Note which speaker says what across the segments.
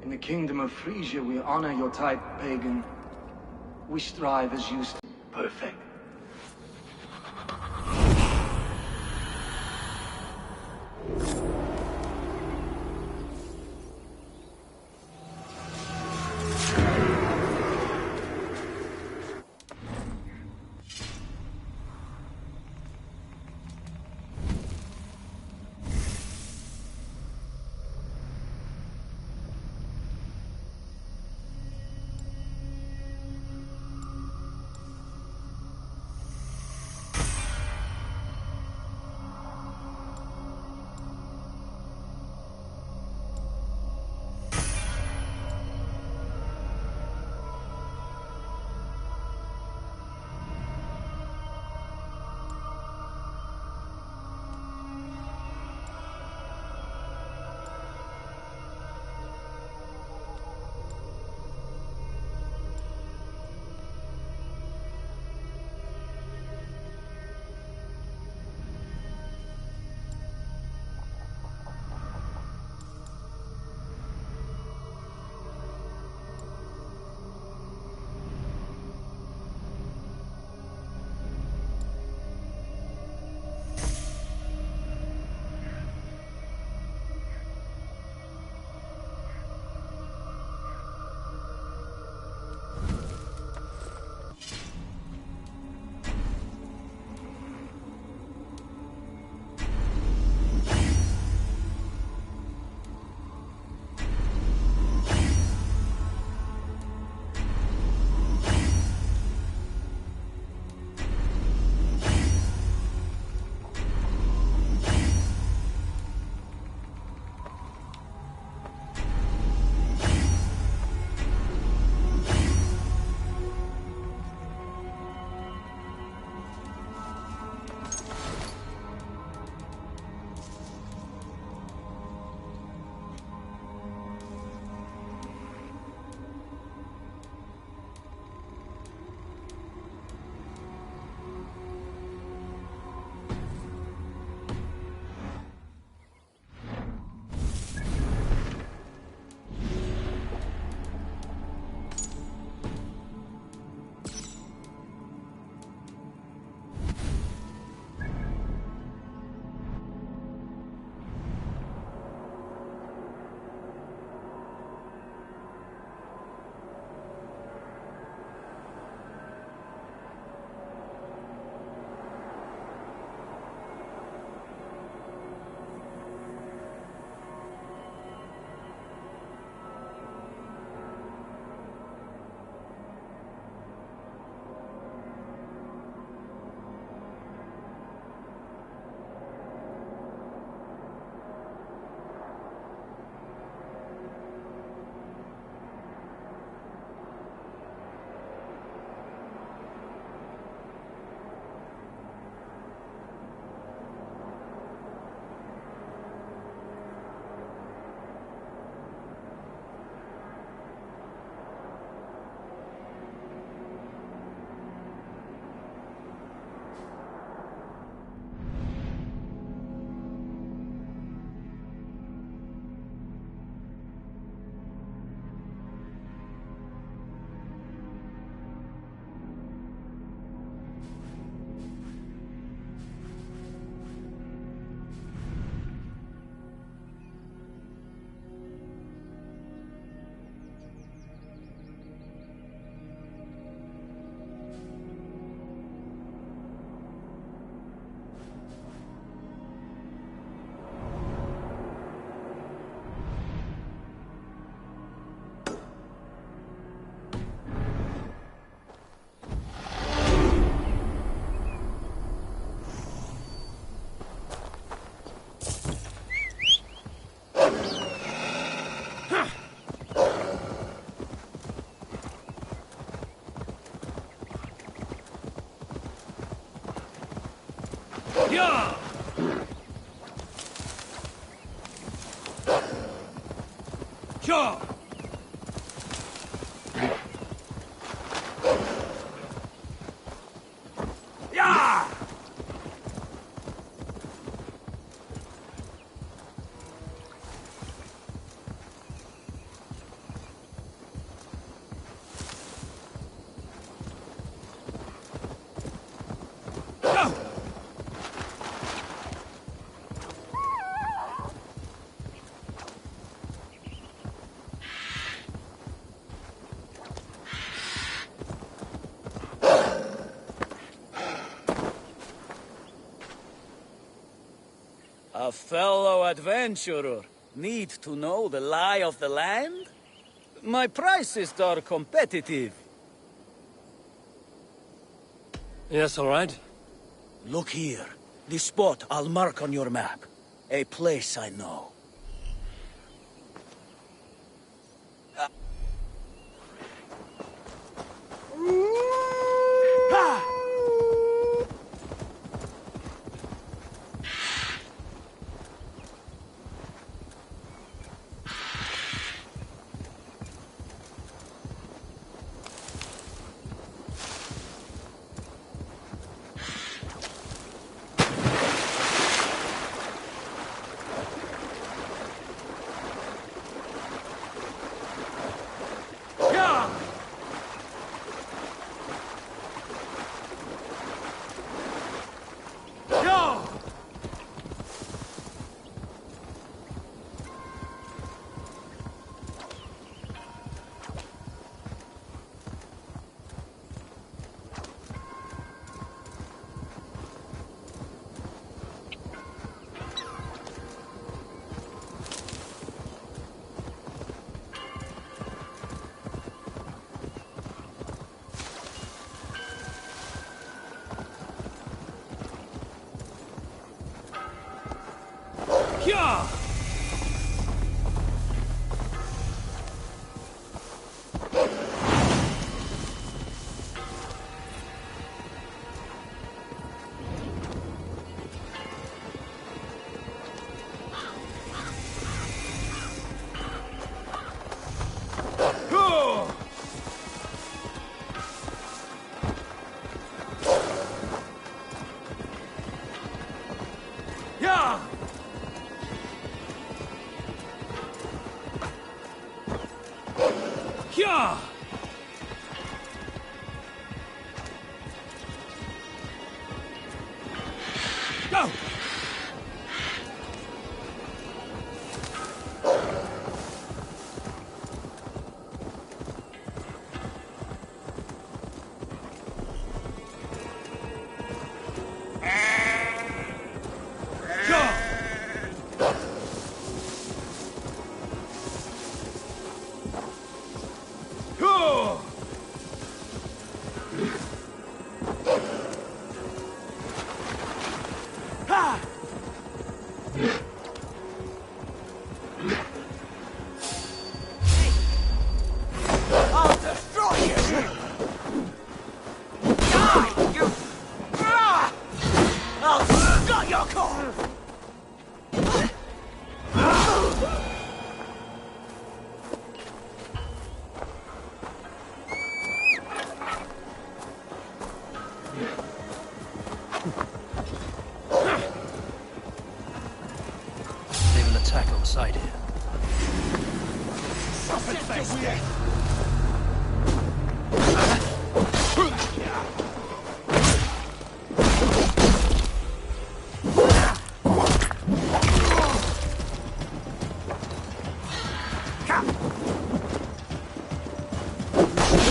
Speaker 1: In the kingdom of Frisia, we honor your type, pagan. We strive as you perfect.
Speaker 2: Sure. Yeah!
Speaker 3: A fellow adventurer need to know the lie of the land? My prices are competitive.
Speaker 2: Yes, all right.
Speaker 3: Look here. This spot I'll mark on your map. A place I know.
Speaker 2: Yeah! Yeah! Go!
Speaker 3: I'll destroy you! Die, you... I'll gut your core!
Speaker 2: They will attack on sight here.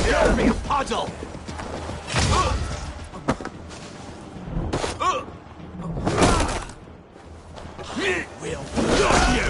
Speaker 3: Give me a puddle! We'll got you!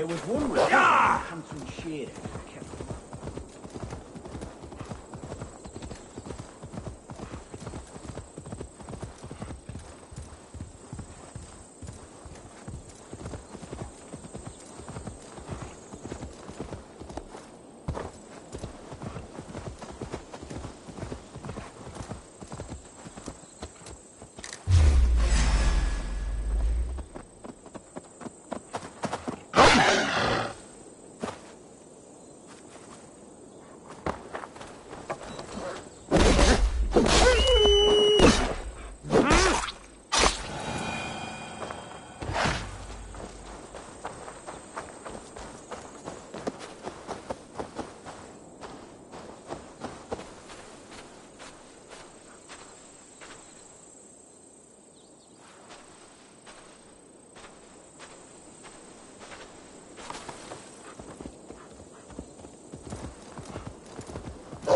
Speaker 4: There was one with a handsome shade.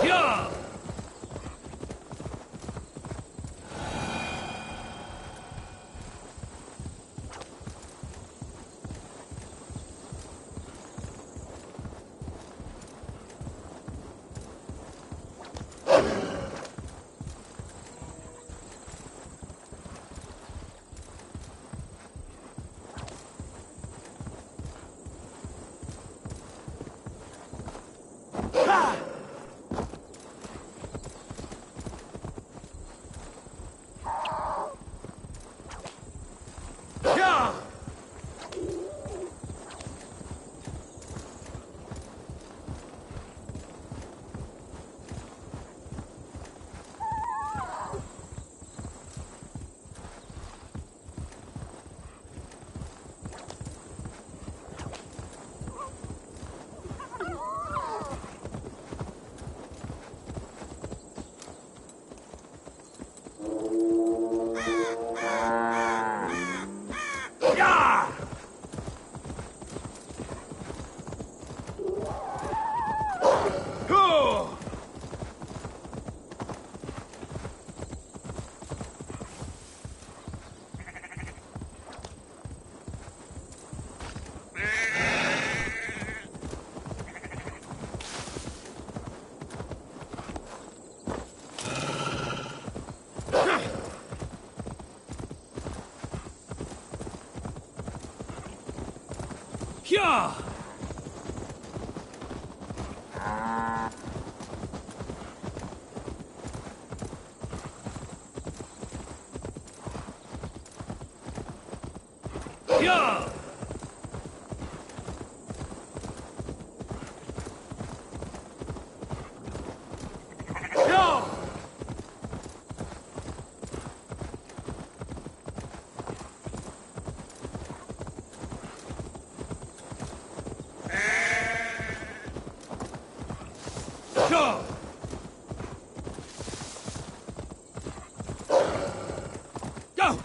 Speaker 2: Yeah! Yeah! Yeah! Go! Go!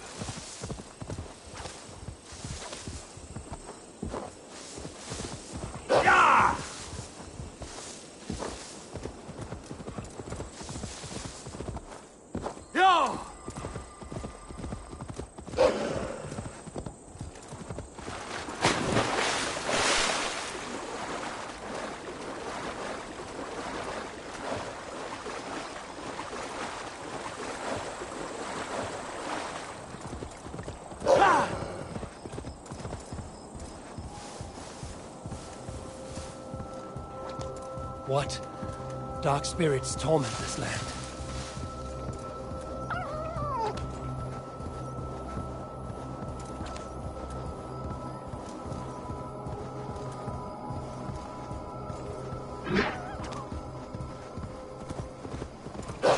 Speaker 2: Yeah! Yo! What? Dark spirits torment this land.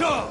Speaker 2: Go!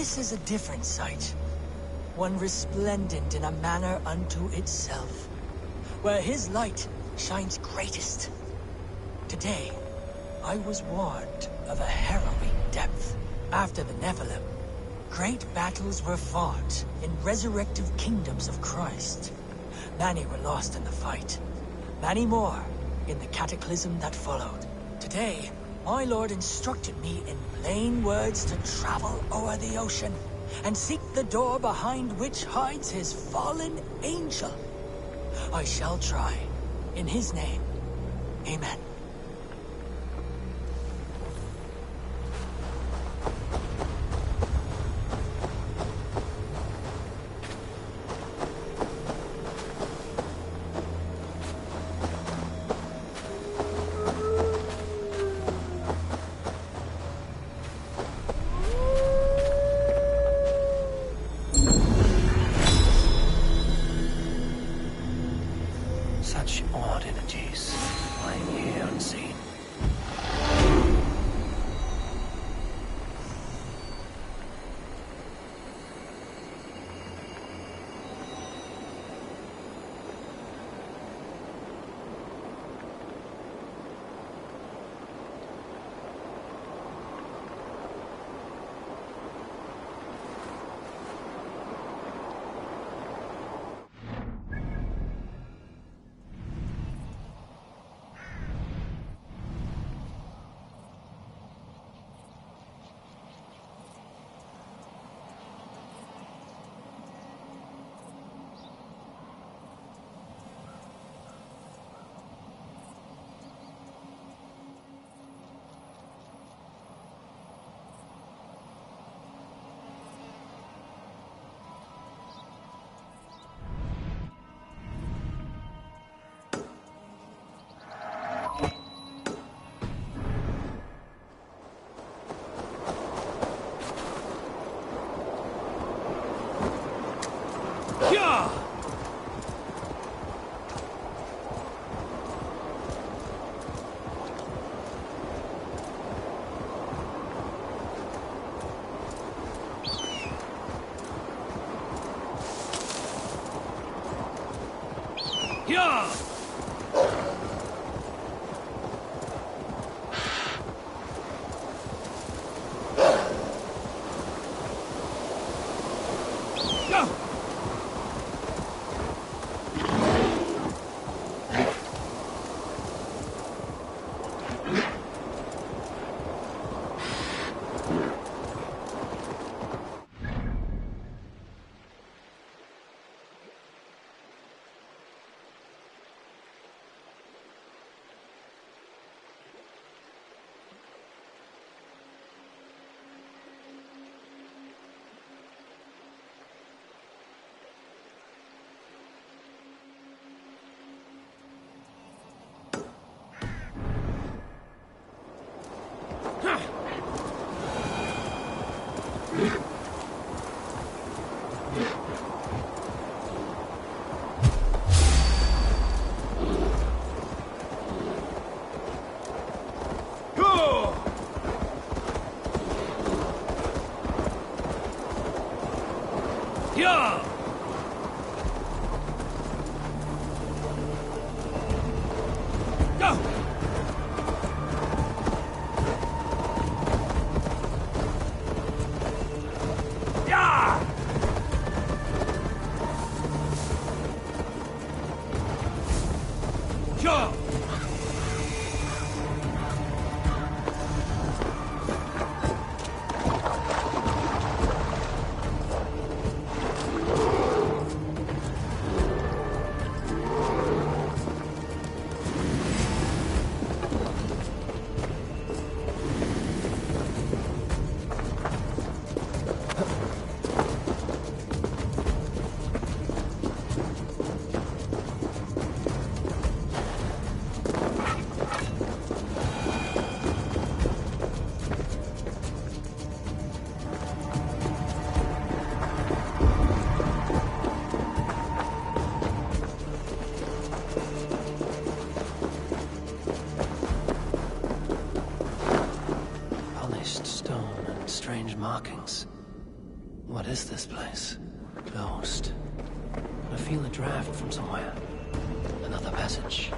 Speaker 2: this is a different sight. One resplendent in a manner unto itself, where his light shines greatest. Today, I was warned of a harrowing depth. After the Nephilim, great battles were fought in resurrective kingdoms of Christ. Many were lost in the fight. Many more in the cataclysm that followed. Today, my lord instructed me in plain words to travel o'er the ocean and seek the door behind which hides his fallen angel. I shall try. In his name, amen.
Speaker 5: Such odd energies lying here unseen.
Speaker 3: Yeah! Yeah! Go! Yeah! Sure!
Speaker 5: Polished stone and strange markings. What is this place? Closed. I feel a draft from somewhere. Another passage.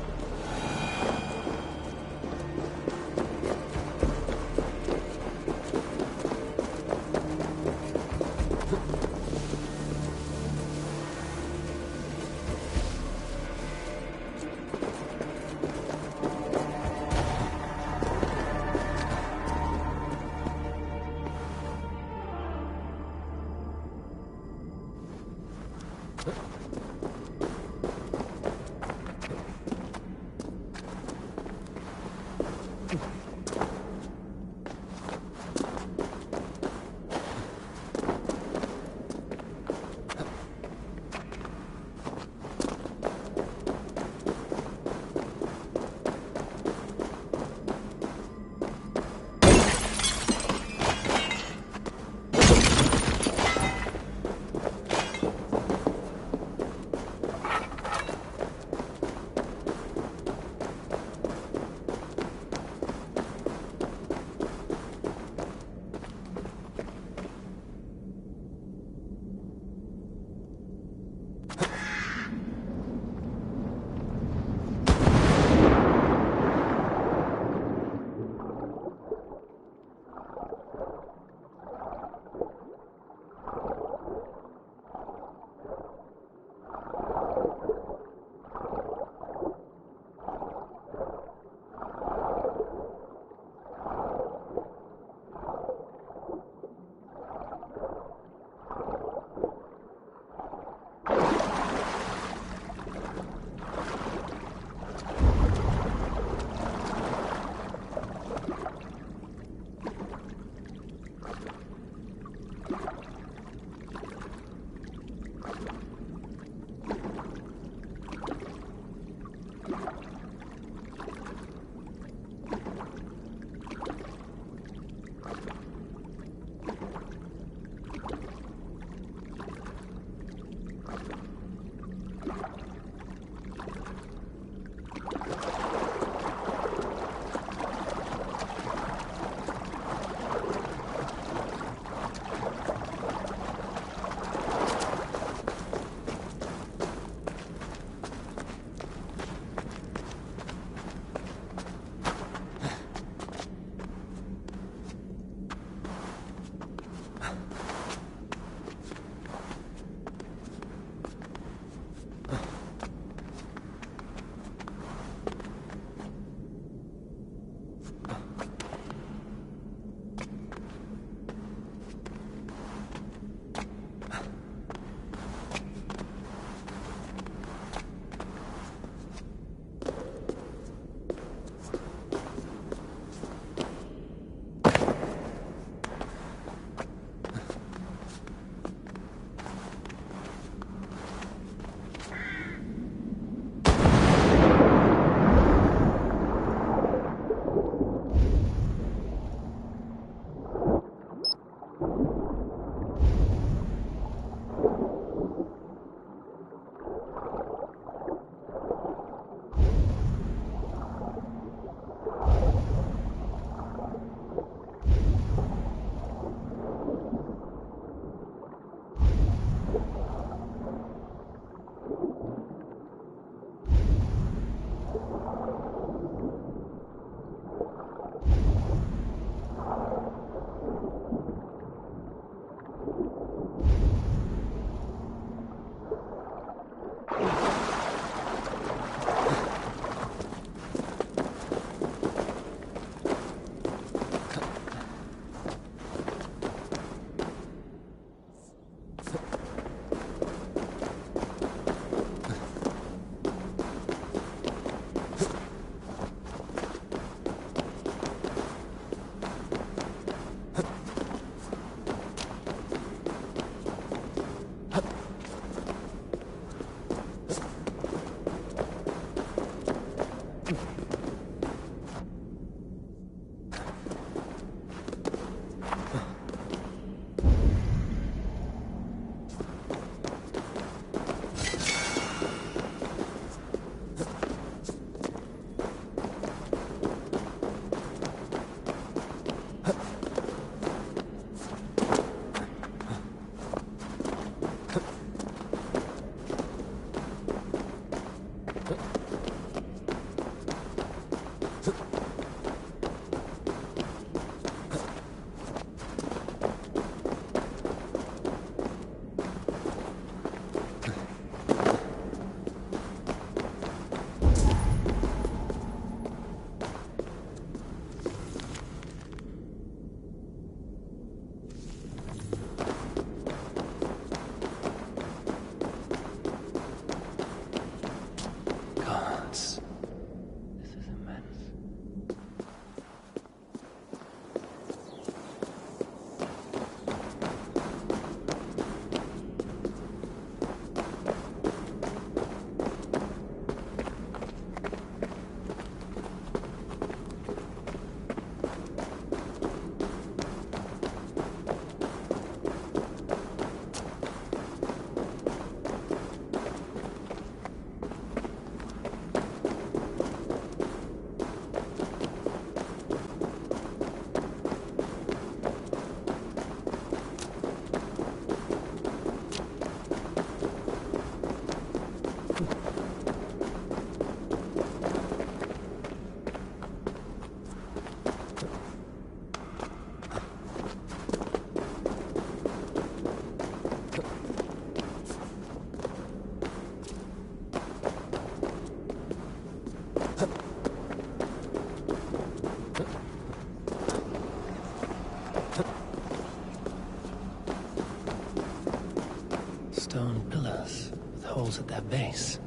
Speaker 5: scrolls at their base.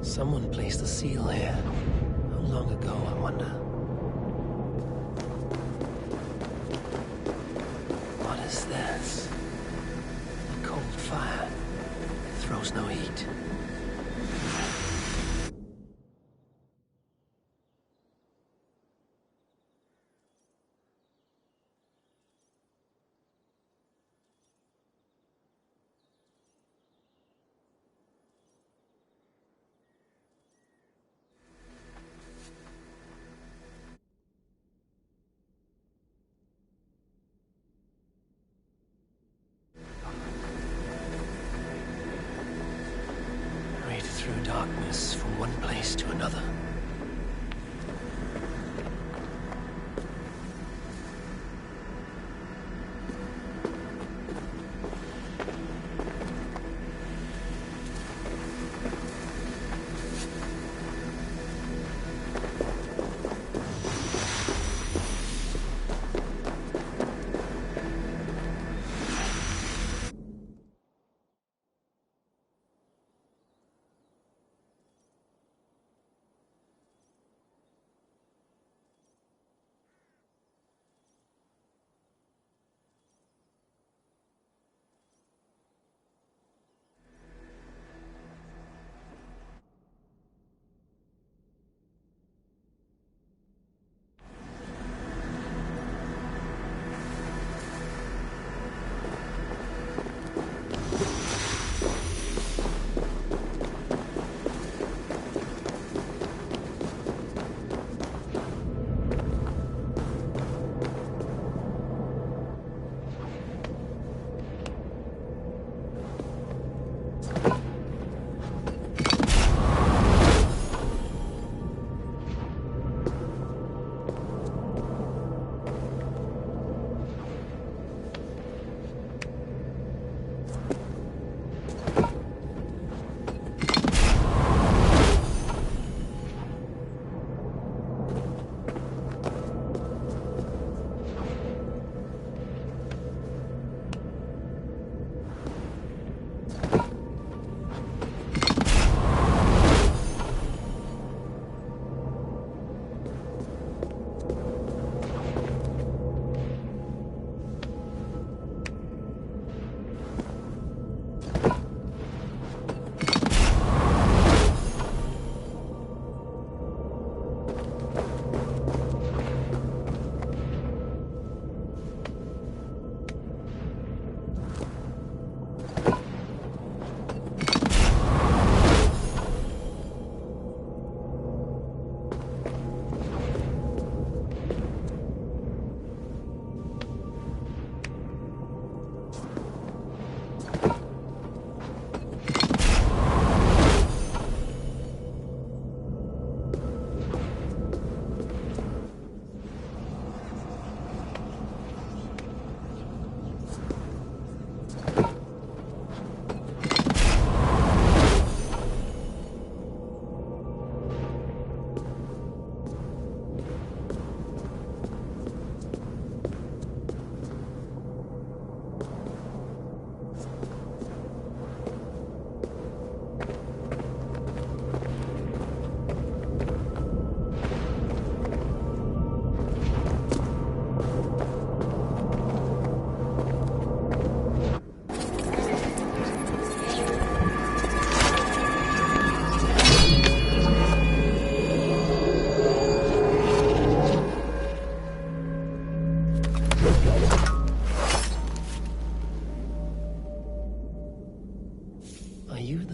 Speaker 5: Someone placed a seal here. How long ago, I wonder? What is this? A cold fire. It throws no heat. Through darkness from one place to another.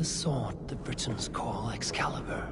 Speaker 5: the sword the Britons call Excalibur.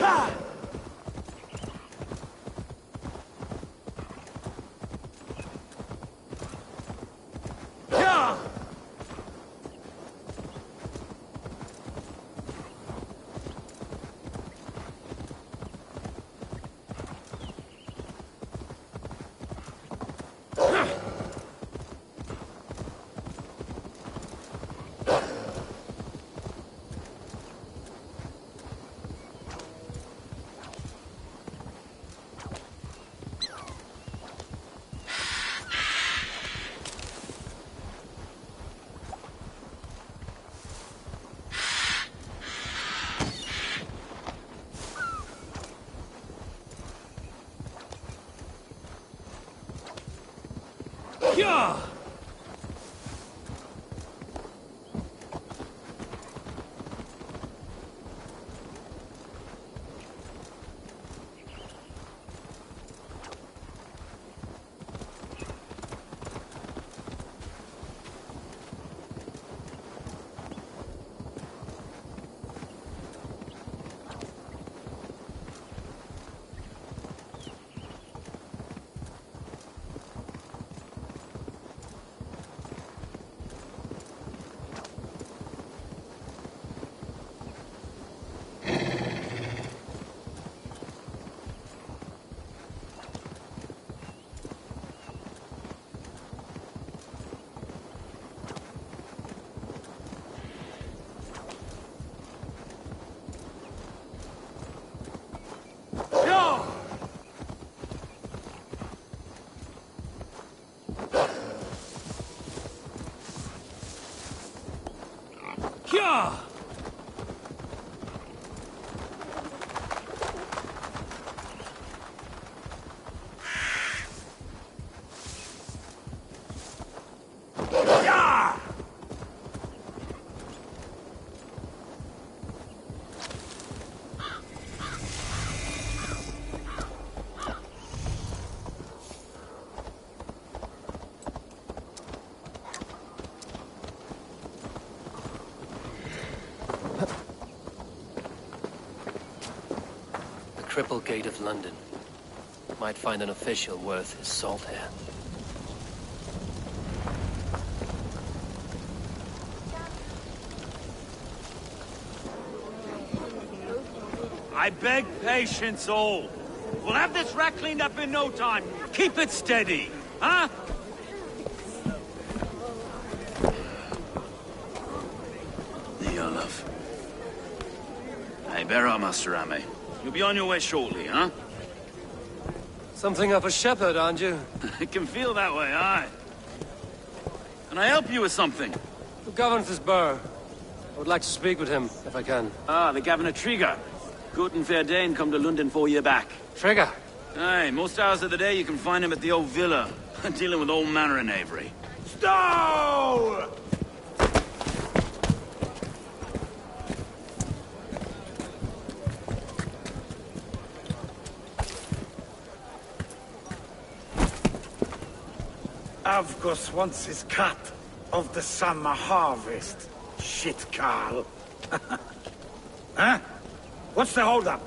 Speaker 3: Yeah! Yeah!
Speaker 5: Triple Gate of London. Might find an official worth his salt here.
Speaker 6: I beg patience, all. We'll have this wreck cleaned up in no time. Keep it steady, huh? There you are, love. Hey, bear up, Master Ame. You'll be on your way shortly, huh?
Speaker 5: Something of a shepherd, aren't you?
Speaker 6: It can feel that way, aye. Can I help you with something?
Speaker 5: Who governs this burr? I would like to speak with him, if I can.
Speaker 6: Ah, the Governor Trigger. Good and fair Dane come to London 4 year back.
Speaker 5: Trigger!
Speaker 6: Aye, most hours of the day you can find him at the old villa, dealing with all manner of knavery. Stow!
Speaker 7: Avgos wants his cut of the summer harvest. Shit, Carl. Huh? What's the holdup?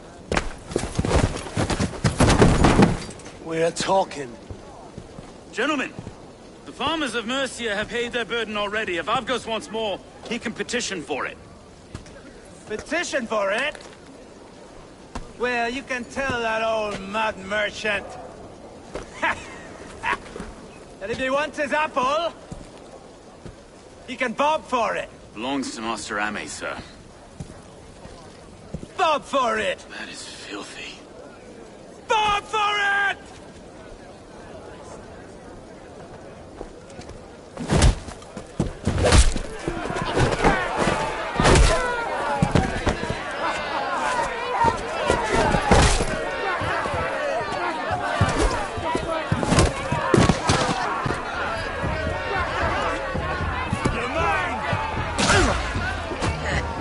Speaker 5: We're talking.
Speaker 6: Gentlemen, the farmers of Mercia have paid their burden already. If Avgos wants more, he can petition for it.
Speaker 7: Petition for it? Well, you can tell that old mud merchant that if he wants his apple, he can bob for it.
Speaker 6: Belongs to Master Ame, sir.
Speaker 7: Bob for it!
Speaker 6: That is filthy.
Speaker 7: Bob for it!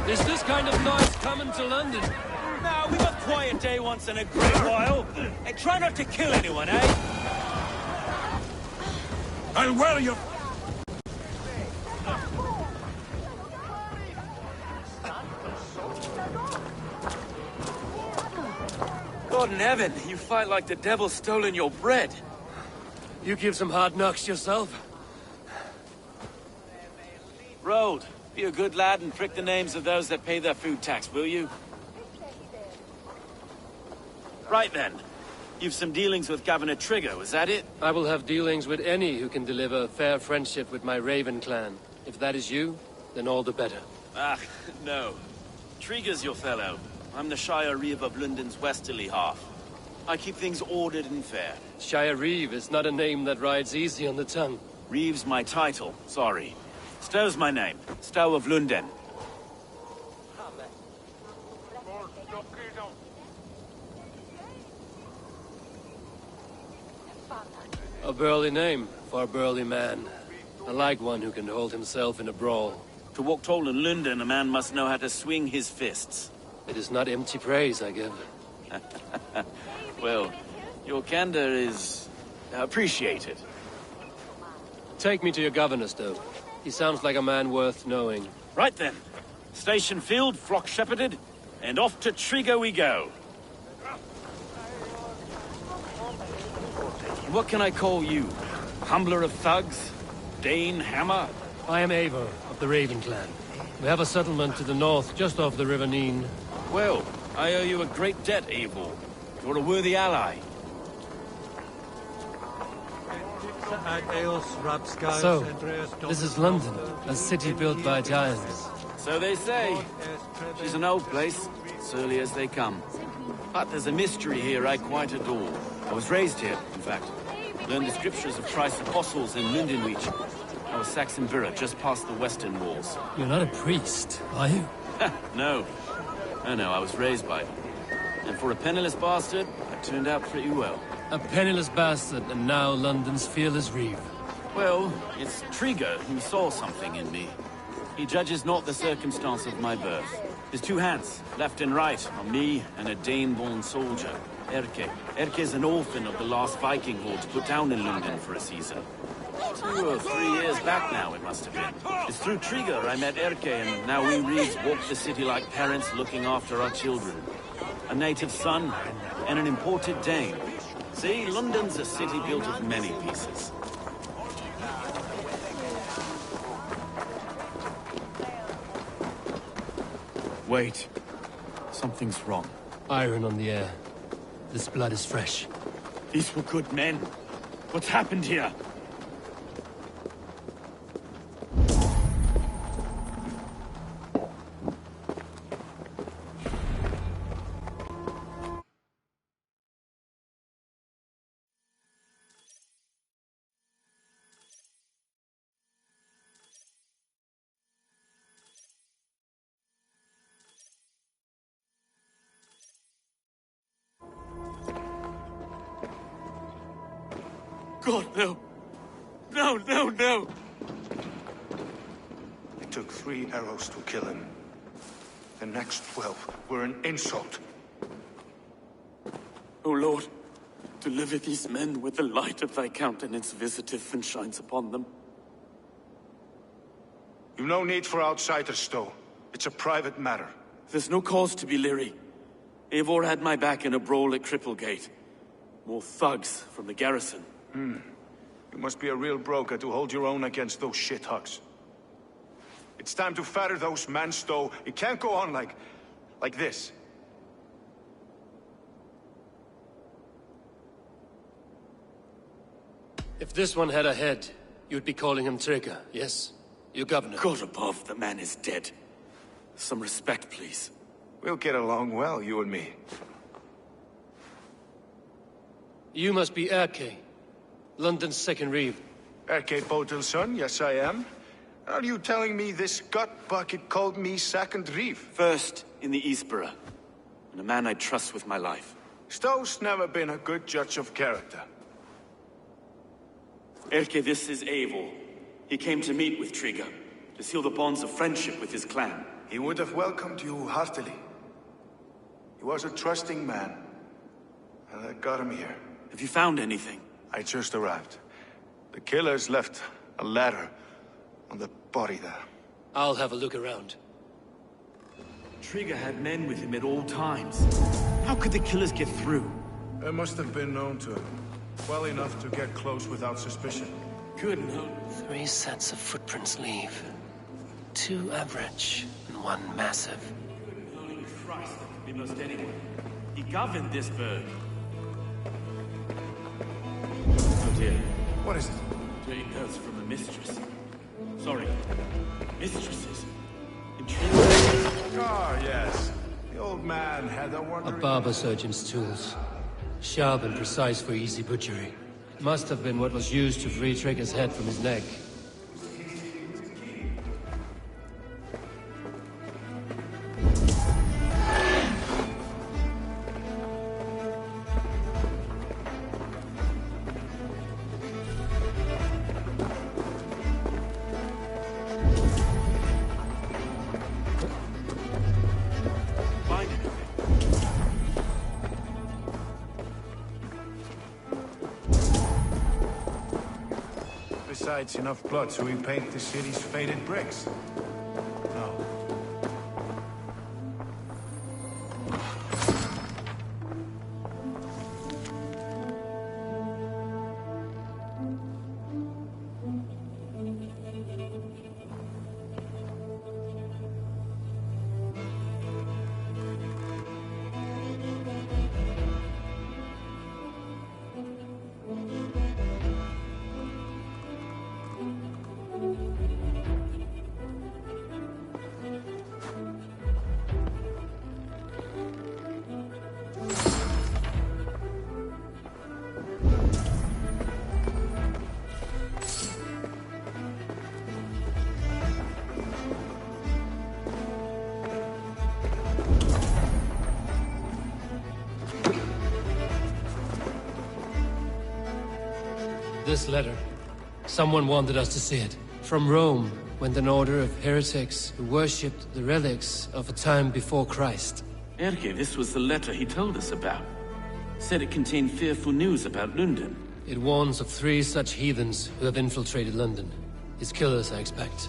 Speaker 5: Is this kind of noise coming to London?
Speaker 3: Now, we've a quiet day once in a great while. And try not to kill anyone, eh?
Speaker 7: I'll wear you.
Speaker 6: God in heaven, you fight like the devil's stolen your bread.
Speaker 5: You give some hard knocks yourself?
Speaker 6: Road, be a good lad and prick the names of those that pay their food tax, will you? Right then. You've some dealings with Governor Trigger, was that it?
Speaker 5: I will have dealings with any who can deliver a fair friendship with my Raven clan. If that is you, then all the better.
Speaker 6: Ah, no. Trigger's your fellow. I'm the Shire Reeve of London's westerly half. I keep things ordered and fair.
Speaker 5: Shire Reeve is not a name that rides easy on the tongue.
Speaker 6: Reeve's my title, sorry. Stow's my name. Stow of London.
Speaker 5: A burly name for a burly man. I like one who can hold himself in a brawl.
Speaker 6: To walk tall in London, a man must know how to swing his fists.
Speaker 5: It is not empty praise I give.
Speaker 6: Well, your candor is appreciated.
Speaker 5: Take me to your governor, Stowe. He sounds like a man worth knowing.
Speaker 6: Right then. Station filled, flock shepherded, and off to Trigger we go. What can I call you? Humbler of thugs? Dane Hammer?
Speaker 5: I am Eivor of the Raven clan. We have a settlement to the north, just off the River Neen.
Speaker 6: Well, I owe you a great debt, Eivor. You're a worthy ally.
Speaker 5: So, this is London, a city built by giants.
Speaker 6: So they say. She's an old place, surly as they come. But there's a mystery here I quite adore. I was raised here, in fact. Learned the scriptures of Christ's apostles in Lindenreach. I was Saxon Borough, just past the western walls.
Speaker 5: You're not a priest, are you?
Speaker 6: No. No, I was raised by them. And for a penniless bastard, I turned out pretty well.
Speaker 5: A penniless bastard, and now London's fearless Reeve.
Speaker 6: Well, it's Trigger who saw something in me. He judges not the circumstance of my birth. His two hands, left and right, on me and a Dane-born soldier, Erke. Erke's an orphan of the last Viking hordes put down in London for a season. 2 or 3 years back now, it must have been. It's through Trigger I met Erke, and now we Reeves walk the city like parents looking after our children. A native son and an imported Dane. See, London's a city built of many pieces. Wait. Something's wrong.
Speaker 5: Iron on the air. This blood is fresh.
Speaker 6: These were good men. What's happened here? God, no. No.
Speaker 1: It took 3 arrows to kill him. The next 12 were an insult.
Speaker 6: O Lord, deliver these men with the light of thy countenance visiteth and shines upon them.
Speaker 1: You've no need for outsiders, Stowe. It's a private matter.
Speaker 6: There's no cause to be leery. Eivor had my back in a brawl at Cripplegate. More thugs from the garrison.
Speaker 1: You must be a real broker to hold your own against those shithugs. It's time to fatter those men, Stowe. It can't go on like this.
Speaker 5: If this one had a head, you'd be calling him Trigger, yes? Your governor.
Speaker 6: God above, the man is dead. Some respect, please.
Speaker 1: We'll get along well, you and me.
Speaker 5: You must be Erke, London's second Reeve.
Speaker 1: Erke Botel's son, yes I am. Are you telling me this gut bucket called me second Reeve?
Speaker 6: First in the Eastborough, and a man I trust with my life.
Speaker 1: Stowe's never been a good judge of character.
Speaker 6: Erke, this is Eivor. He came to meet with Trigger, to seal the bonds of friendship with his clan.
Speaker 1: He would have welcomed you heartily. He was a trusting man, and I got him here.
Speaker 6: Have you found anything?
Speaker 1: I just arrived. The killers left a ladder on the body there.
Speaker 5: I'll have a look around.
Speaker 6: Trigger had men with him at all times. How could the killers get through?
Speaker 1: They must have been known to him. Well enough to get close without suspicion.
Speaker 6: Good enough.
Speaker 5: 3 sets of footprints leave. 2 average and 1 massive.
Speaker 6: Holy Christ, that could be most anyone. He governed this bird. Oh dear.
Speaker 1: What is it?
Speaker 6: Dirty notes from a mistress. Sorry. Mistresses. Intriguing.
Speaker 1: Ah, yes. The old man had a
Speaker 5: A
Speaker 1: wandering...
Speaker 5: barber surgeon's tools. Sharp and precise for easy butchery. Must have been what was used to free Trigger's head from his neck.
Speaker 6: Find anything?
Speaker 1: Besides enough blood to repaint the city's faded bricks. No.
Speaker 5: This letter. Someone wanted us to see it. From Rome went an order of heretics who worshipped the relics of a time before Christ.
Speaker 6: Erke, this was the letter he told us about. Said it contained fearful news about London.
Speaker 5: It warns of 3 such heathens who have infiltrated London. His killers, I expect.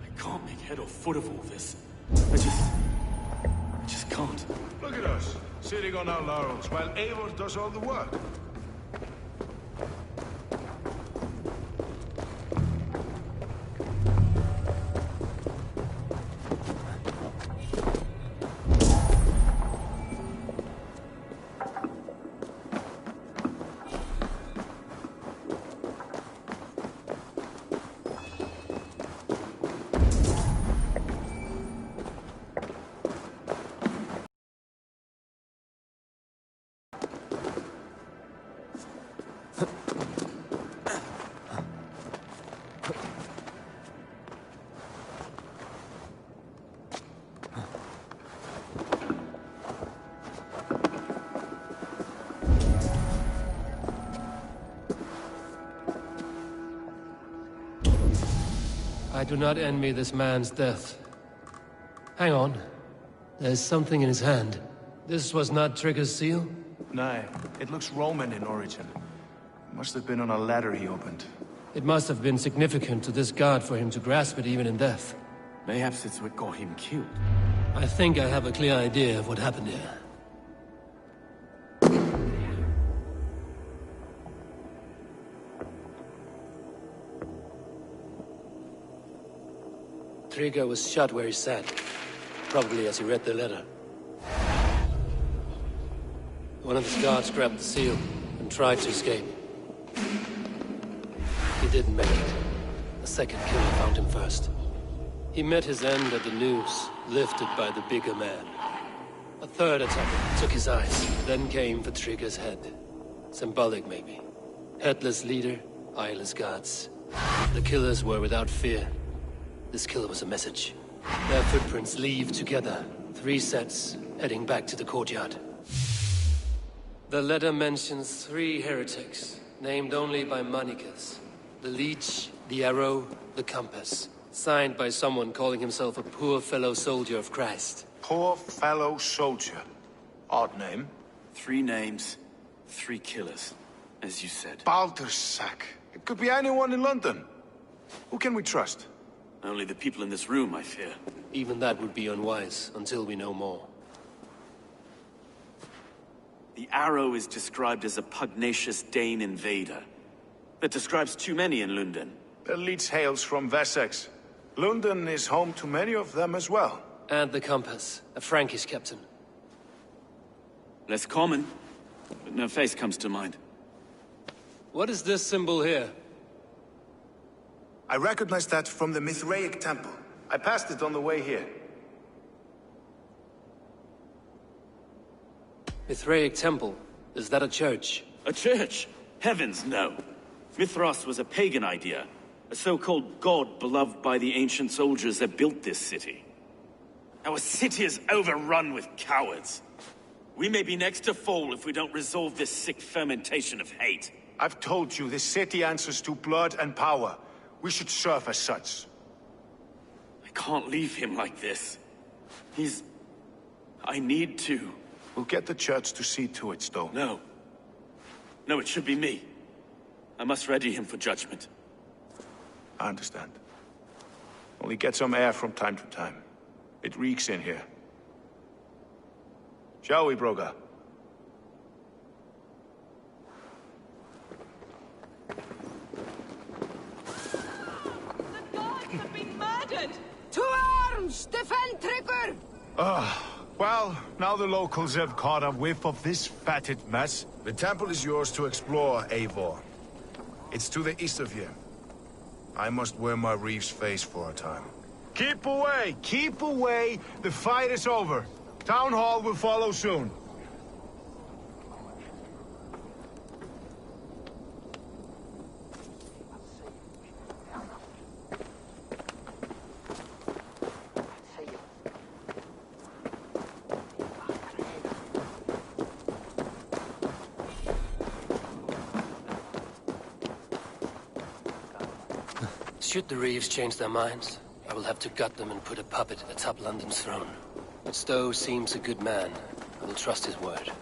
Speaker 6: I can't make head or foot of all this. I just can't.
Speaker 1: Look at us, sitting on our laurels while Eivor does all the work.
Speaker 5: I do not envy this man's death. Hang on. There's something in his hand. This was not Trigger's seal?
Speaker 1: Nay, it looks Roman in origin. Must have been on a ladder he opened.
Speaker 5: It must have been significant to this god for him to grasp it even in death.
Speaker 6: Mayhaps it's what got him killed.
Speaker 5: I think I have a clear idea of what happened here. Trigger was shot where he sat, probably as he read the letter. One of his guards grabbed the seal and tried to escape. He didn't make it. A second killer found him first. He met his end at the noose, lifted by the bigger man. A third attacker took his eyes, then came for Trigger's head. Symbolic, maybe. Headless leader, eyeless gods. The killers were without fear. This killer was a message. Their footprints leave together. 3 sets, heading back to the courtyard. The letter mentions 3 heretics, named only by monikers. The Leech, the Arrow, the Compass. Signed by someone calling himself a poor fellow soldier of Christ.
Speaker 1: Poor fellow soldier. Odd name.
Speaker 6: 3 names, 3 killers, as you said.
Speaker 1: Baldersack. It could be anyone in London. Who can we trust?
Speaker 6: Only the people in this room, I fear.
Speaker 5: Even that would be unwise, until we know more.
Speaker 6: The Arrow is described as a pugnacious Dane invader. That describes too many in London.
Speaker 1: The Leech hails from Wessex. London is home to many of them as well.
Speaker 5: And the Compass, a Frankish captain.
Speaker 6: Less common, but no face comes to mind.
Speaker 5: What is this symbol here?
Speaker 1: I recognize that from the Mithraic temple. I passed it on the way here.
Speaker 5: Mithraic temple? Is that a church?
Speaker 6: A church? Heavens, no. Mithras was a pagan idea. A so-called god beloved by the ancient soldiers that built this city. Our city is overrun with cowards. We may be next to fall if we don't resolve this sick fermentation of hate.
Speaker 1: I've told you, this city answers to blood and power. We should serve as such.
Speaker 6: I can't leave him like this. I need to.
Speaker 1: We'll get the church to see to it, Stowe.
Speaker 6: No. No, it should be me. I must ready him for judgment.
Speaker 1: I understand. Only get some air from time to time. It reeks in here. Shall we, Broga?
Speaker 8: The gods have been murdered! To arms! Defend Trigger!
Speaker 1: Well, now the locals have caught a whiff of this fatted mess.
Speaker 9: The temple is yours to explore, Eivor. It's to the east of here. I must wear my Reeve's face for a time.
Speaker 1: Keep away! Keep away! The fight is over. Town Hall will follow soon.
Speaker 5: Should the Reeves change their minds, I will have to gut them and put a puppet atop London's throne. But Stowe seems a good man. I will trust his word.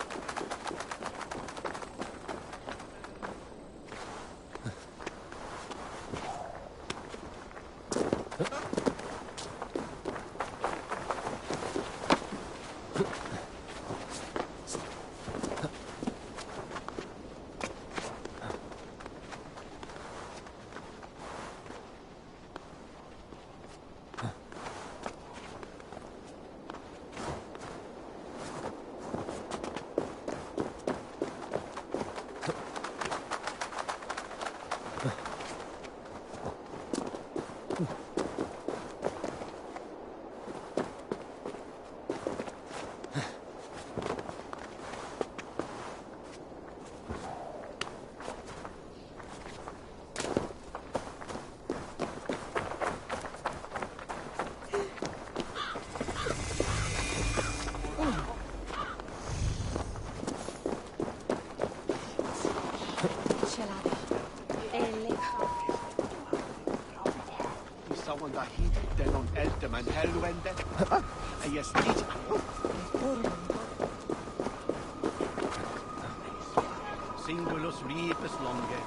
Speaker 10: Singulus Rebus longe,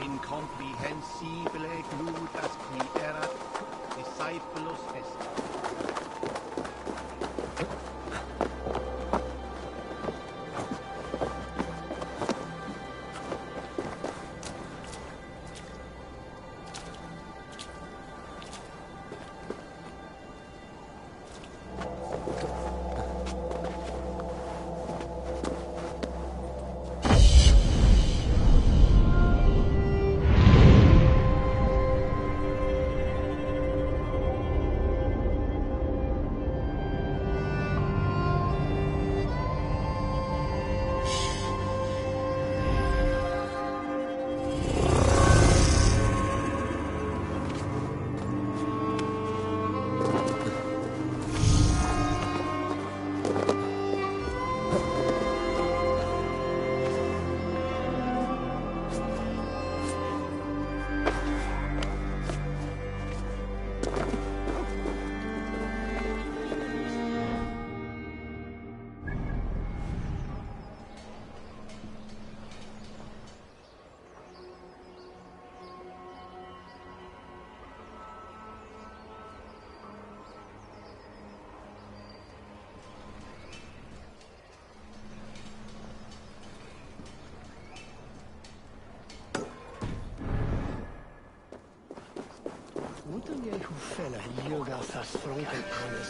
Speaker 10: incomprehensibile glutas qui erat, discipulus est.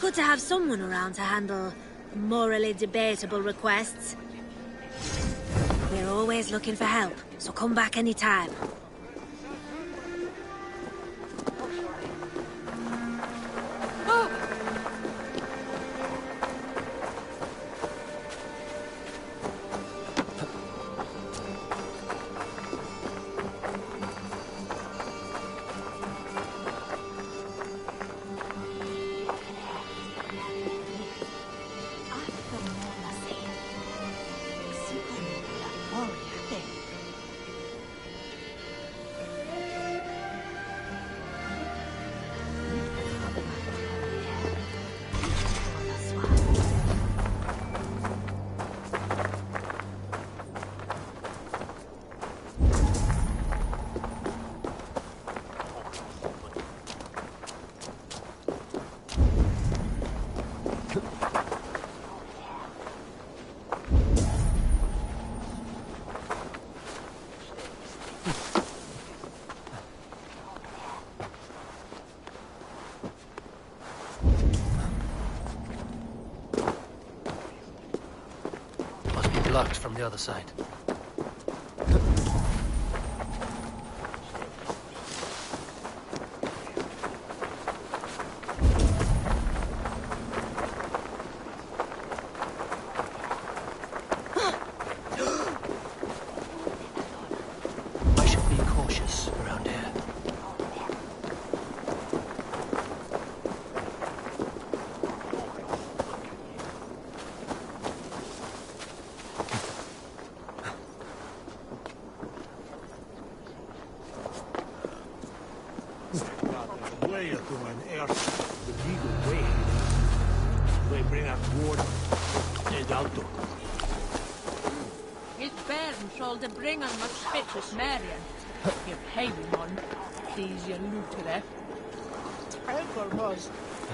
Speaker 11: Good to have someone around to handle morally debatable requests. We're always looking for help, so come back anytime.
Speaker 5: Blocked from the other side. I should be cautious around here.
Speaker 7: Way to an air, the legal way. We bring up ward, and auto.
Speaker 8: It's Baron shall the bring on much spit with Marion. You pay me, man. Please, you looter. Terrible was.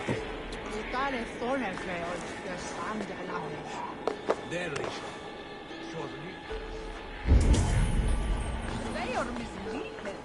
Speaker 8: You got a thorn of veils, your sand allowance.
Speaker 7: There is. Shortly.
Speaker 8: They are misleading.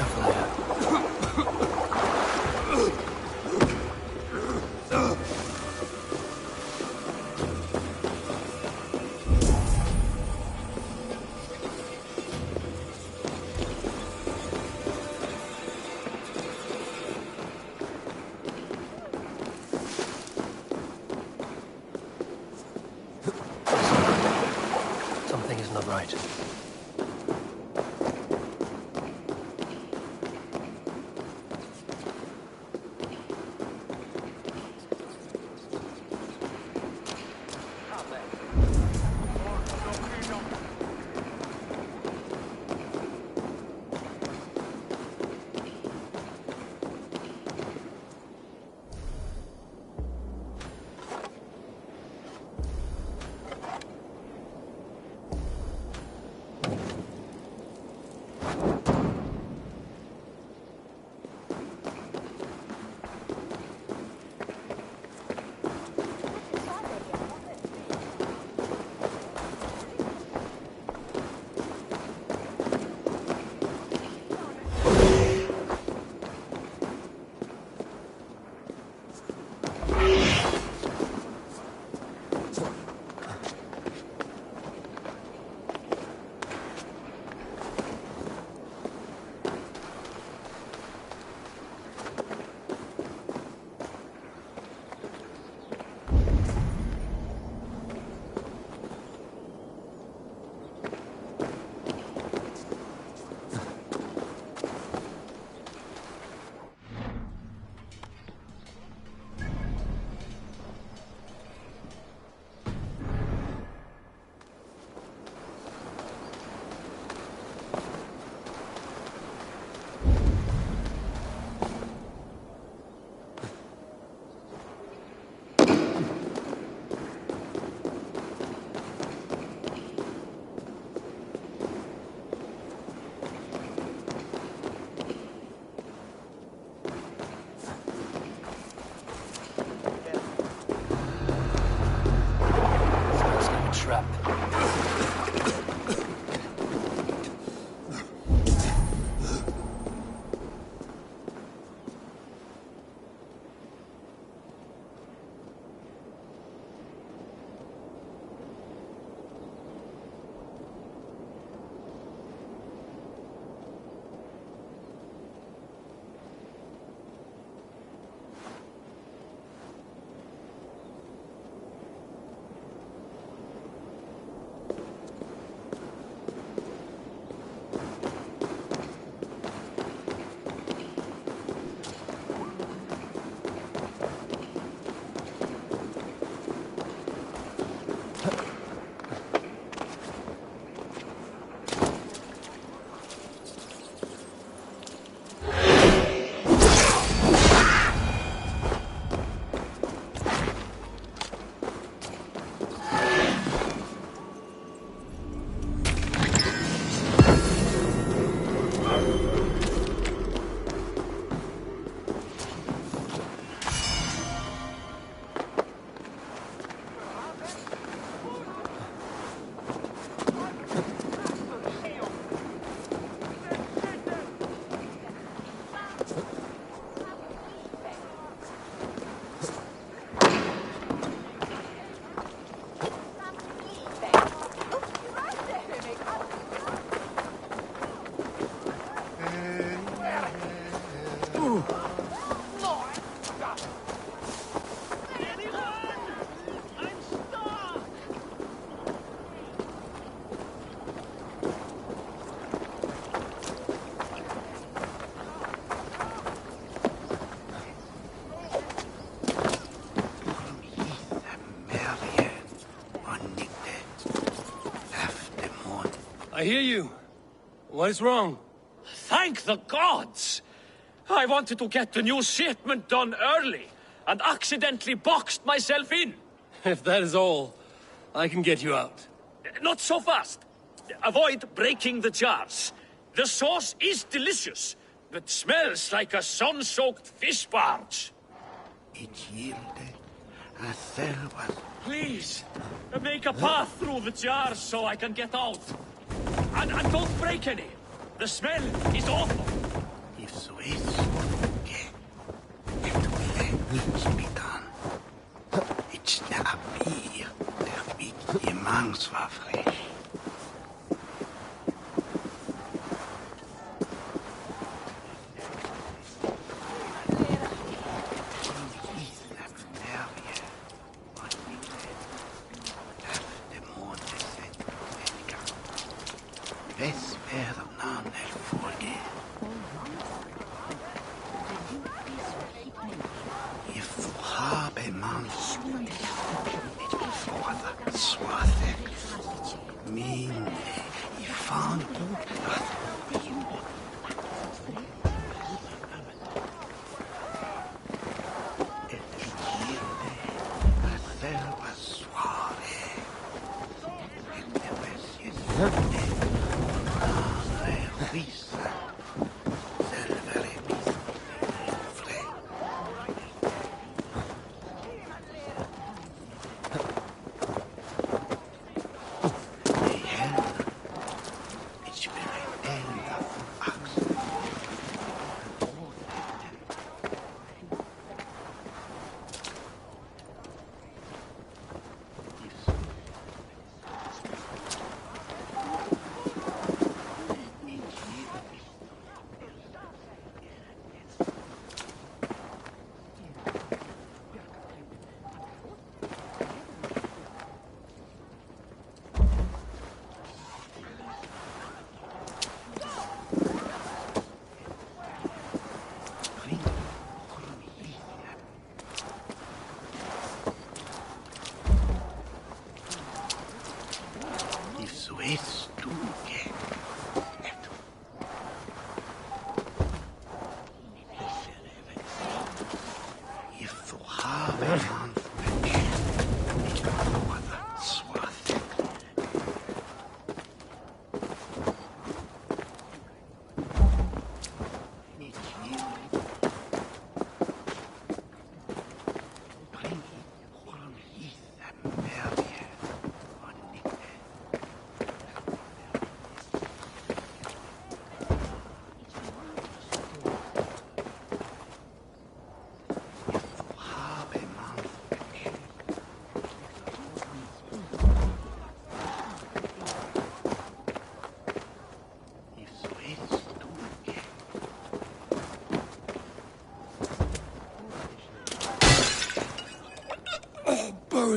Speaker 5: careful here. Something is not right. Trap. I hear you. What is wrong?
Speaker 12: Thank the gods! I wanted to get the new shipment done early, and accidentally boxed myself in.
Speaker 5: If that is all, I can get you out.
Speaker 12: Not so fast. Avoid breaking the jars. The sauce is delicious, but smells like a sun-soaked fish barge.
Speaker 7: It yielded a servant.
Speaker 12: Please, make a path through the jars so I can get out. And don't break any. The smell is awful.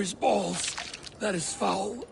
Speaker 5: His balls. That is foul.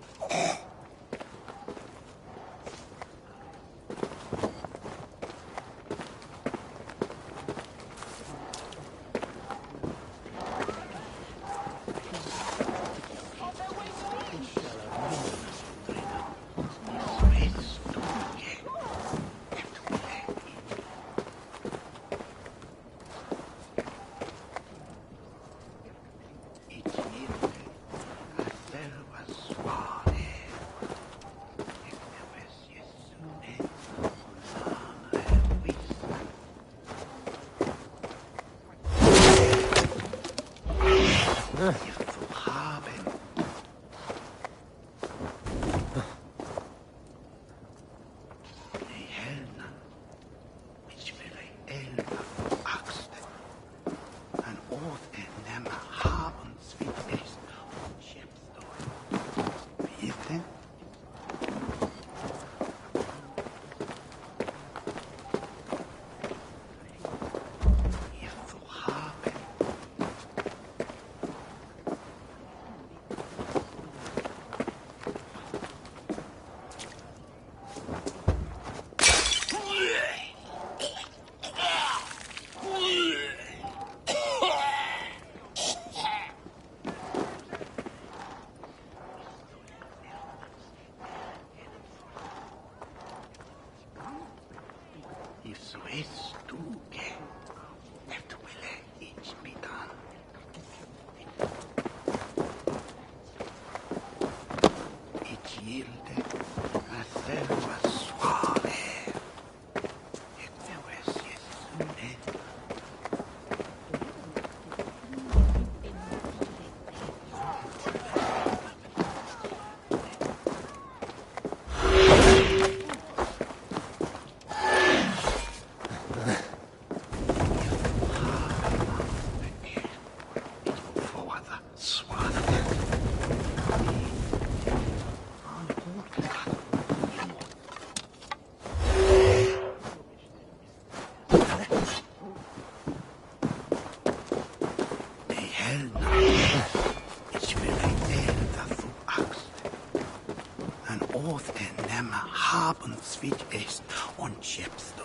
Speaker 10: Abendweg ist und Chepstow.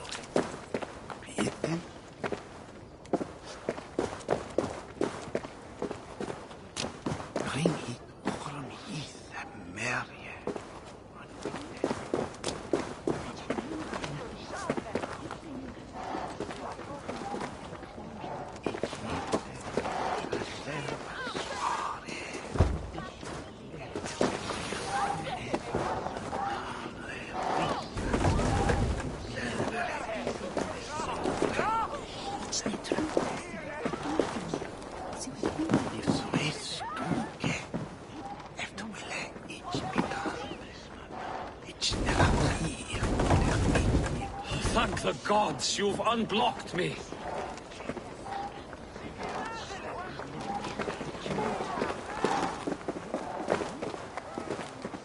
Speaker 10: Bitte? Ring hit, ochron hith, Merje.
Speaker 12: Thank the gods you've unblocked me.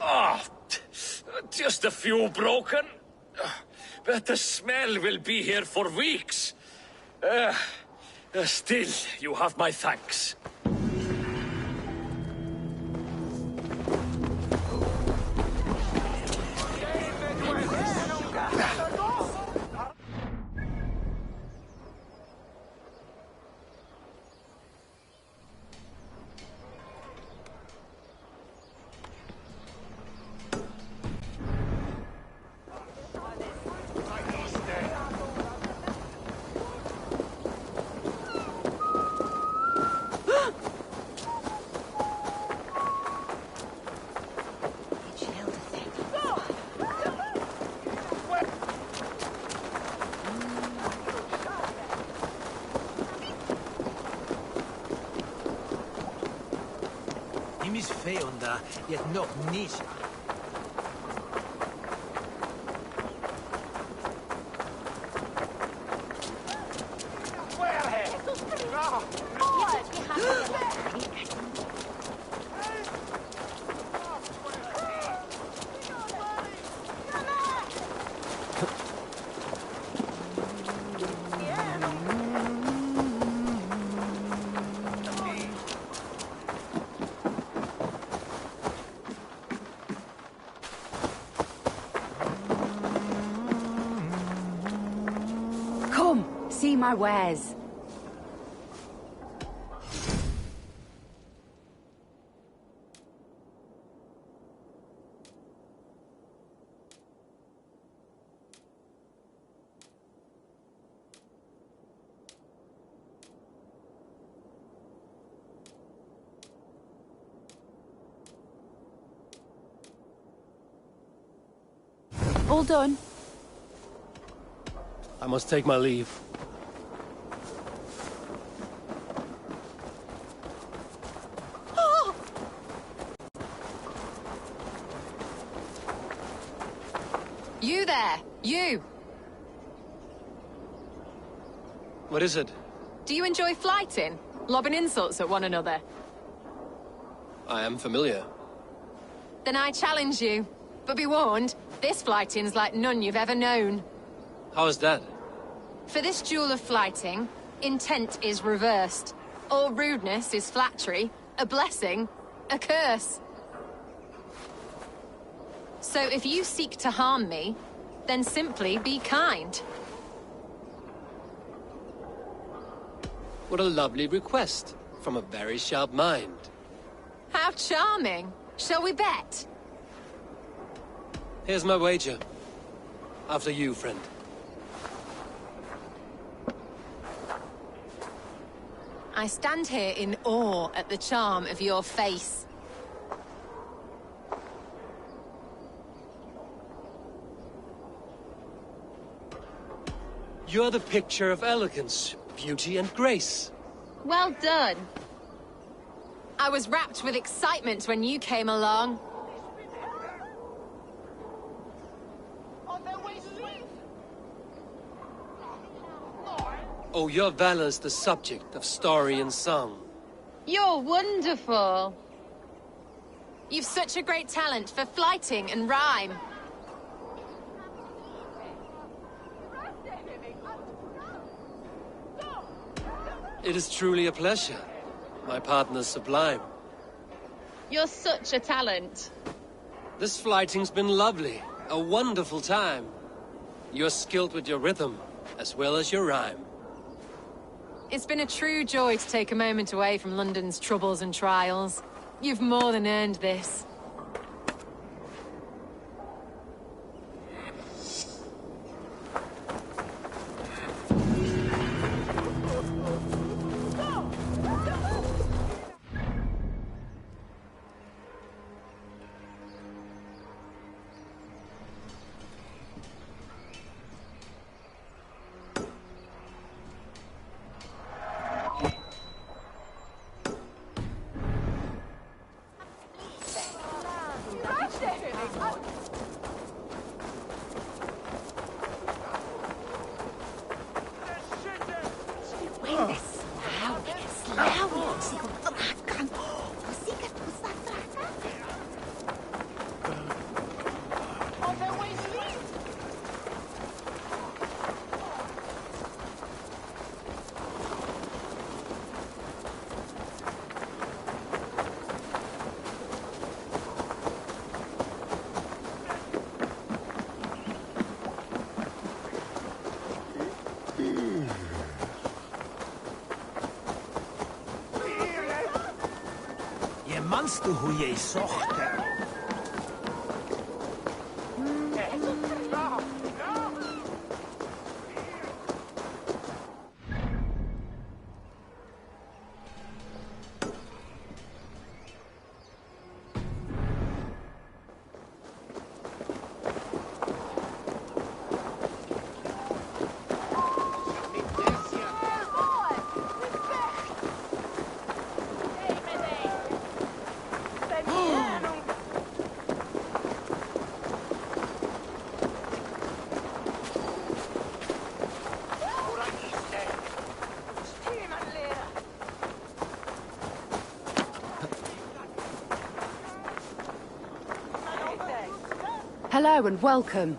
Speaker 12: Ah, just a few broken. But the smell will be here for weeks. Still, you have my thanks.
Speaker 2: Miss Feonda, yet not Nisha.
Speaker 13: See my wares. All done.
Speaker 5: I must take my leave.
Speaker 13: You there! You!
Speaker 5: What is it?
Speaker 13: Do you enjoy flighting? Lobbing insults at one another?
Speaker 5: I am familiar.
Speaker 13: Then I challenge you. But be warned, this flighting's like none you've ever known.
Speaker 5: How is that?
Speaker 13: For this duel of flighting, intent is reversed. All rudeness is flattery, a blessing, a curse. So if you seek to harm me, then simply be kind.
Speaker 5: What a lovely request from a very sharp mind.
Speaker 13: How charming. Shall we bet?
Speaker 5: Here's my wager. After you, friend.
Speaker 13: I stand here in awe at the charm of your face.
Speaker 5: You're the picture of elegance, beauty, and grace.
Speaker 13: Well done. I was wrapped with excitement when you came along.
Speaker 5: Oh, your valor's the subject of story and song.
Speaker 13: You're wonderful. You've such a great talent for flighting and rhyme.
Speaker 5: It is truly a pleasure. My partner's sublime.
Speaker 13: You're such a talent.
Speaker 5: This flighting's been lovely. A wonderful time. You're skilled with your rhythm, as well as your rhyme.
Speaker 13: It's been a true joy to take a moment away from London's troubles and trials. You've more than earned this.
Speaker 4: Manst du hoe je zocht?
Speaker 14: Hello and welcome.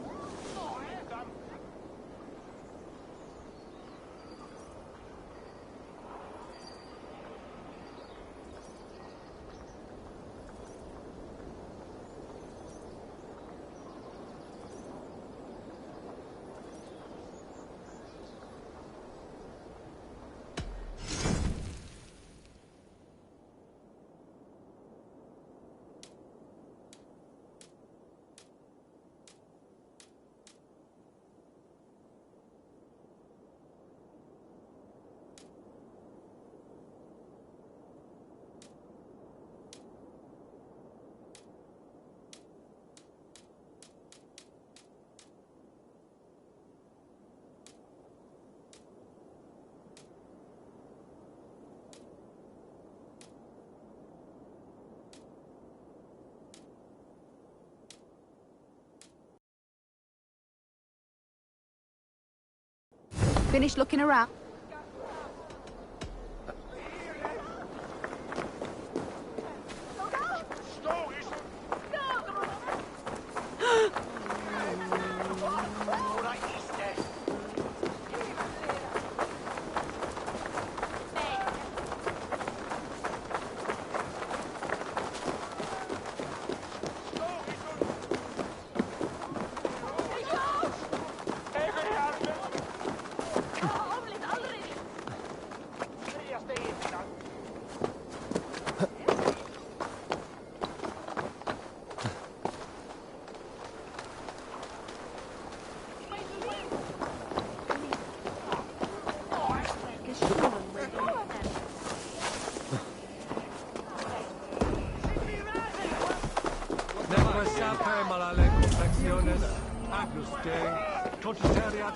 Speaker 14: Finished looking around?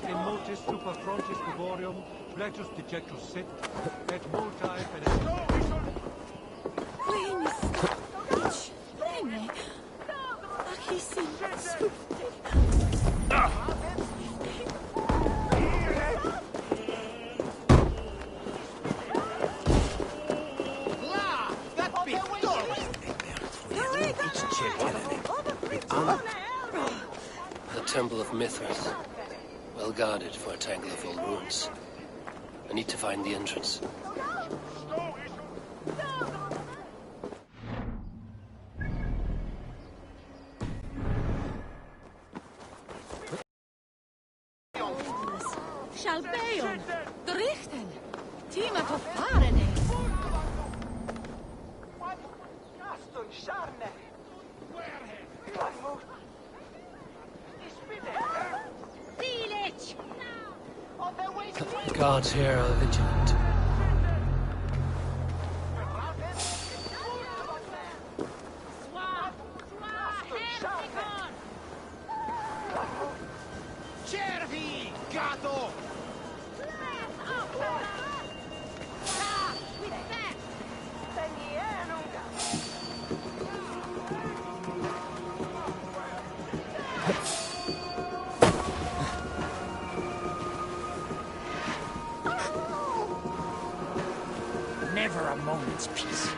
Speaker 15: In multis super frontis laborium, fletus dejectus sit, et multae
Speaker 5: The Temple of Mithras. Well guarded for a tangle of old ruins. I need to find the entrance.
Speaker 8: Albeon.
Speaker 13: Richten. Tima to farene.
Speaker 5: The guards here are vigilant.
Speaker 10: Cervi, gato!
Speaker 4: Never a moment's peace.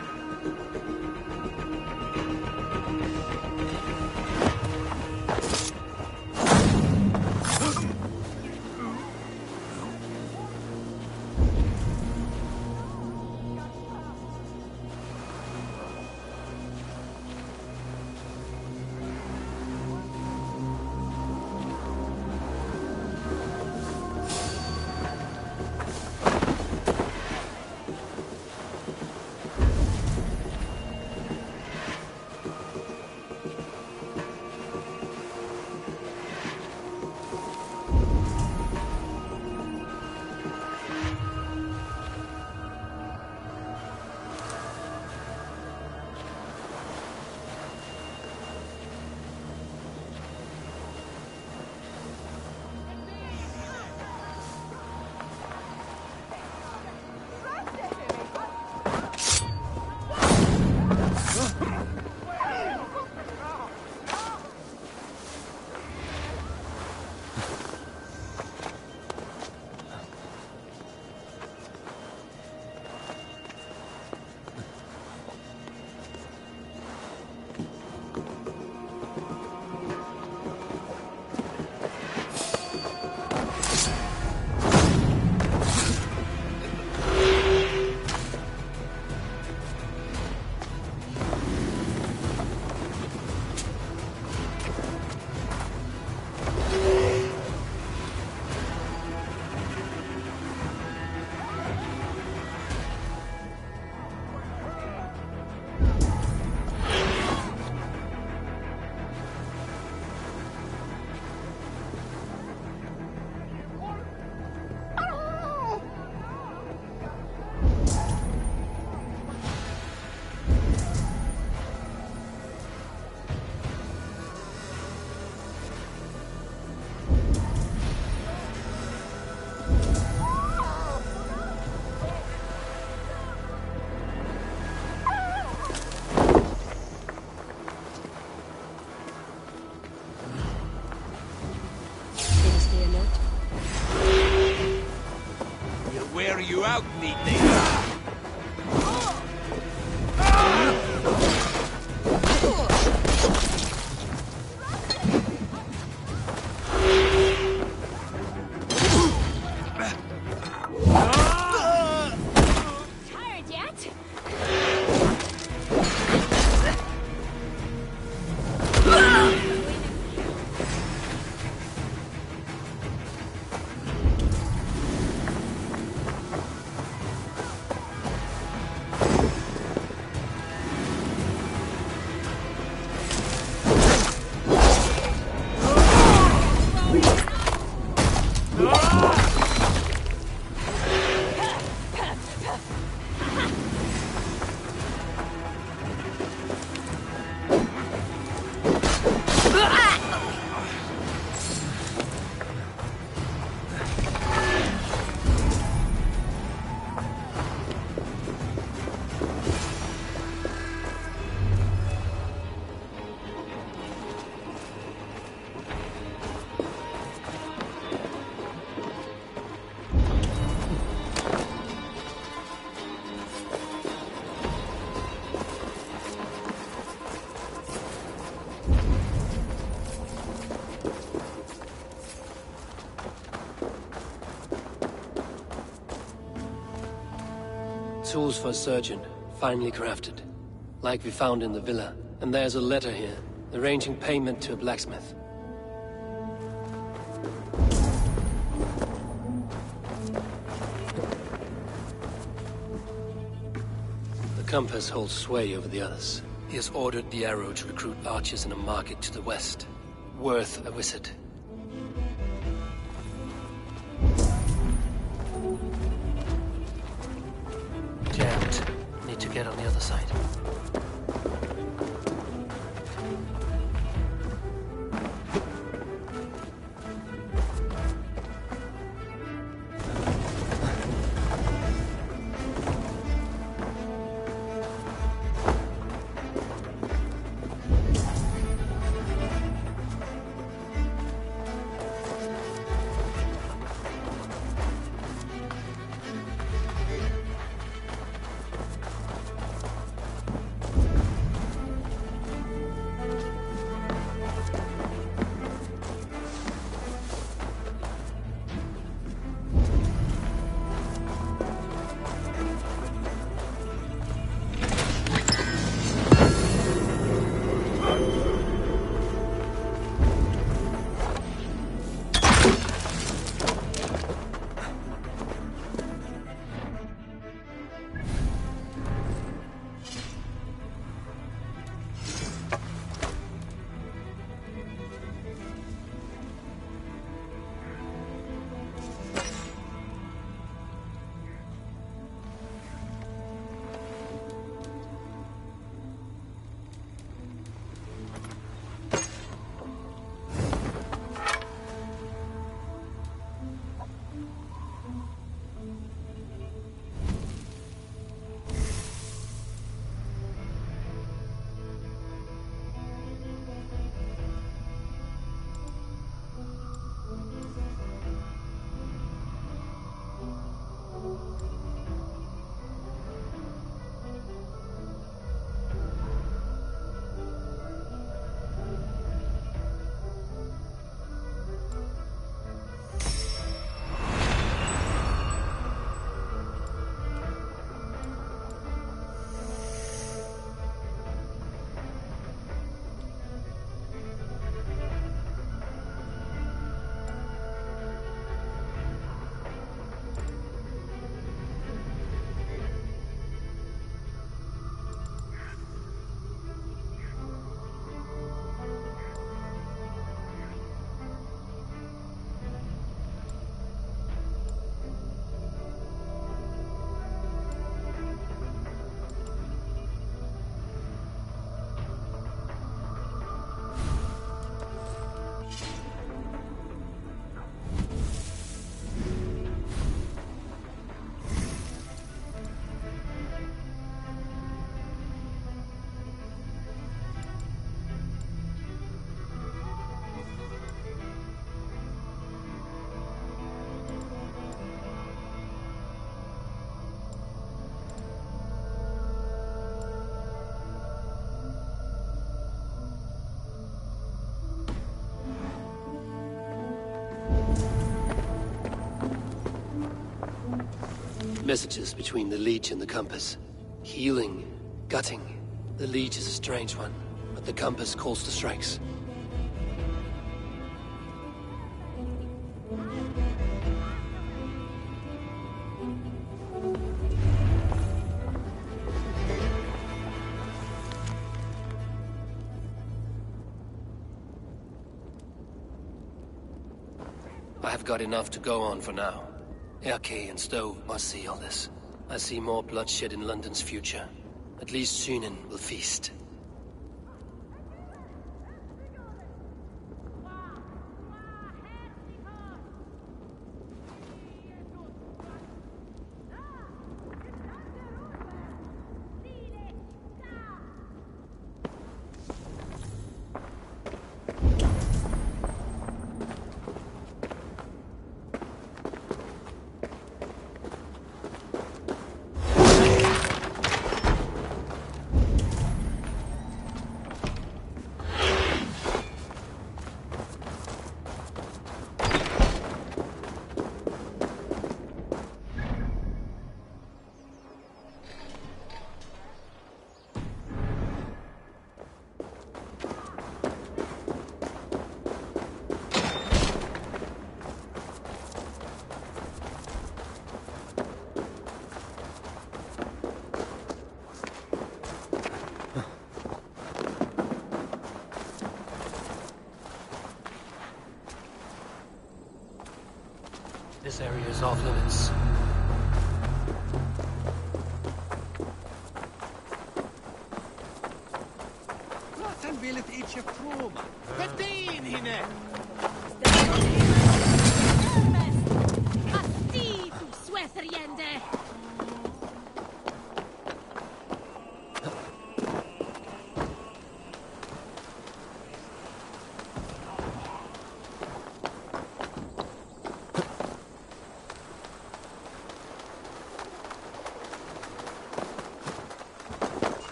Speaker 10: Wear you out, neatly.
Speaker 11: Tired yet?
Speaker 5: Tools for a surgeon, finely crafted. Like we found in the villa. And there's a letter here, arranging payment to a blacksmith. compass holds sway over the others. He has ordered the arrow to recruit archers in a market to the west. Worth a visit. Jammed. Need to get on the other side. Messages between the Leech and the Compass. Healing, gutting. The Leech is a strange one, but the Compass calls the strikes. I have got enough to go on for now. Erke and Stove must see all this. I see more bloodshed in London's future. At least Sunan will feast. This area is off limits.
Speaker 10: Laten wil het ietsje promen. Meteen hinne!
Speaker 11: Asti, tu suetheriende!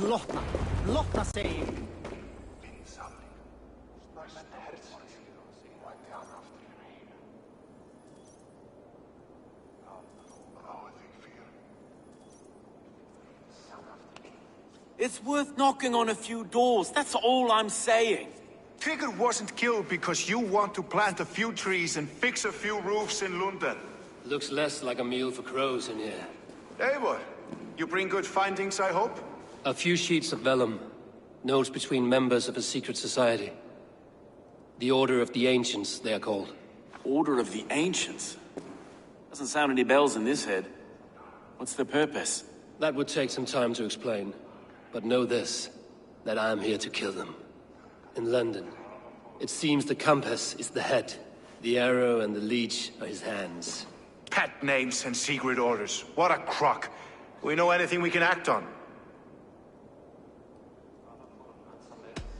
Speaker 4: Glottna. Glottna säger
Speaker 6: It's worth knocking on a few doors, that's all I'm saying.
Speaker 1: Trigger wasn't killed because you want to plant a few trees and fix a few roofs in London.
Speaker 5: Looks less like a meal for crows in here.
Speaker 1: Eivor, you bring good findings, I hope?
Speaker 5: A few sheets of vellum. Notes between members of a secret society. The Order of the Ancients, they are called.
Speaker 6: Order of the Ancients? Doesn't sound any bells in this head. What's the purpose?
Speaker 5: That would take some time to explain. But know this, that I am here to kill them. In London, it seems the compass is the head. The arrow and the leech are his hands.
Speaker 1: Pet names and secret orders. What a crock. We know anything we can act on.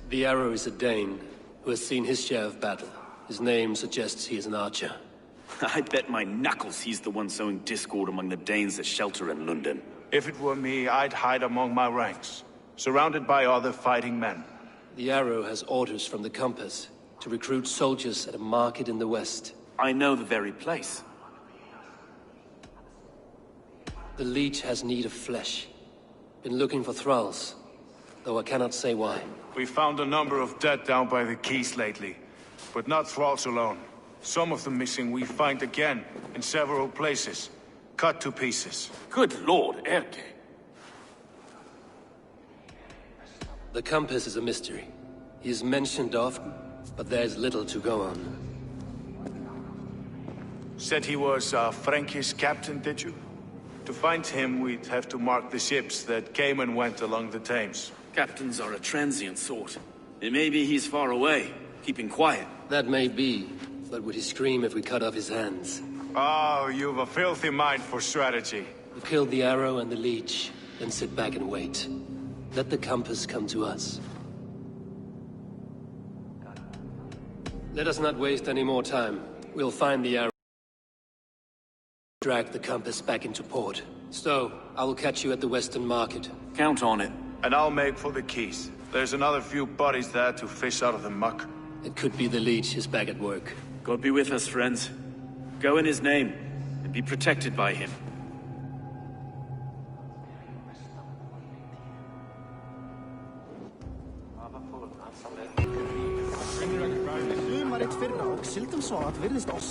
Speaker 5: The arrow is a Dane, who has seen his share of battle. His name suggests he is an archer.
Speaker 6: I bet my knuckles he's the one sowing discord among the Danes that shelter in London.
Speaker 1: If it were me, I'd hide among my ranks, surrounded by other fighting men.
Speaker 5: The arrow has orders from the compass to recruit soldiers at a market in the west.
Speaker 6: I know the very place.
Speaker 5: The leech has need of flesh. Been looking for thralls, though I cannot say why.
Speaker 1: We found a number of dead down by the quays lately, but not thralls alone. Some of the missing we find again in several places, cut to pieces.
Speaker 6: Good lord, Erke.
Speaker 5: The compass is a mystery. He is mentioned often, but there is little to go on.
Speaker 1: Said he was a Frankish captain, did you? To find him, we'd have to mark the ships that came and went along the Thames.
Speaker 6: Captains are a transient sort. It may be he's far away, keeping quiet.
Speaker 5: That may be, but would he scream if we cut off his hands?
Speaker 1: Oh, you've a filthy mind for strategy.
Speaker 5: We kill the arrow and the leech, then sit back and wait. Let the compass come to us. Let us not waste any more time. We'll find the arrow. Drag the compass back into port. So, I will catch you at the Western Market.
Speaker 6: Count on it.
Speaker 1: And I'll make for the quays. There's another few bodies there to fish out of the muck.
Speaker 5: It could be the leech is back at work.
Speaker 6: God be with us, friends. Go in his name, and be protected by him.
Speaker 4: Sumarið fyrra og syldum svo að virðist oss.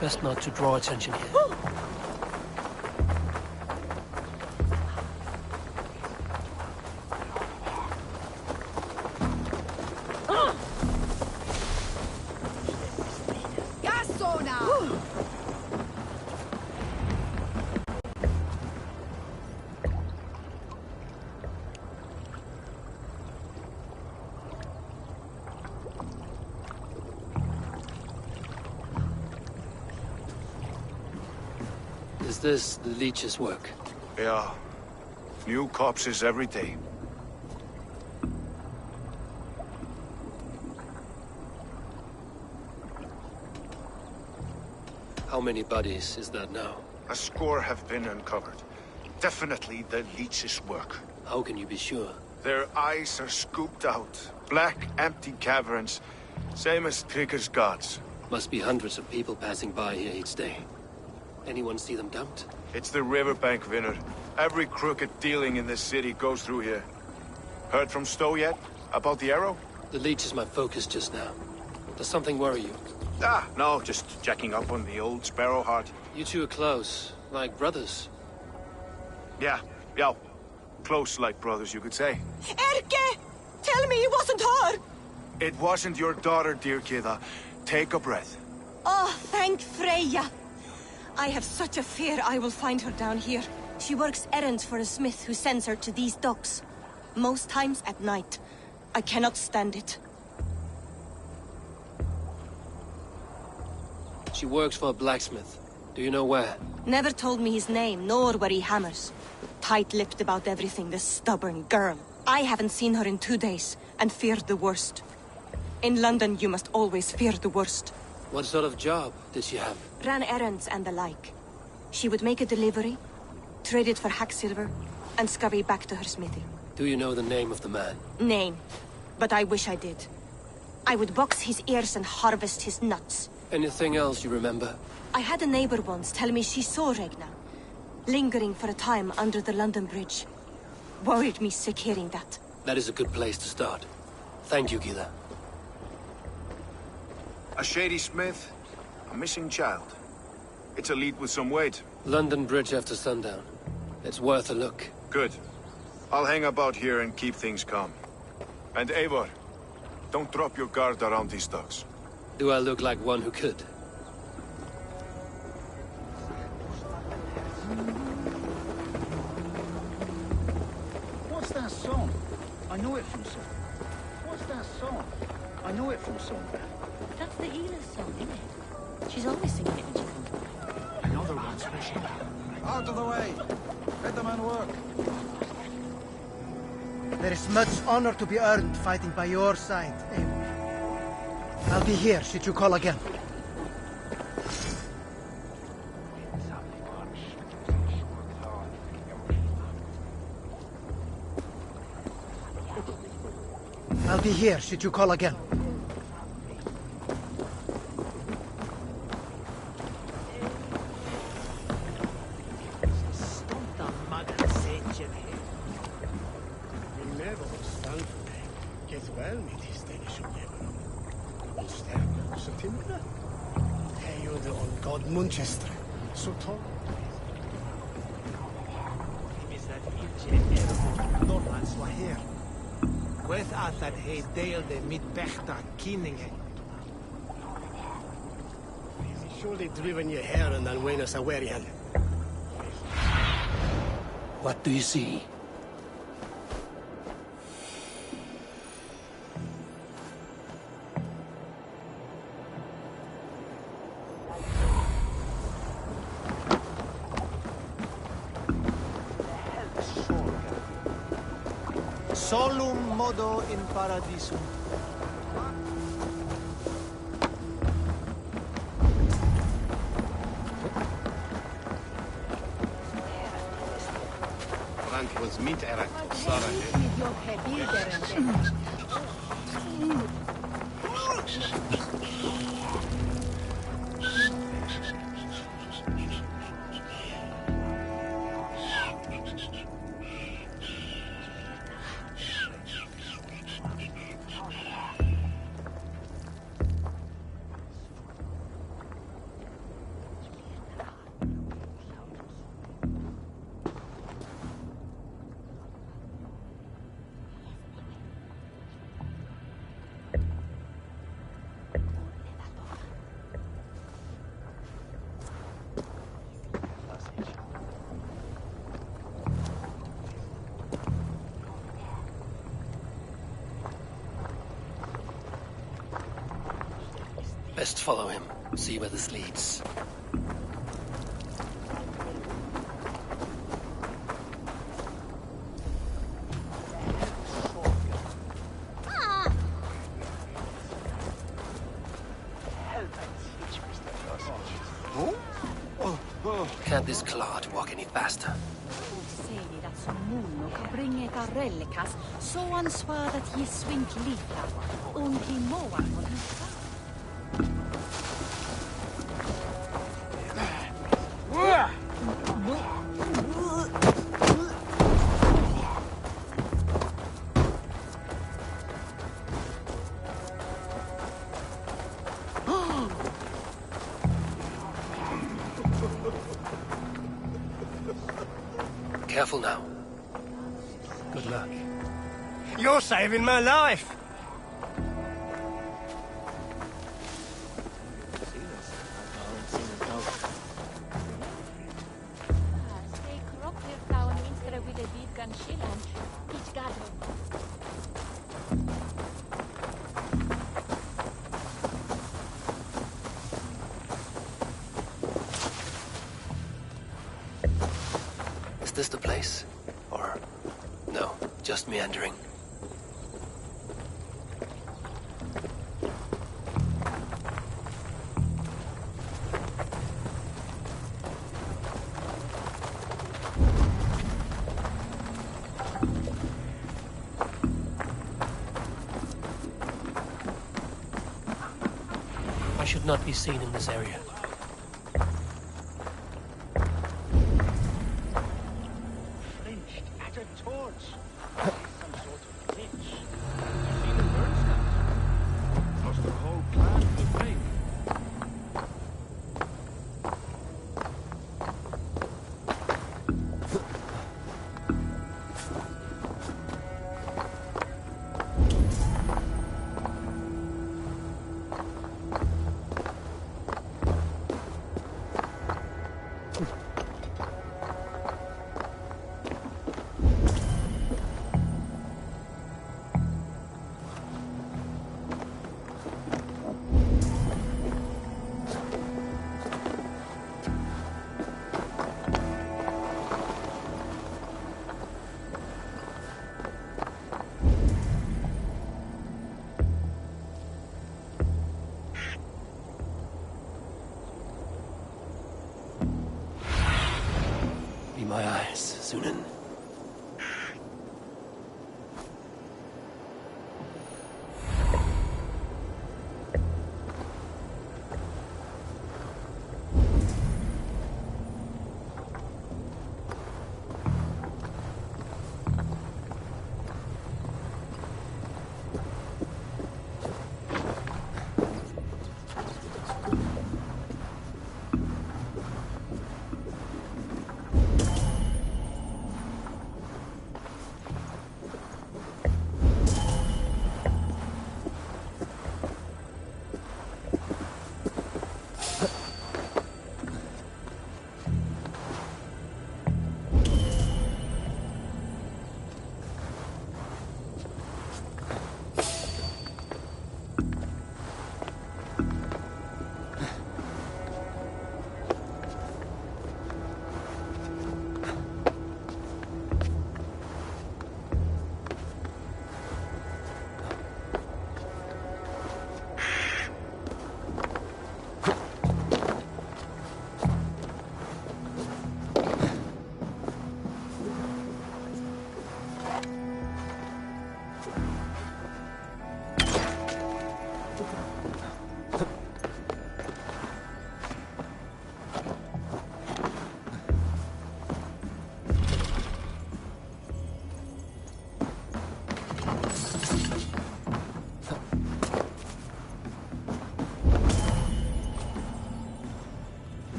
Speaker 5: Best not to draw attention here. Is this the leech's work?
Speaker 1: Yeah. New corpses every day.
Speaker 5: How many bodies is that now?
Speaker 1: A score have been uncovered. Definitely the leech's work.
Speaker 5: How can you be sure?
Speaker 1: Their eyes are scooped out. Black, empty caverns. Same as Trigger's gods.
Speaker 5: Must be hundreds of people passing by here each day. Anyone see them dumped?
Speaker 1: It's the riverbank, Vinner. Every crooked dealing in this city goes through here. Heard from Stowe yet? About the arrow?
Speaker 5: The leech is my focus just now. Does something worry you?
Speaker 1: Ah, no, just checking up on the old Sparrowheart.
Speaker 5: You two are close, like brothers.
Speaker 1: Yeah. Close like brothers, you could say.
Speaker 16: Erke! Tell me it wasn't her!
Speaker 1: It wasn't your daughter, dear Kida. Take a breath.
Speaker 16: Oh, thank Freya. I have such a fear I will find her down here. She works errands for a smith who sends her to these docks. Most times at night. I cannot stand it.
Speaker 5: She works for a blacksmith. Do you know where?
Speaker 16: Never told me his name, nor where he hammers. Tight-lipped about everything, this stubborn girl. I haven't seen her in 2 days, and feared the worst. In London, you must always fear the worst.
Speaker 5: What sort of job did she have?
Speaker 16: Ran errands and the like. She would make a delivery, trade it for hack silver, and scurry back to her smithy.
Speaker 5: Do you know the name of the man?
Speaker 16: Name. But I wish I did. I would box his ears and harvest his nuts.
Speaker 5: Anything else you remember?
Speaker 16: I had a neighbor once tell me she saw Regna, lingering for a time under the London Bridge. Worried me sick hearing that.
Speaker 5: That is a good place to start. Thank you, Gila.
Speaker 1: A shady smith, a missing child. It's a lead with some weight.
Speaker 5: London Bridge after sundown. It's worth a look.
Speaker 1: Good. I'll hang about here and keep things calm. And Eivor, don't drop your guard around these docks.
Speaker 5: Do I look like one who could?
Speaker 4: What's that song? I know it from somewhere. What's that song? I know it from somewhere.
Speaker 2: That's the healer's song, isn't it? She's always singing it when she comes back.
Speaker 4: Another one's finished. Out of the way! Let the man work. There is much honor to be earned fighting by your side, Eivor. I'll be here should you call again. I'll be here should you call again. Manchester. Så tål. Norrlands var her. With at that he delte mitt bästa kinningen. He's surely driven you here and then win us away again.
Speaker 5: What do you see?
Speaker 4: Solum modo in paradisum.
Speaker 9: Frank was meat erect. Sarah.
Speaker 5: Best follow him. See where this leads. can't this clod walk any faster?
Speaker 14: Säger att som mono kan bringa ett arellikas så ansvar att ge svink lika till måan och lika.
Speaker 5: Careful now.
Speaker 17: Good luck. You're saving my life!
Speaker 5: Is this the place? Or... no, just meandering? I should not be seen in this area.
Speaker 4: Flinched at a torch. Some sort of witch. You see the bird scouts? Lost the whole clan to the flame.
Speaker 5: Be my eyes, Sunan.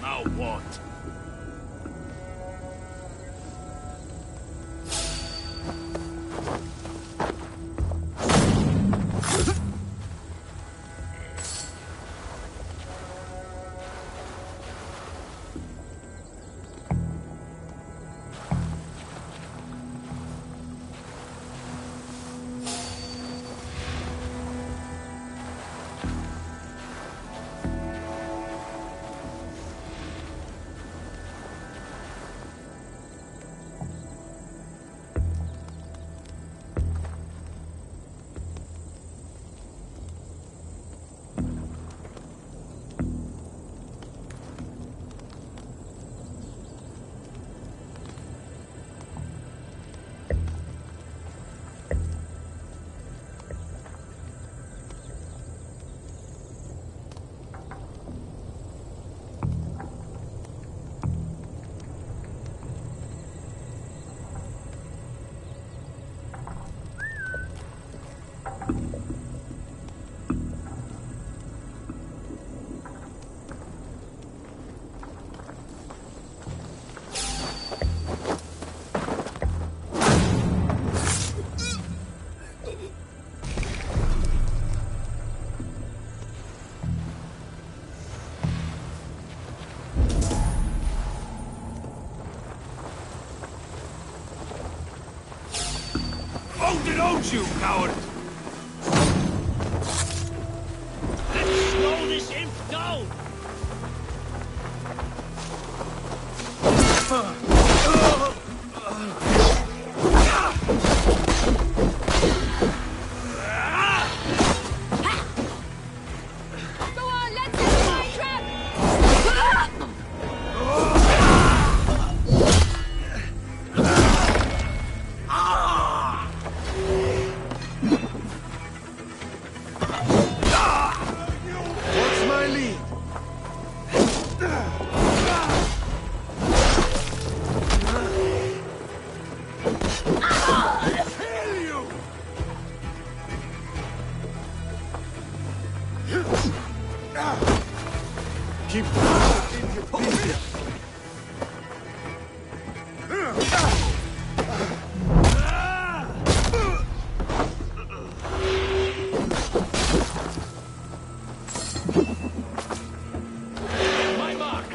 Speaker 12: Now what?
Speaker 7: Don't you, coward!
Speaker 12: Let's slow this imp down!
Speaker 13: Go on, let's set my trap!
Speaker 9: What's my lead?
Speaker 7: Kill you!
Speaker 9: Keep in your position.
Speaker 12: My mark!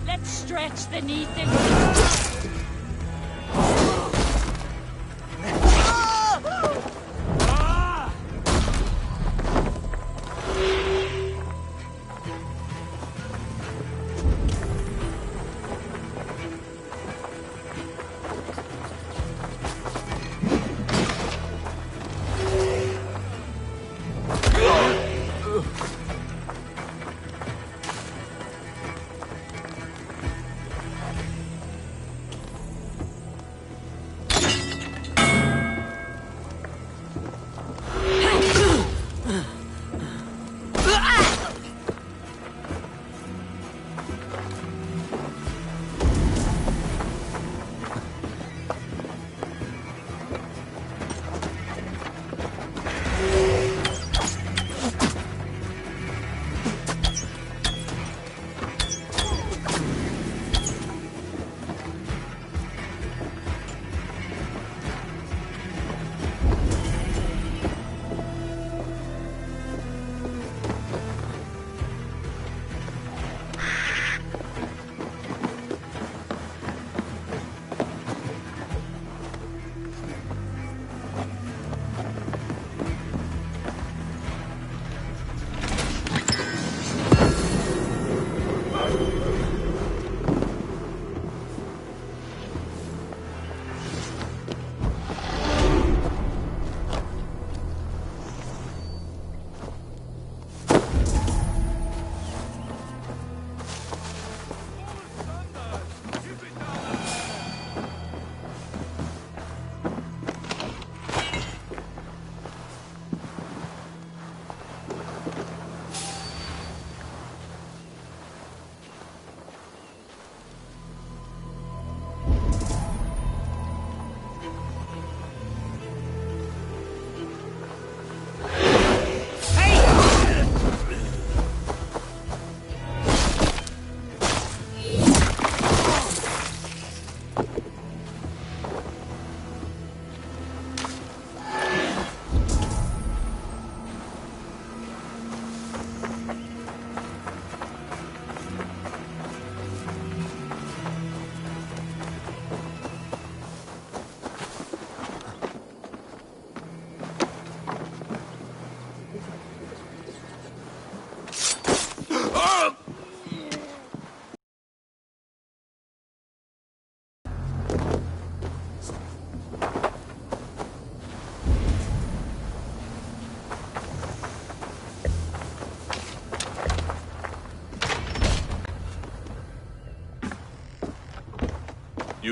Speaker 14: Let's stretch the needle.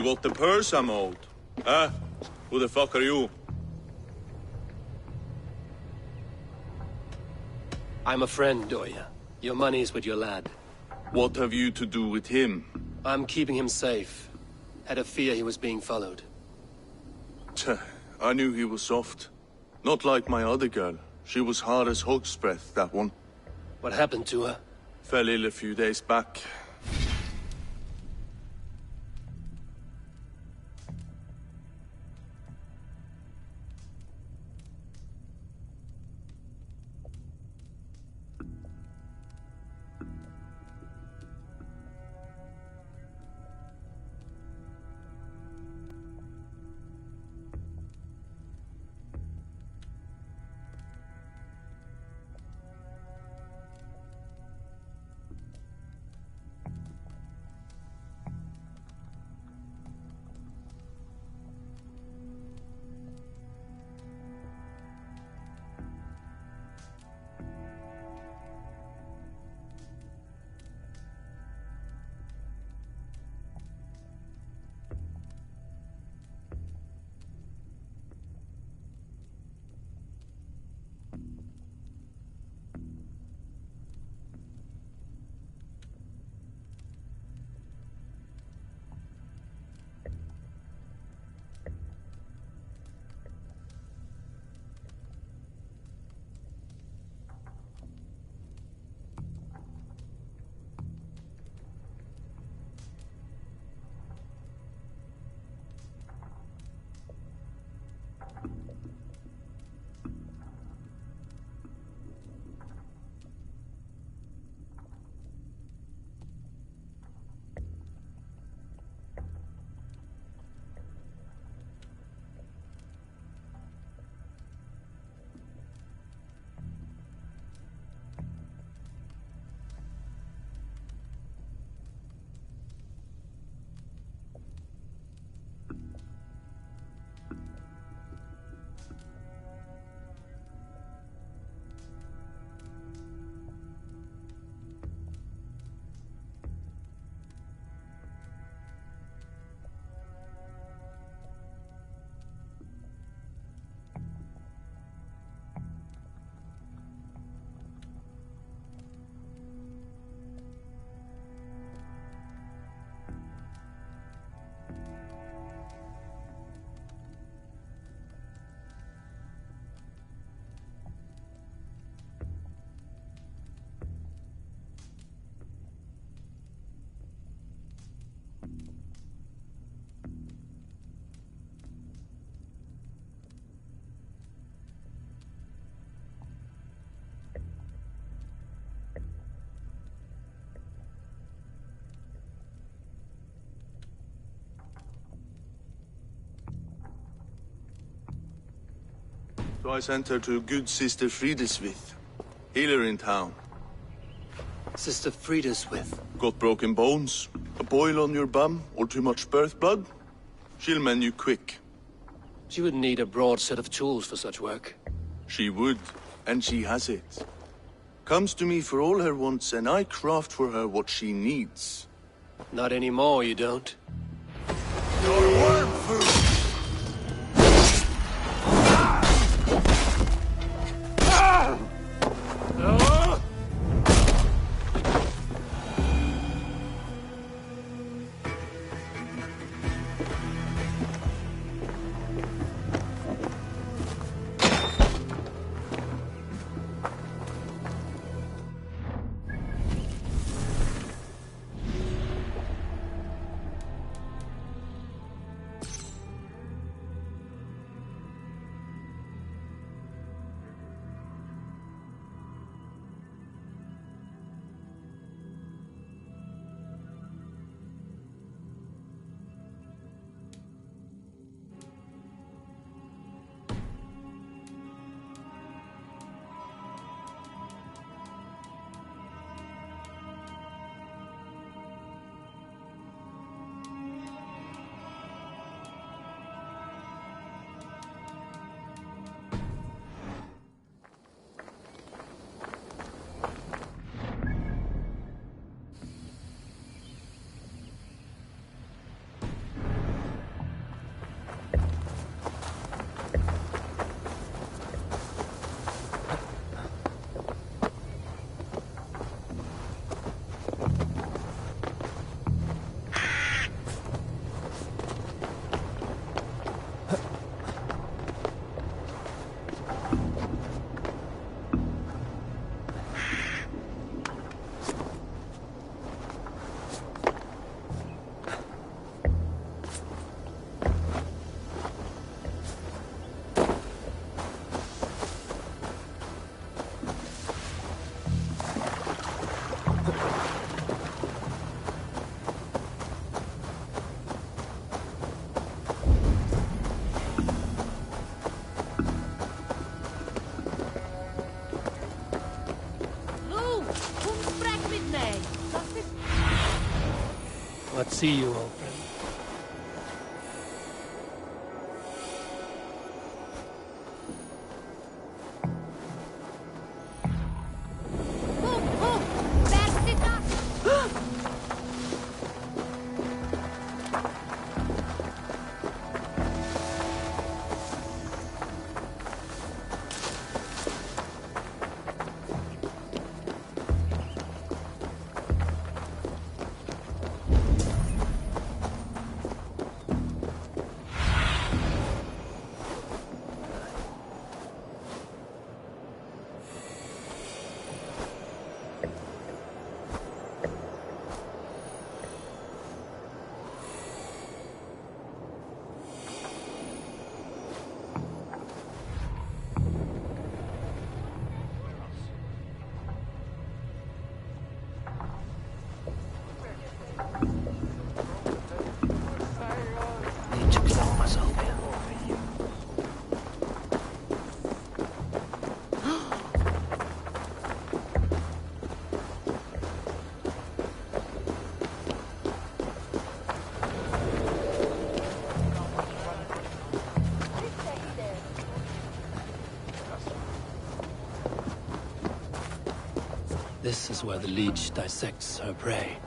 Speaker 18: got the purse I'm owed. Huh? Who the fuck are you?
Speaker 5: I'm a friend, Doya. Your money's with your lad.
Speaker 18: What have you to do with him?
Speaker 5: I'm keeping him safe. Had a fear he was being followed.
Speaker 18: Tch, I knew he was soft. Not like my other girl. She was hard as hog's breath, that one.
Speaker 5: What happened to her?
Speaker 18: Fell ill a few days back. So I sent her to good Sister Frideswith, healer in town.
Speaker 5: Sister Frideswith?
Speaker 18: Got broken bones, a boil on your bum, or too much birth blood? She'll mend you quick.
Speaker 5: She would need a broad set of tools for such work.
Speaker 18: She would, and she has it. Comes to me for all her wants, and I craft for her what she needs.
Speaker 5: Not anymore, you don't.
Speaker 18: Your worm food!
Speaker 5: see you, old friend. This is where the leech dissects her prey.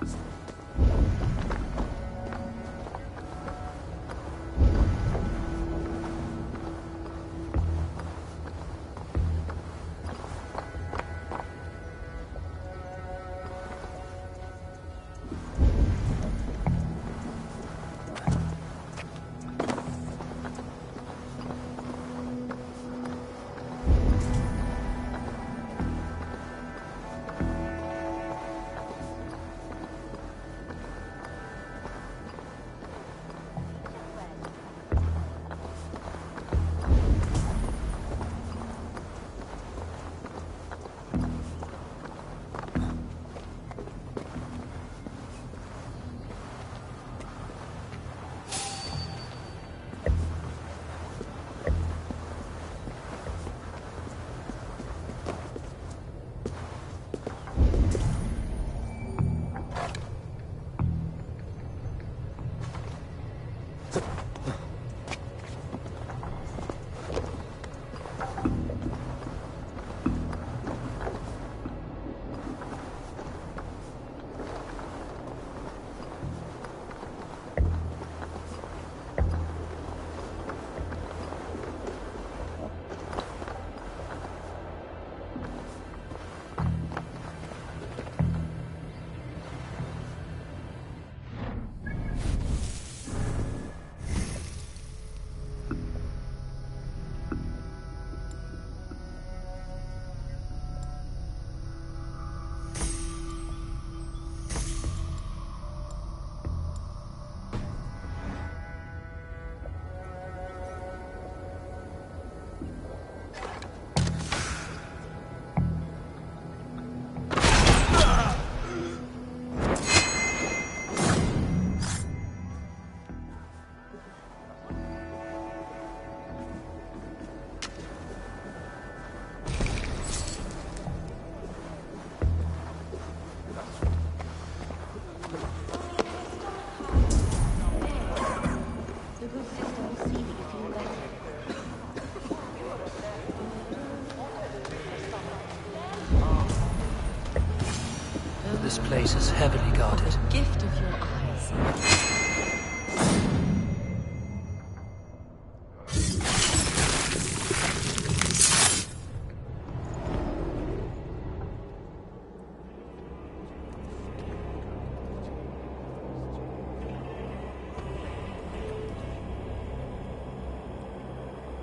Speaker 5: This place is heavily guarded.
Speaker 14: Gift of your eyes.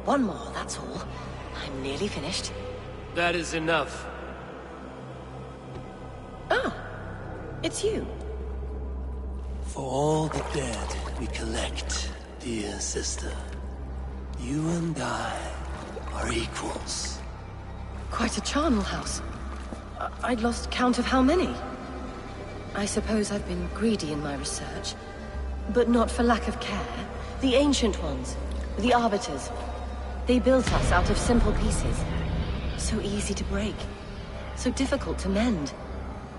Speaker 2: One more, that's all. I'm nearly finished.
Speaker 5: That is enough.
Speaker 2: It's you.
Speaker 5: For all the dead we collect, dear sister, you and I are equals.
Speaker 16: Quite a charnel house. I'd lost count of how many. I suppose I've been greedy in my research. But not for lack of care. The ancient ones, the arbiters, they built us out of simple pieces. So easy to break. So difficult to mend.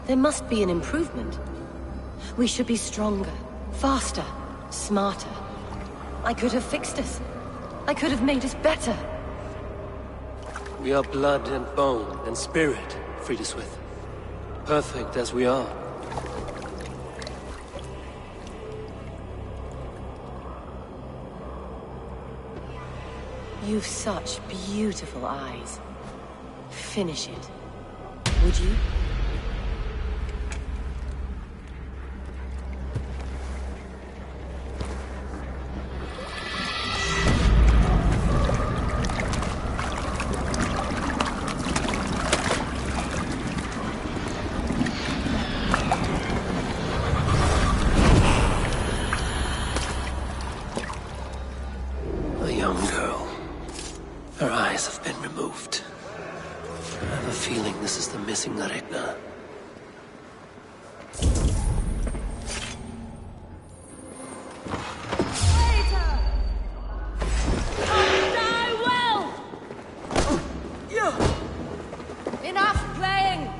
Speaker 16: There must be an improvement. We should be stronger, Faster. Smarter. I could have fixed us. I could have made us better.
Speaker 5: We are blood and bone and spirit, Friedeswith. Perfect as we are.
Speaker 16: You've such beautiful eyes. Finish it. Would you?
Speaker 5: A young girl. Her eyes have been removed. I have a feeling this is the missing Regna.
Speaker 13: Enough playing!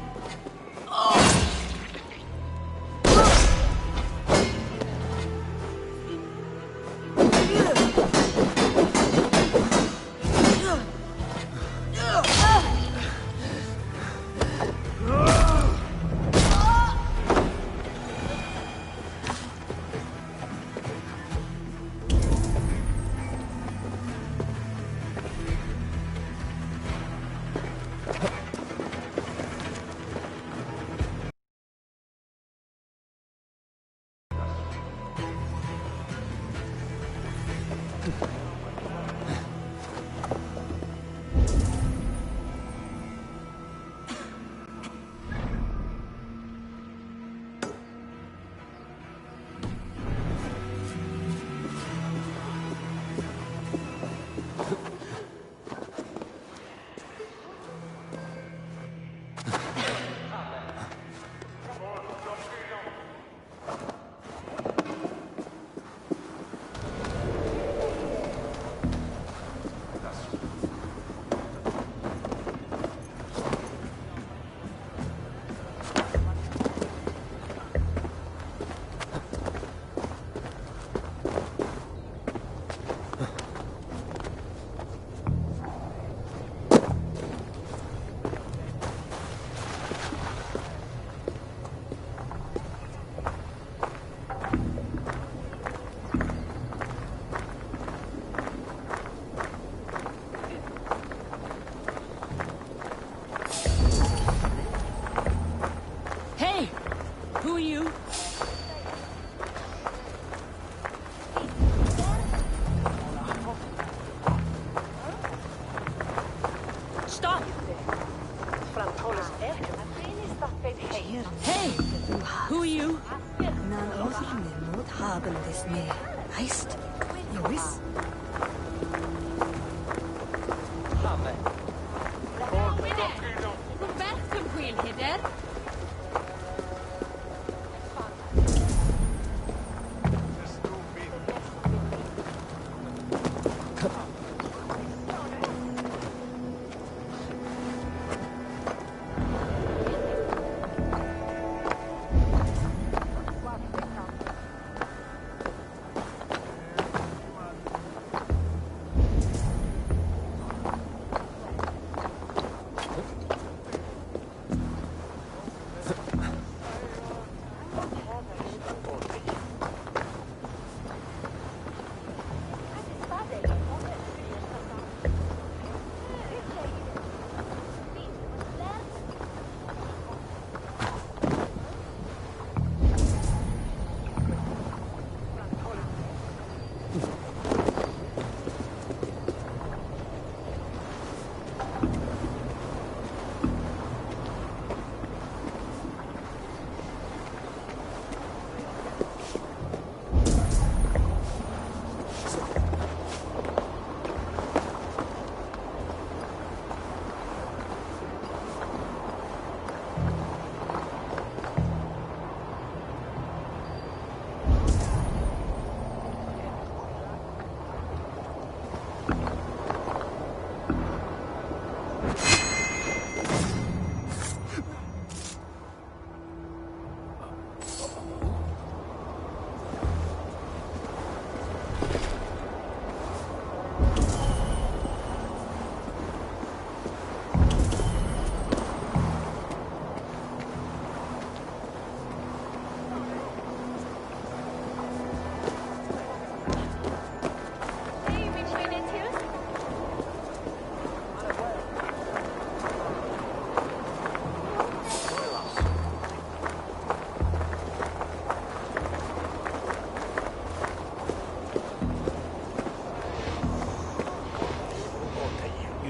Speaker 2: Hey! Who are you? Stop! Hey! Who are you?
Speaker 16: Heist?
Speaker 2: Lewis?
Speaker 13: Welcome, Queen Hider.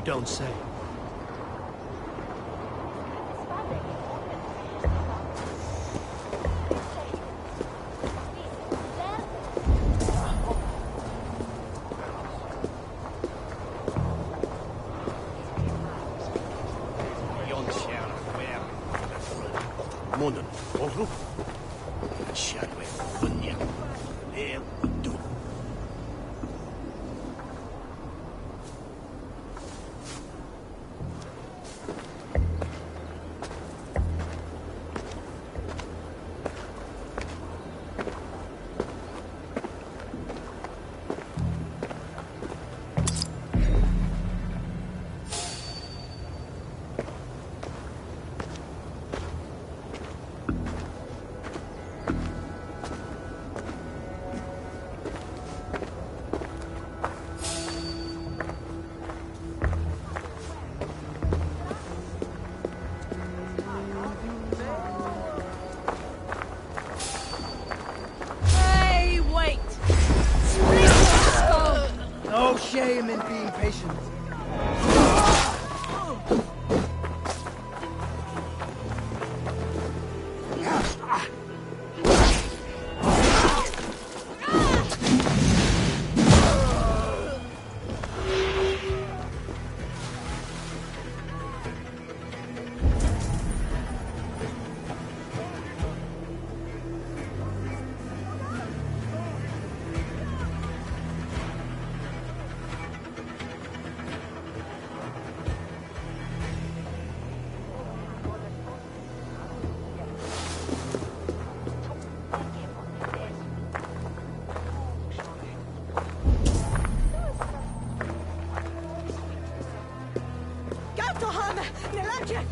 Speaker 17: don't say.
Speaker 10: Monon, Olru. Shadwe, Funya. El Du.
Speaker 8: Hey, wait!
Speaker 19: No shame in being patient.
Speaker 16: Gattoham! Nelaget!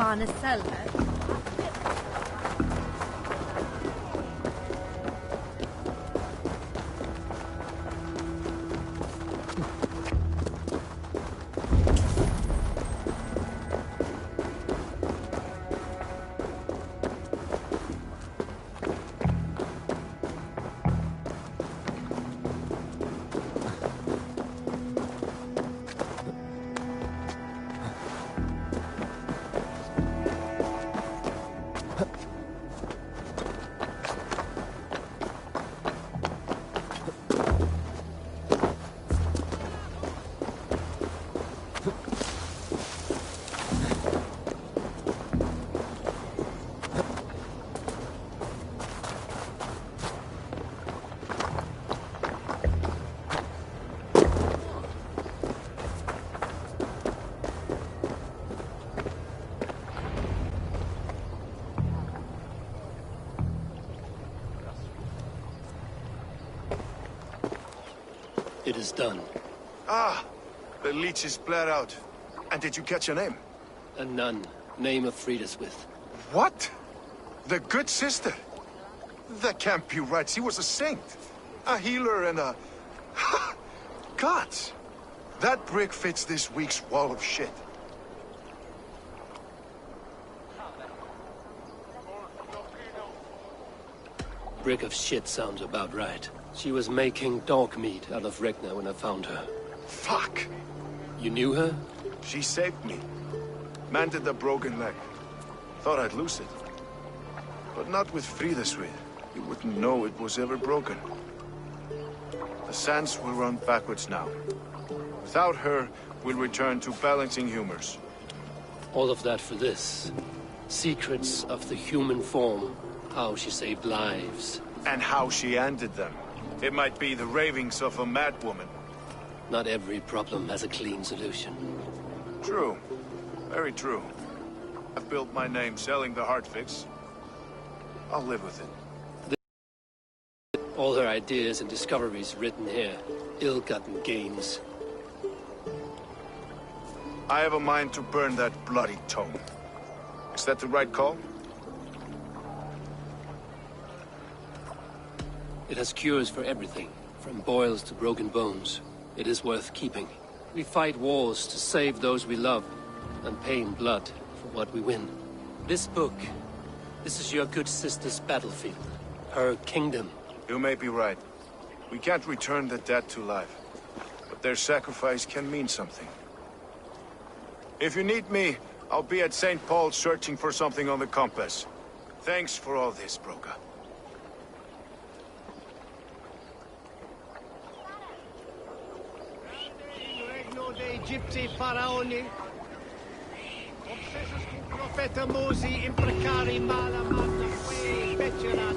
Speaker 11: Farna Selma.
Speaker 5: It is done.
Speaker 1: Ah, the leech is bled out. And did you catch a name?
Speaker 5: A nun. Name of freed with.
Speaker 1: What? The good sister? That can't be right. She was a saint. A healer and a... Gods! That brick fits this week's wall of shit.
Speaker 5: Brick of shit sounds about right. She was making dog meat out of Regna when I found her.
Speaker 1: Fuck!
Speaker 5: You knew her?
Speaker 1: She saved me. Mended a broken leg. Thought I'd lose it. But not with Frideswith. You wouldn't know it was ever broken. The sands will run backwards now. Without her, we'll return to balancing humors.
Speaker 5: All of that for this. Secrets of the human form. How she saved lives.
Speaker 1: And how she ended them. It might be the ravings of a madwoman.
Speaker 5: Not every problem has a clean solution.
Speaker 1: True. Very true. I've built my name selling the heart fix. I'll live with it.
Speaker 5: All her ideas and discoveries written here. Ill-gotten gains.
Speaker 1: I have a mind to burn that bloody tome. Is that the right call?
Speaker 5: It has cures for everything, from boils to broken bones. It is worth keeping. We fight wars to save those we love, and pay in blood for what we win. This book, this is your good sister's battlefield. Her kingdom.
Speaker 1: You may be right. We can't return the dead to life. But their sacrifice can mean something. If you need me, I'll be at St. Paul's searching for something on the compass. Thanks for all this, Broca.
Speaker 10: Gypsy faraoni. Obsessus cum profeta Mosi imprecari mala magna que pecerat.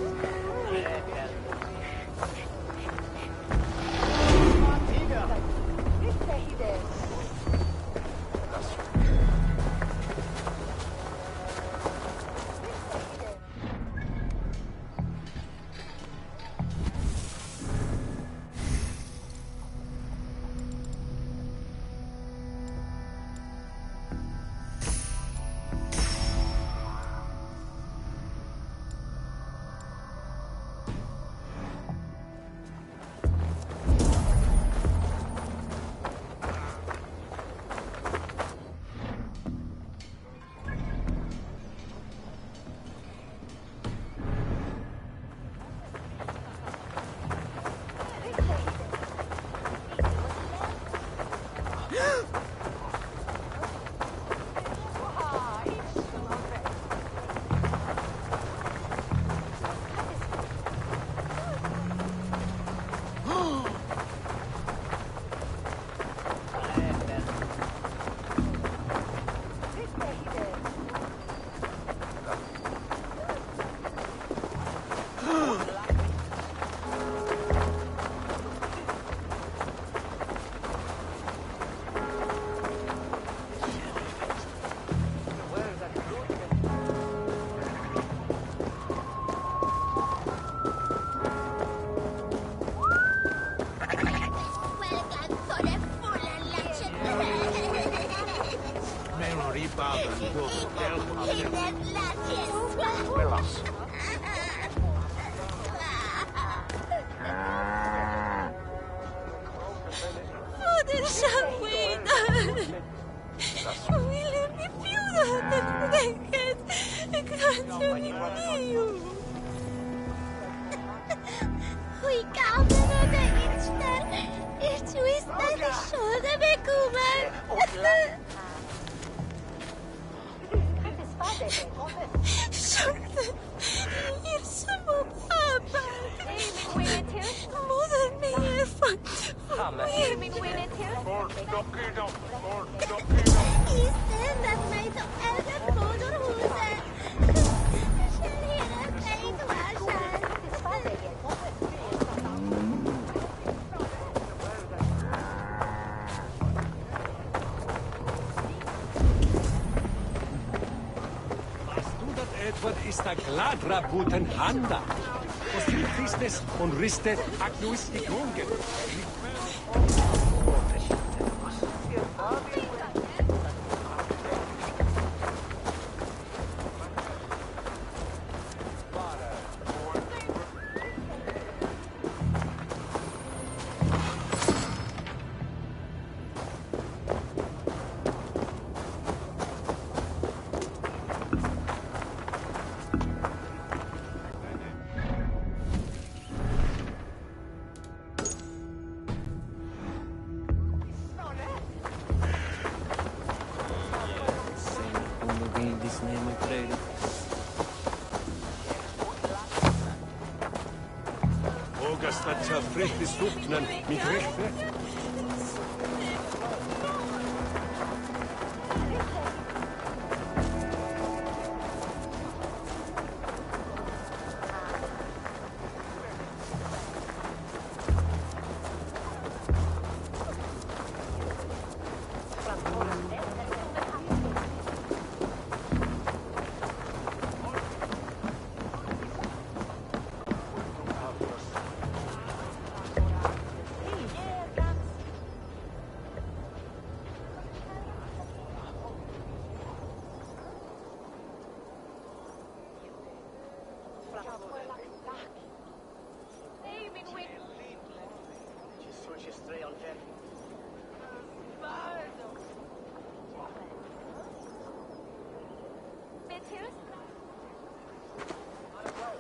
Speaker 15: Edward is the gladra buten handa. Og til Christes on riste agnuis I grungen. Frittisduknen, mich rechte.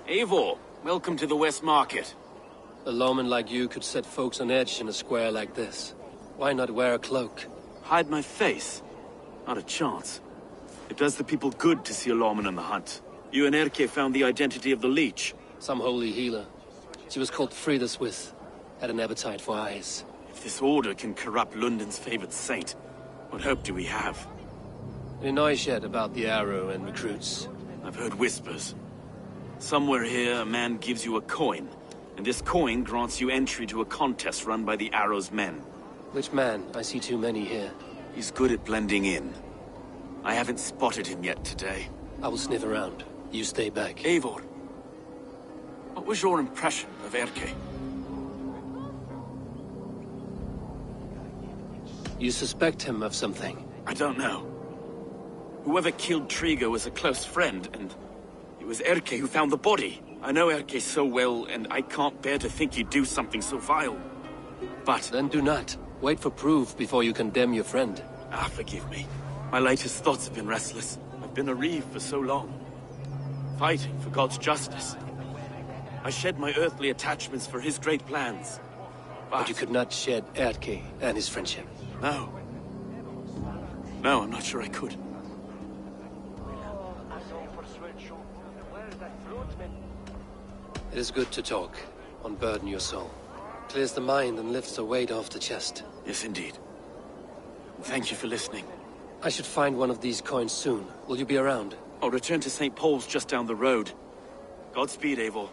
Speaker 6: Eivor, welcome to the West Market.
Speaker 5: A lawman like you could set folks on edge in a square like this. Why not wear a cloak?
Speaker 6: Hide my face? Not a chance. It does the people good to see a lawman on the hunt. You and Erke found the identity of the leech.
Speaker 5: Some holy healer. She was called Frida Swith. Had an appetite for eyes.
Speaker 6: If this order can corrupt London's favored saint, what hope do we have?
Speaker 5: Any noise yet about the arrow and recruits?
Speaker 6: I've heard whispers. Somewhere here, a man gives you a coin, and this coin grants you entry to a contest run by the Arrow's men.
Speaker 5: Which man? I see too many here.
Speaker 6: He's good at blending in. I haven't spotted him yet today.
Speaker 5: I will sniff around. You stay back.
Speaker 6: Eivor, what was your impression of Erke?
Speaker 5: You suspect him of something?
Speaker 6: I don't know. Whoever killed Trigo was a close friend, and it was Erke who found the body. I know Erke so well, and I can't bear to think he'd do something so vile. But...
Speaker 5: Then do not. Wait for proof before you condemn your friend.
Speaker 6: Forgive me. My latest thoughts have been restless. I've been a reeve for so long. Fighting for God's justice. I shed my earthly attachments for his great plans.
Speaker 5: But you could not shed Erke and his friendship.
Speaker 6: No. No, I'm not sure I could.
Speaker 5: It is good to talk, unburden your soul. Clears the mind and lifts a weight off the chest.
Speaker 6: Yes, indeed. Thank you for listening.
Speaker 5: I should find one of these coins soon. Will you be around?
Speaker 6: I'll return to St. Paul's just down the road. Godspeed, Eivor.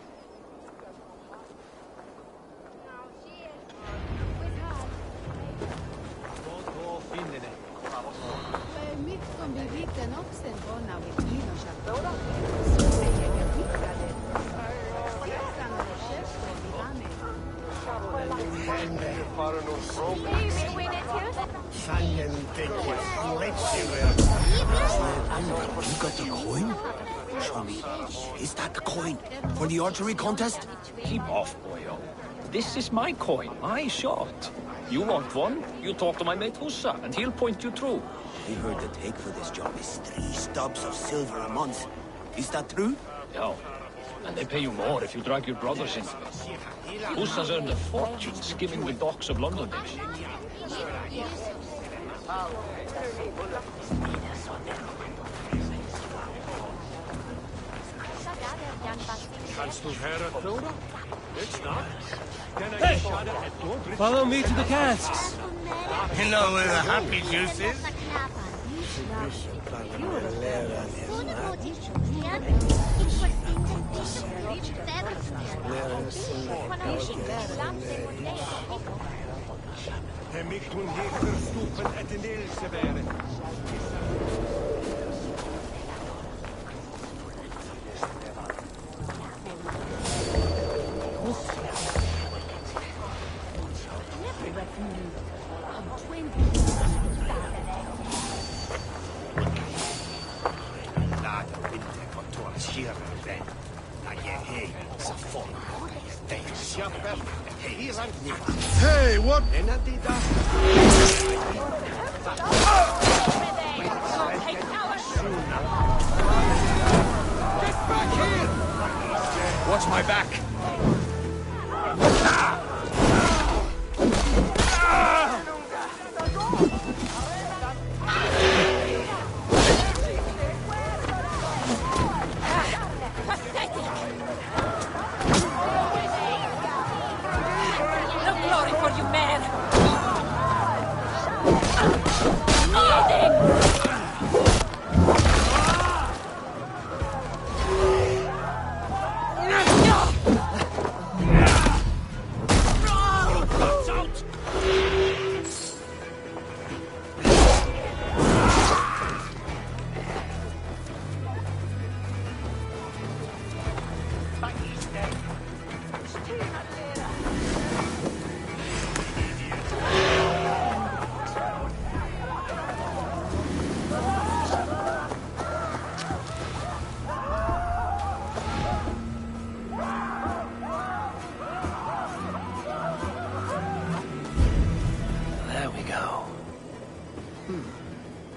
Speaker 10: You got the coin? Show me. Is that the coin for the archery contest?
Speaker 12: Keep off, boyo. This is my coin, my shot. You want one? You talk to my mate Hussa, and he'll point you through.
Speaker 10: I heard the take for this job is 3 stubs of silver a month. Is that true?
Speaker 12: Yeah. And they pay you more if you drag your brothers in. Hussa's earned a fortune skimming the docks of London.
Speaker 15: Kannst du hören, Flora? It's not.
Speaker 17: Hey! Follow me to the casks.
Speaker 7: You know where the happy juice is?
Speaker 15: Hem ik toen hier verstoepen et in Ilse wäre.
Speaker 1: Hey, what?
Speaker 12: Watch my back!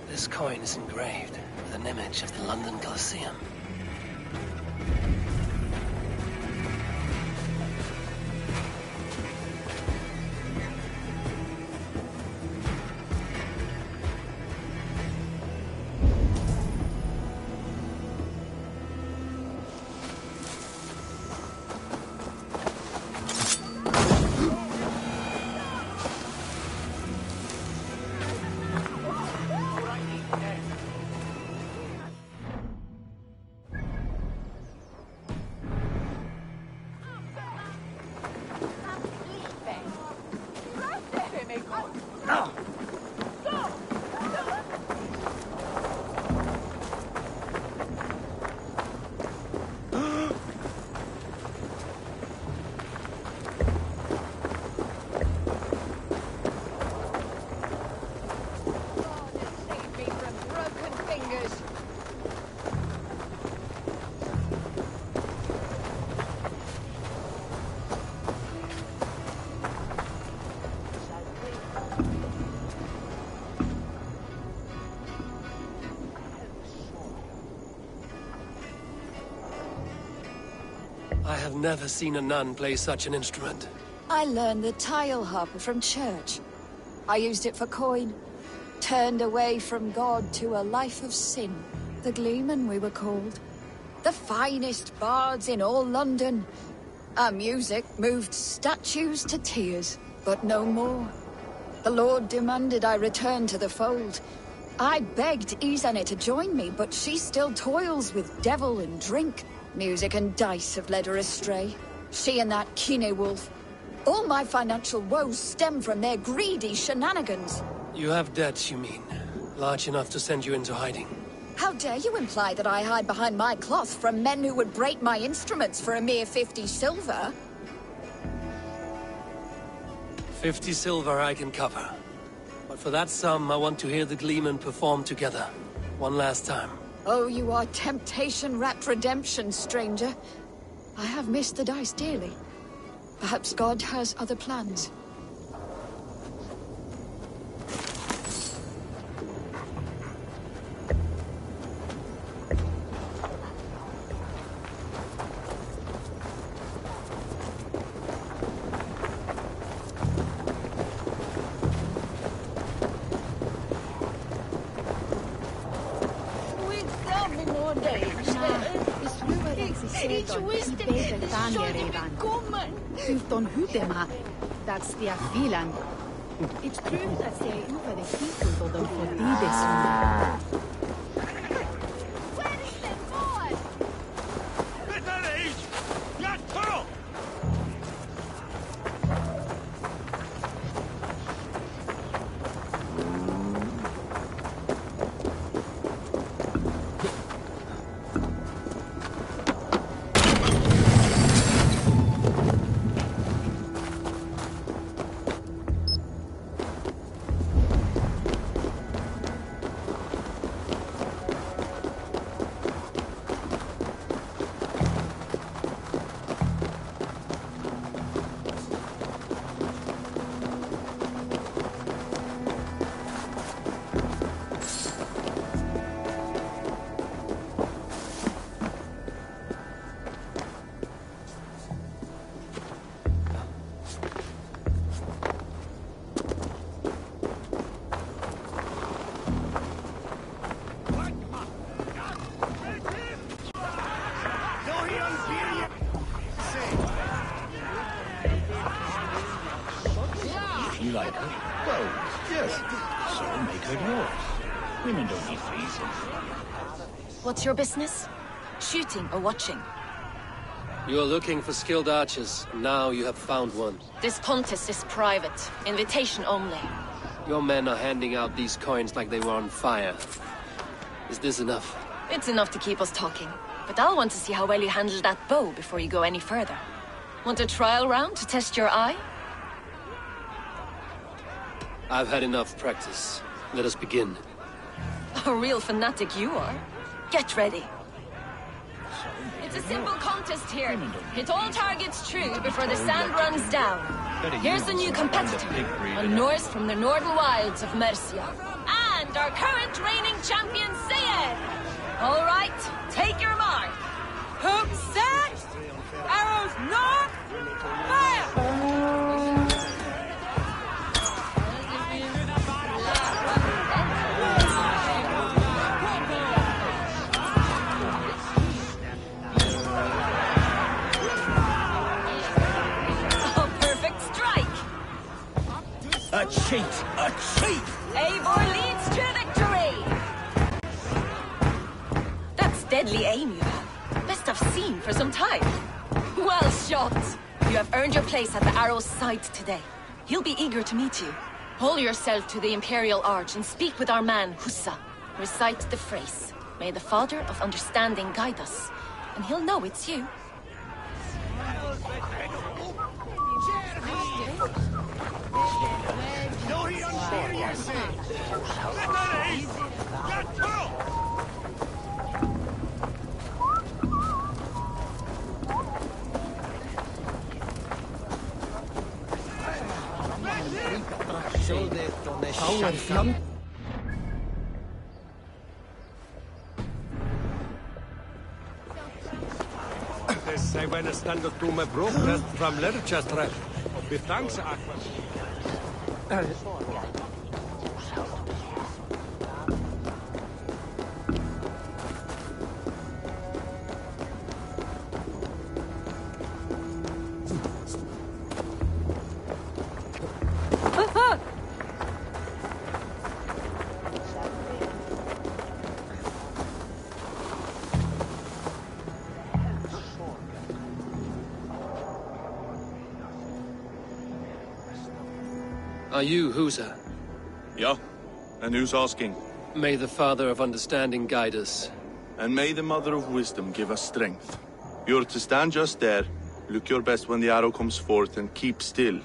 Speaker 5: This coin is engraved with an image of the London Colosseum. I have never seen a nun play such an instrument.
Speaker 14: I learned the tile harper from church. I used it for coin. Turned away from God to a life of sin. The Gleeman, we were called. The finest bards in all London. Our music moved statues to tears, but no more. The Lord demanded I return to the fold. I begged Izane to join me, but she still toils with devil and drink. Music and dice have led her astray. She and that Kine wolf. All my financial woes stem from their greedy shenanigans.
Speaker 5: You have debts, you mean? Large enough to send you into hiding.
Speaker 14: How dare you imply that I hide behind my cloth from men who would break my instruments for a mere 50 silver?
Speaker 5: 50 silver I can cover. But for that sum, I want to hear the Gleeman perform together. One last time.
Speaker 14: Oh, you are temptation-wrapped redemption, stranger. I have missed the dice dearly. Perhaps God has other plans.
Speaker 20: That's the feeling. It's true that they over the people though for this.
Speaker 4: You like her? Well, yes. So make her yours. Women don't need reasons.
Speaker 21: What's your business? Shooting or watching?
Speaker 5: You're looking for skilled archers. Now you have found one.
Speaker 21: This contest is private. Invitation only.
Speaker 5: Your men are handing out these coins like they were on fire. Is this enough?
Speaker 21: It's enough to keep us talking. But I'll want to see how well you handle that bow before you go any further. Want a trial round to test your eye?
Speaker 5: I've had enough practice. Let us begin.
Speaker 21: A real fanatic you are. Get ready. It's a simple contest here. Hit all targets true before the sand runs down. Here's the new competitor, a Norse from the northern wilds of Mercia. And our current reigning champion, Sayed. All right, take your mark. Hook set! Arrows north! Fire!
Speaker 4: A cheat! A cheat!
Speaker 21: Eivor leads to victory! That's deadly aim you have. Best I've seen for some time. Well shot! You have earned your place at the Arrow's side today. He'll be eager to meet you. Pull yourself to the Imperial Arch and speak with our man, Hussa. Recite the phrase. May the Father of Understanding guide us. And he'll know it's you.
Speaker 15: They went stand up to my broke from Lerchester. With thanks, Aqua.
Speaker 5: Are you Husa?
Speaker 18: Yeah. And who's asking?
Speaker 5: May the Father of Understanding guide us.
Speaker 18: And may the Mother of Wisdom give us strength. You're to stand just there, look your best when the arrow comes forth, and keep still.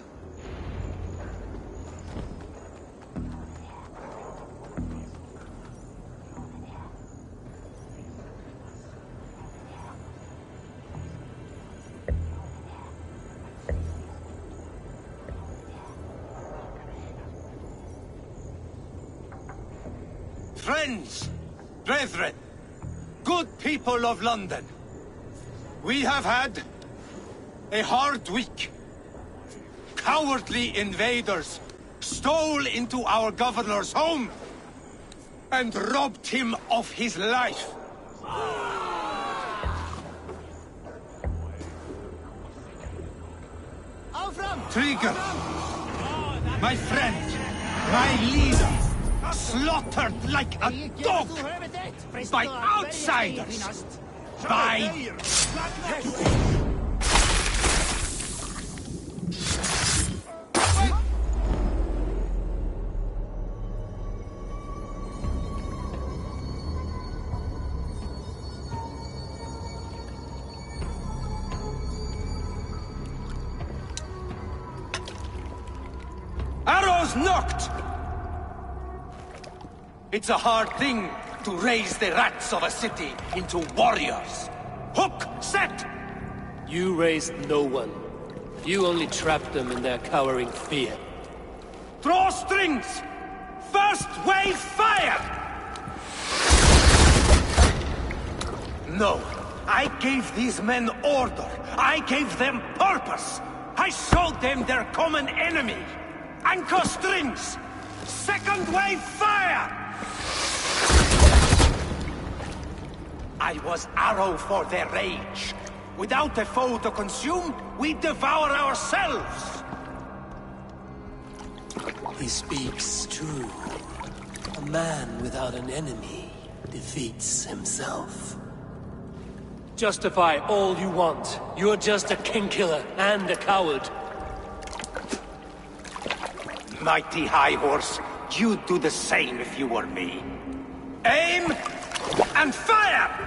Speaker 7: Friends, brethren, good people of London, we have had a hard week. Cowardly invaders stole into our governor's home and robbed him of his life. Trigger, my friend, my leader, slaughtered like a dog by outsiders, by... Arrows knocked! It's a hard thing to raise the rats of a city into warriors. Hook, set!
Speaker 5: You raised no one. You only trapped them in their cowering fear.
Speaker 7: Draw strings! First wave fire! No, I gave these men order. I gave them purpose. I showed them their common enemy. Anchor strings! Second wave fire! I was arrow for their rage. Without a foe to consume, we devour ourselves!
Speaker 5: He speaks true. A man without an enemy defeats himself. Justify all you want. You're just a king-killer and a coward.
Speaker 7: Mighty High Horse, you'd do the same if you were me. Aim and fire!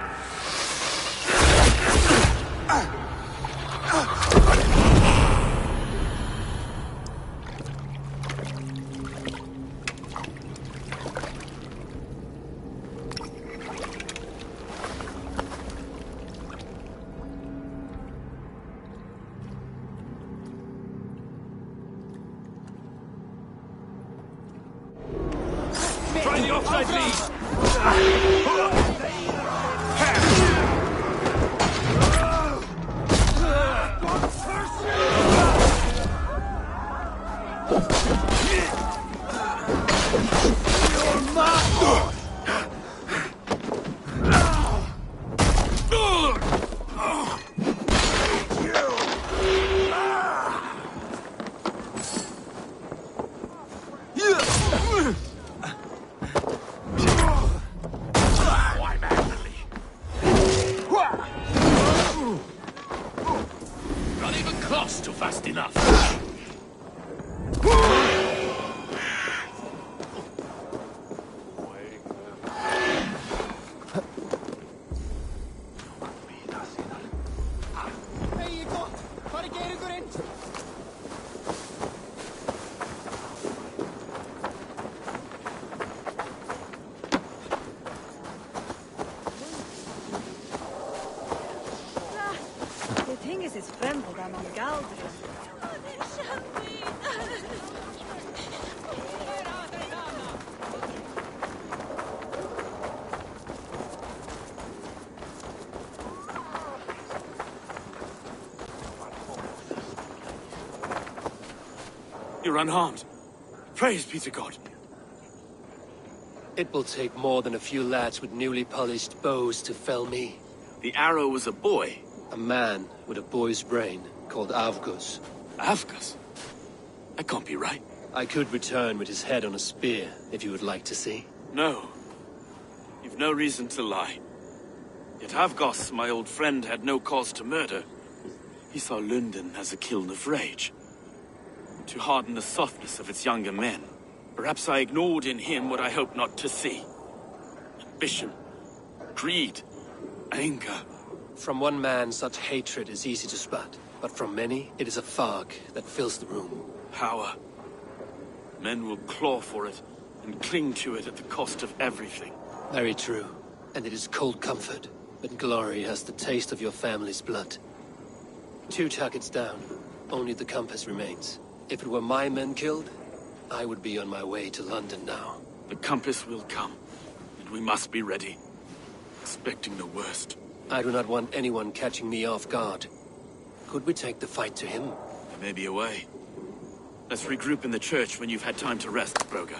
Speaker 12: Try the offside lead! Not even close to fast enough.
Speaker 3: The thing is his friend will run on Galdrian.
Speaker 6: You're unharmed. Praise be to God.
Speaker 5: It will take more than a few lads with newly polished bows to fell me.
Speaker 6: The arrow was a boy.
Speaker 5: A man with a boy's brain, called Avgus.
Speaker 6: Avgus? That can't be right.
Speaker 5: I could return with his head on a spear, if you would like to see.
Speaker 6: No. You've no reason to lie. Yet Avgos, my old friend, had no cause to murder. He saw London as a kiln of rage. To harden the softness of its younger men. Perhaps I ignored in him what I hoped not to see. Ambition, greed, anger.
Speaker 5: From one man, such hatred is easy to spot. But from many, it is a fog that fills the room.
Speaker 6: Power. Men will claw for it, and cling to it at the cost of everything.
Speaker 5: Very true. And it is cold comfort. But glory has the taste of your family's blood. 2 targets down. Only the compass remains. If it were my men killed, I would be on my way to London now.
Speaker 6: The compass will come. We must be ready. Expecting the worst.
Speaker 5: I do not want anyone catching me off guard. Could we take the fight to him?
Speaker 6: There may be a way. Let's regroup in the church when you've had time to rest, Broga.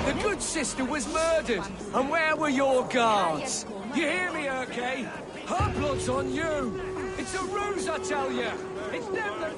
Speaker 15: The good sister was murdered, and where were your guards? You hear me, okay? Her blood's on you! It's a ruse, I tell you! It's never...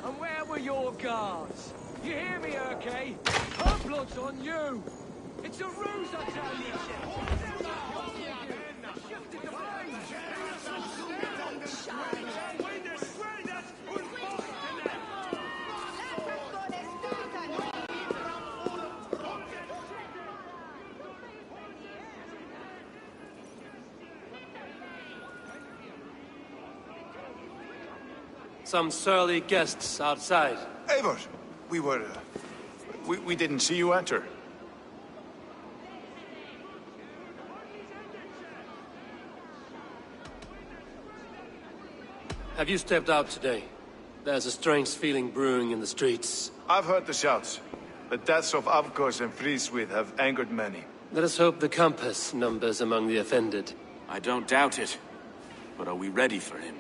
Speaker 15: And where were your guards? You hear me, okay? Her blood's on you! It's a ruse, I tell you!
Speaker 5: Some surly guests outside.
Speaker 1: Eivor, we didn't see you enter.
Speaker 5: Have you stepped out today? There's a strange feeling brewing in the streets.
Speaker 1: I've heard the shouts. The deaths of Avgos and Fríswith have angered many.
Speaker 5: Let us hope the compass numbers among the offended.
Speaker 6: I don't doubt it. But are we ready for him?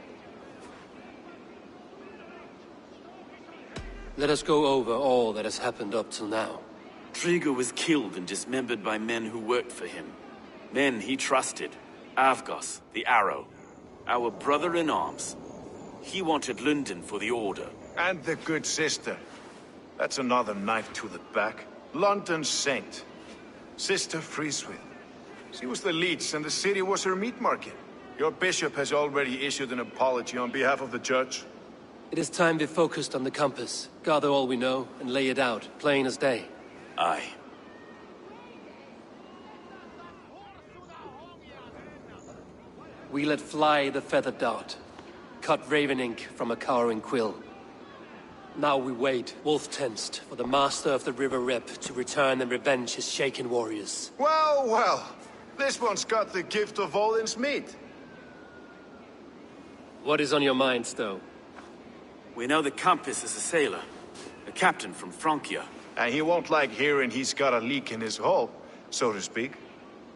Speaker 5: Let us go over all that has happened up till now.
Speaker 6: Trigo was killed and dismembered by men who worked for him. Men he trusted. Avgos, the Arrow. Our brother-in-arms. He wanted London for the Order.
Speaker 1: And the good sister. That's another knife to the back. London's saint. Sister Fríswith. She was the leech and the city was her meat market. Your bishop has already issued an apology on behalf of the church.
Speaker 5: It is time we focused on the compass, gather all we know, and lay it out, plain as day.
Speaker 6: Aye.
Speaker 5: We let fly the feathered dart, cut raven ink from a cowering quill. Now we wait, wolf-tensed, for the master of the River Rep to return and revenge his shaken warriors.
Speaker 1: Well, well, this one's got the gift of Odin's meat.
Speaker 5: What is on your minds, though?
Speaker 6: We know the compass is a sailor, a captain from Francia.
Speaker 1: And he won't like hearing he's got a leak in his hull, so to speak.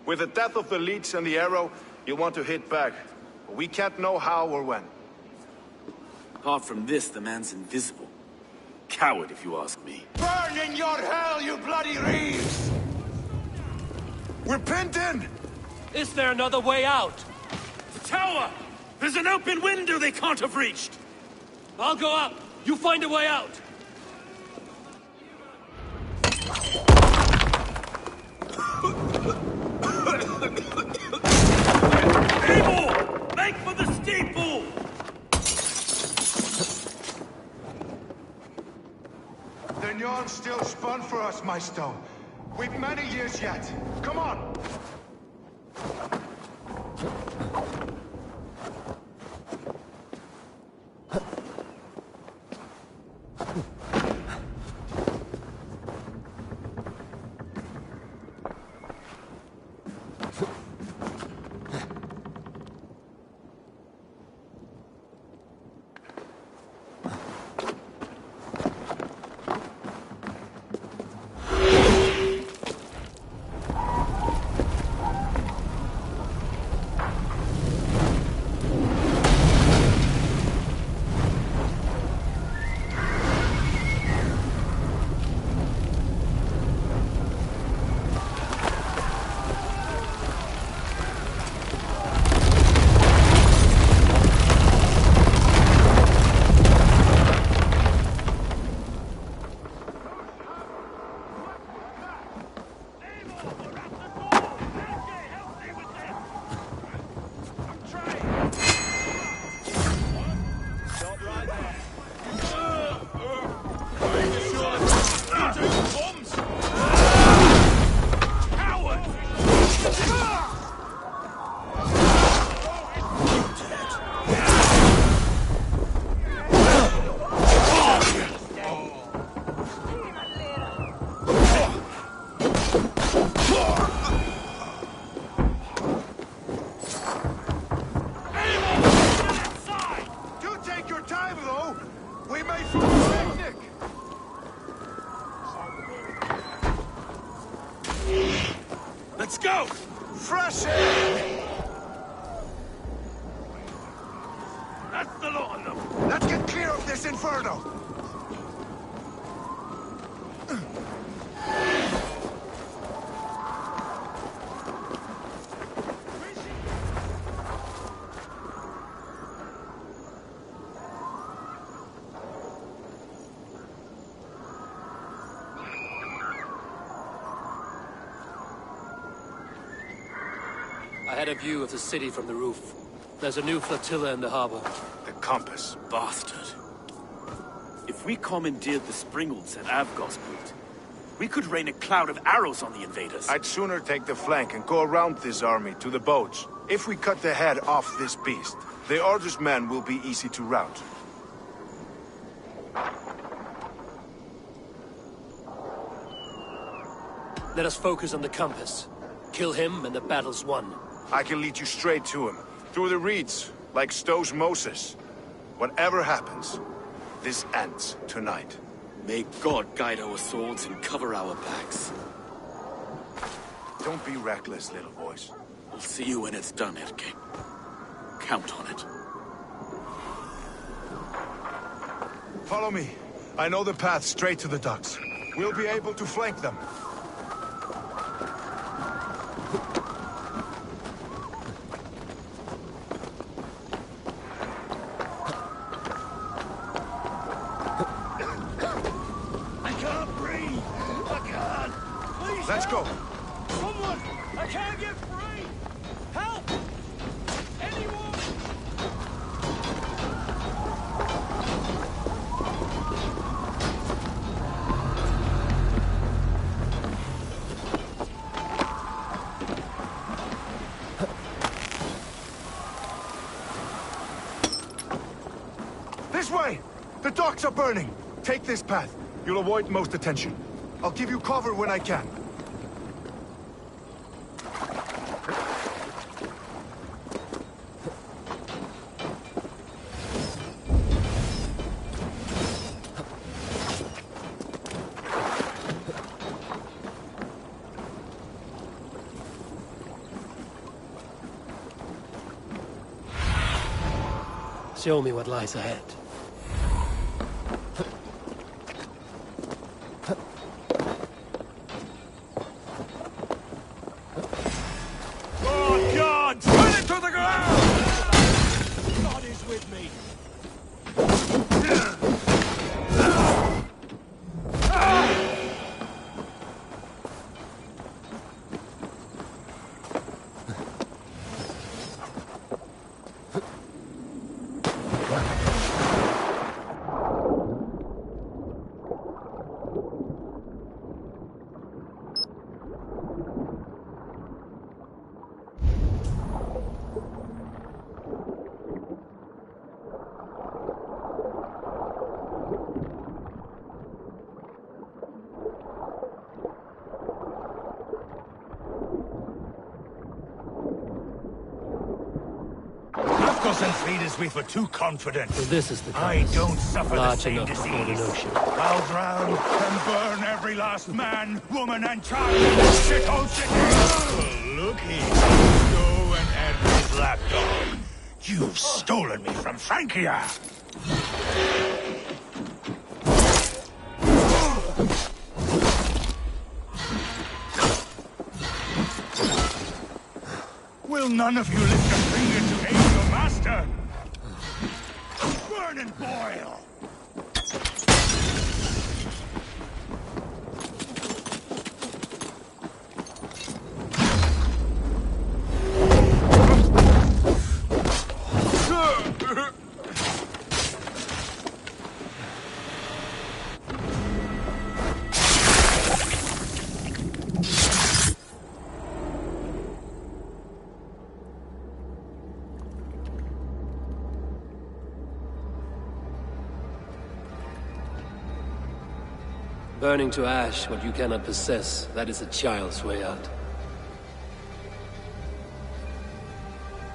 Speaker 1: With the death of the leech and the arrow, you want to hit back. But we can't know how or when.
Speaker 6: Apart from this, the man's invisible. Coward, if you ask me.
Speaker 7: Burn in your hell, you bloody reeves!
Speaker 1: We're pinned in!
Speaker 5: Is there another way out?
Speaker 6: The tower! There's an open window they can't have reached!
Speaker 5: I'll go up. You find a way out.
Speaker 6: Eivor! Make for the steeple!
Speaker 1: The yarn's still spun for us, my stone. We've many years yet. Come on! out! Fresh air!
Speaker 12: That's the lot of them.
Speaker 1: Let's get clear of this inferno!
Speaker 5: I had a view of the city from the roof. There's a new flotilla in the harbor.
Speaker 1: The compass.
Speaker 6: Bastard. If we commandeered the Springolds at Avgospoort, we could rain a cloud of arrows on the invaders.
Speaker 1: I'd sooner take the flank and go around this army to the boats. If we cut the head off this beast, the Order's men will be easy to rout.
Speaker 5: Let us focus on the compass. Kill him and the battle's won.
Speaker 1: I can lead you straight to him. Through the reeds, like Stowe's Moses. Whatever happens, this ends tonight.
Speaker 6: May God guide our swords and cover our backs.
Speaker 1: Don't be reckless, little boys.
Speaker 6: I'll see you when it's done, Erke. Count on it.
Speaker 1: Follow me. I know the path straight to the docks. We'll be able to flank them. Let's go.
Speaker 4: Someone! I can't get free! Help! Anyone!
Speaker 1: This way! The docks are burning! Take this path. You'll avoid most attention. I'll give you cover when I can.
Speaker 5: Show me what lies ahead.
Speaker 12: Oh, God! Put it to the ground! God is with me.
Speaker 9: We were too confident.
Speaker 5: So this is the
Speaker 9: I
Speaker 5: compass.
Speaker 9: don't suffer
Speaker 5: Large
Speaker 9: the same
Speaker 5: enough to hold an
Speaker 9: disease.
Speaker 5: ocean.
Speaker 9: I'll drown and burn every last man, woman, and child in this shithole city. Oh, look here, Stowe and Edward's lapdog. You've stolen me from Francia. Will none of you lift a finger to aid your master? Burn and boil!
Speaker 5: Burning to ash what you cannot possess, that is a child's way out.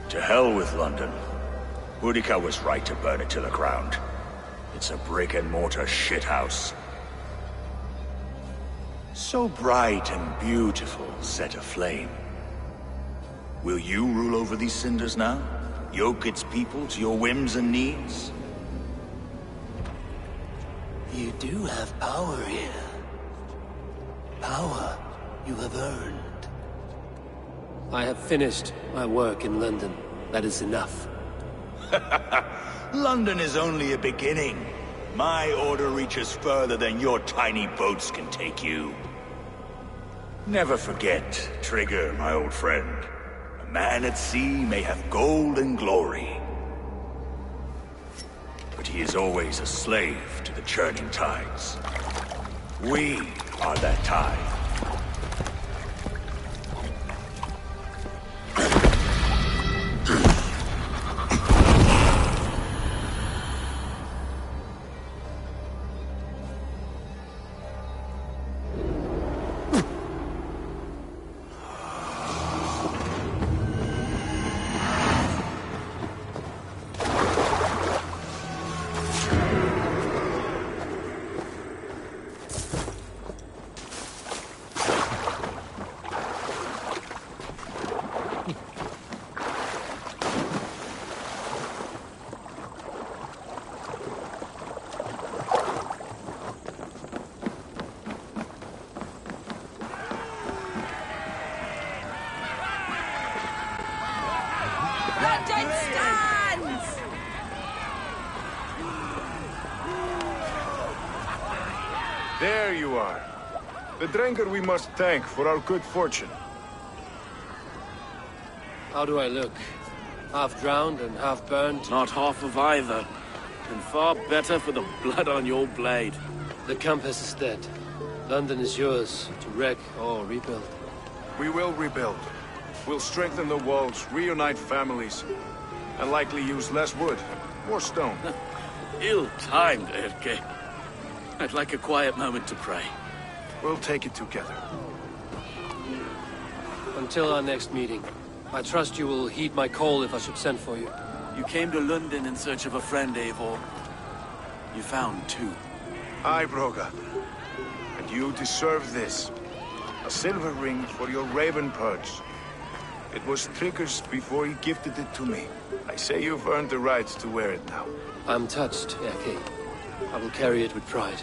Speaker 9: To hell with London. Boudica was right to burn it to the ground. It's a brick-and-mortar shithouse. So bright and beautiful, set aflame. Will you rule over these cinders now? Yoke its people to your whims and needs?
Speaker 5: You do have power here. Power you have earned. I have finished my work in London. That is enough.
Speaker 9: London is only a beginning. My order reaches further than your tiny boats can take you. Never forget, Trigger, my old friend. A man at sea may have gold and glory, but he is always a slave to the churning tides. We are that tide.
Speaker 8: London stands!
Speaker 1: There you are. The drinker we must thank for our good fortune.
Speaker 5: How do I look? Half drowned and half burned?
Speaker 6: Not half of either. And far better for the blood on your blade.
Speaker 5: The Compass is dead. London is yours, to wreck or rebuild.
Speaker 1: We will rebuild. We'll strengthen the walls, reunite families, and likely use less wood, more stone.
Speaker 6: Ill-timed, Erke. I'd like a quiet moment to pray.
Speaker 1: We'll take it together.
Speaker 5: Until our next meeting, I trust you will heed my call if I should send for you.
Speaker 6: You came to London in search of a friend, Eivor. You found two.
Speaker 1: Aye, Broga. And you deserve this. A silver ring for your raven purge. It was Trigger's before he gifted it to me. I say you've earned the right to wear it now.
Speaker 5: I'm touched, Erke. I will carry it with pride.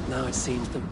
Speaker 5: Now it seems them.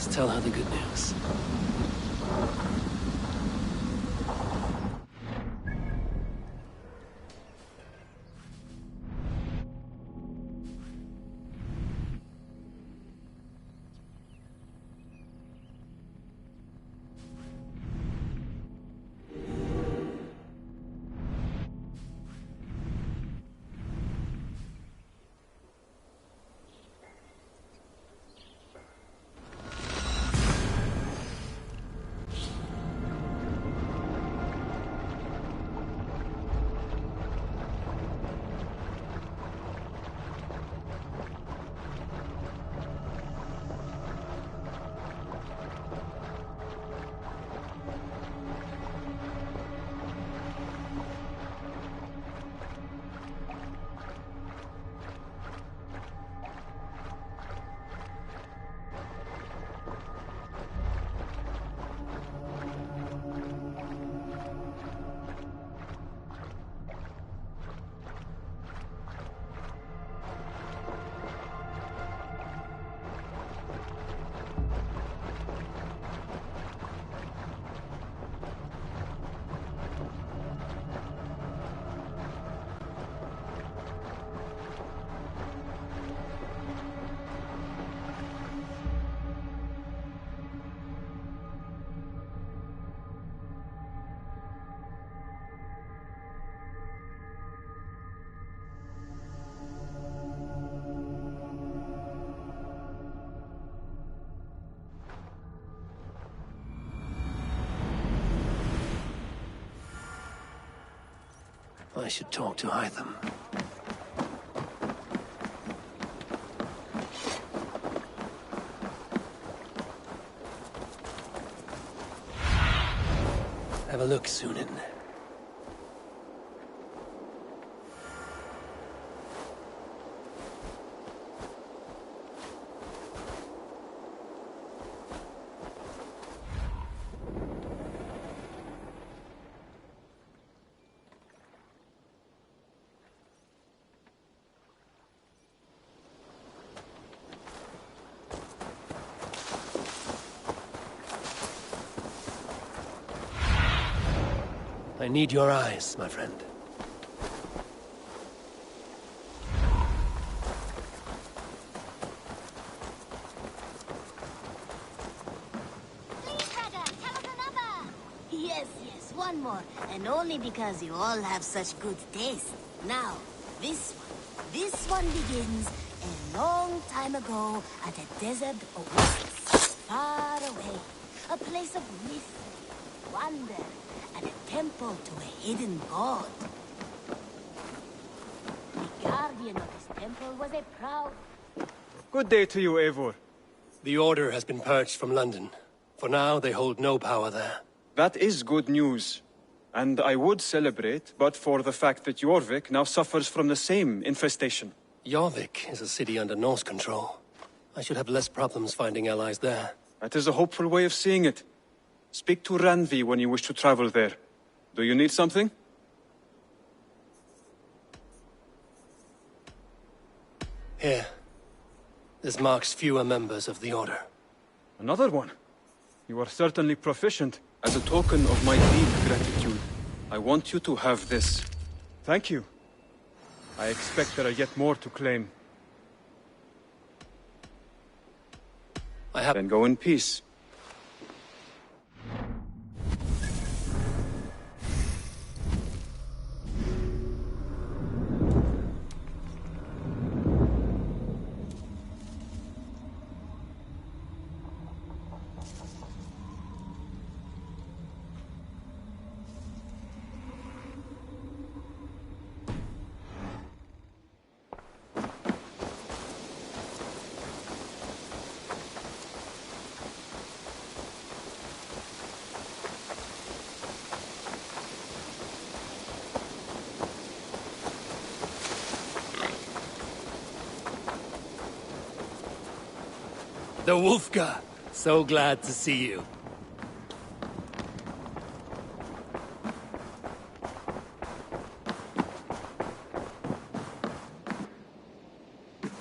Speaker 5: Let's tell her the good news. I should talk to Hytham. Have a look, Sunan. I need your eyes, my friend.
Speaker 2: Yes, one more. And only because you all have such good taste. Now, this one begins a long time ago at a desert oasis, far away. A place of myth, wonder, and a temple to a hidden god. The guardian of this temple was a proud...
Speaker 22: Good day to you, Eivor.
Speaker 5: The Order has been purged from London. For now, they hold no power there.
Speaker 22: That is good news. And I would celebrate, but for the fact that Jorvik now suffers from the same infestation.
Speaker 5: Jorvik is a city under Norse control. I should have less problems finding allies there.
Speaker 22: That is a hopeful way of seeing it. Speak to Randvi when you wish to travel there. Do you need something?
Speaker 5: Here. This marks fewer members of the Order.
Speaker 22: Another one? You are certainly proficient. As a token of my deep gratitude, I want you to have this. Thank you. I expect there are yet more to claim. Then go in peace.
Speaker 5: The Wolfka! So glad to see you.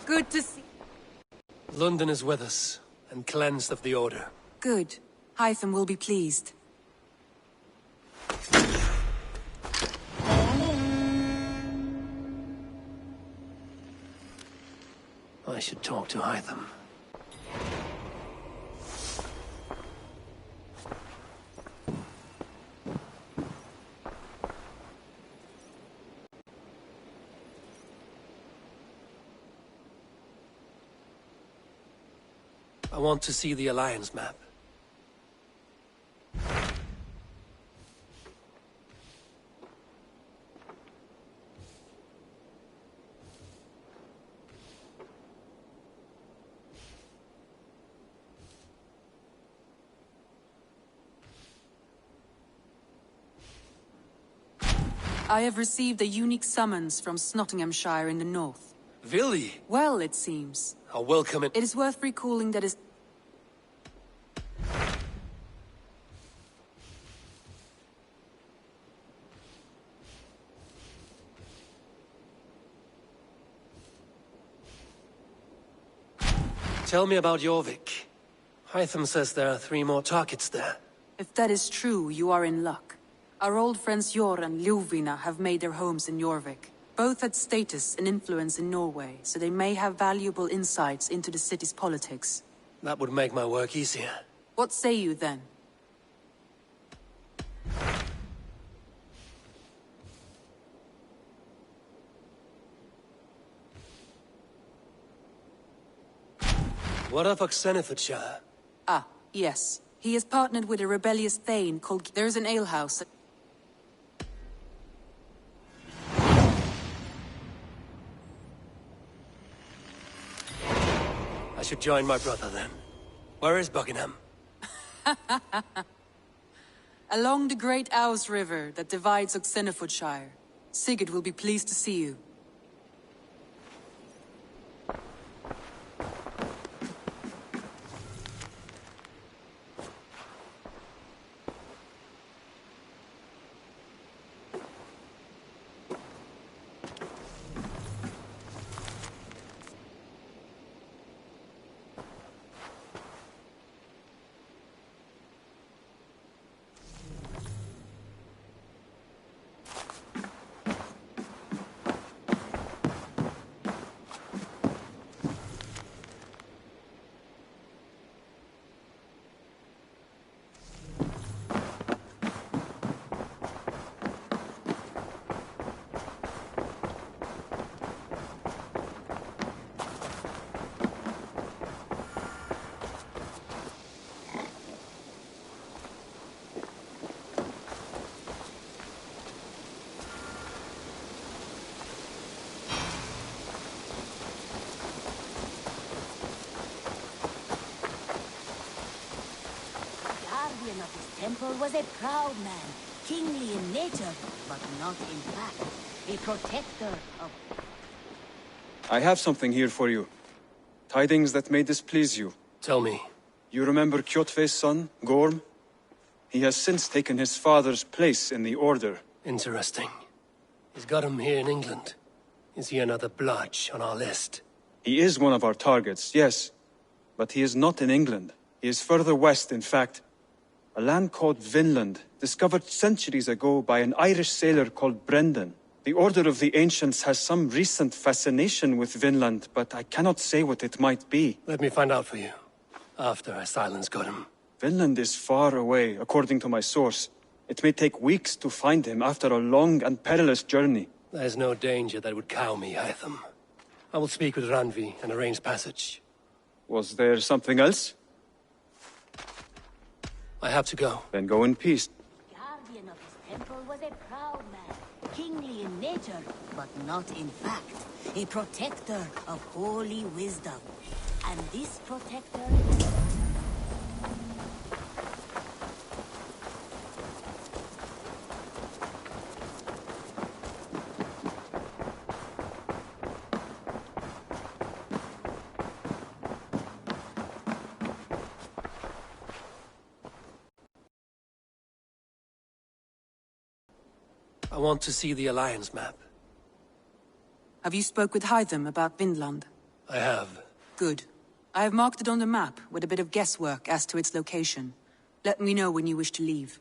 Speaker 3: Good to see...
Speaker 5: London is with us, and cleansed of the Order.
Speaker 13: Good. Hytham will be pleased.
Speaker 5: I should talk to Hytham. I want to see the Alliance map.
Speaker 13: I have received a unique summons from Nottinghamshire in the north.
Speaker 5: Really?
Speaker 13: Well, it seems.
Speaker 5: I'll welcome it.
Speaker 13: It is worth recalling that is...
Speaker 5: Tell me about Jorvik. Hytham says there are 3 more targets there.
Speaker 13: If that is true, you are in luck. Our old friends Jor and Ljuvina have made their homes in Jorvik. Both had status and influence in Norway, so they may have valuable insights into the city's politics.
Speaker 5: That would make my work easier.
Speaker 13: What say you then?
Speaker 5: What of Oxenifordshire?
Speaker 13: Ah, yes. He has partnered with a rebellious Thane called... There's an alehouse.
Speaker 5: I should join my brother then. Where is Buckingham?
Speaker 13: Along the Great Ouse River that divides Oxenifordshire. Sigurd will be pleased to see you.
Speaker 2: Of his temple was a proud man, kingly in nature, but not in fact. A protector of...
Speaker 22: I have something here for you. Tidings that may displease you.
Speaker 5: Tell me.
Speaker 22: You remember Kjotve's son, Gorm? He has since taken his father's place in the Order.
Speaker 5: Interesting. He's got him here in England. Is he another blotch on our list?
Speaker 22: He is one of our targets, yes. But he is not in England. He is further west, in fact. A land called Vinland, discovered centuries ago by an Irish sailor called Brendan. The Order of the Ancients has some recent fascination with Vinland, but I cannot say what it might be.
Speaker 5: Let me find out for you, after I silence Godham.
Speaker 22: Vinland is far away, according to my source. It may take weeks to find him after a long and perilous journey.
Speaker 5: There's no danger that would cow me, Hytham. I will speak with Randvi and arrange passage.
Speaker 22: Was there something else?
Speaker 5: I have to go.
Speaker 22: Then go in peace.
Speaker 2: Guardian of his temple was a proud man, kingly in nature, but not in fact. A protector of holy wisdom. And this protector...
Speaker 5: I want to see the Alliance map.
Speaker 13: Have you spoke with Hytham about Vinland?
Speaker 5: I have.
Speaker 13: Good. I have marked it on the map with a bit of guesswork as to its location. Let me know when you wish to leave.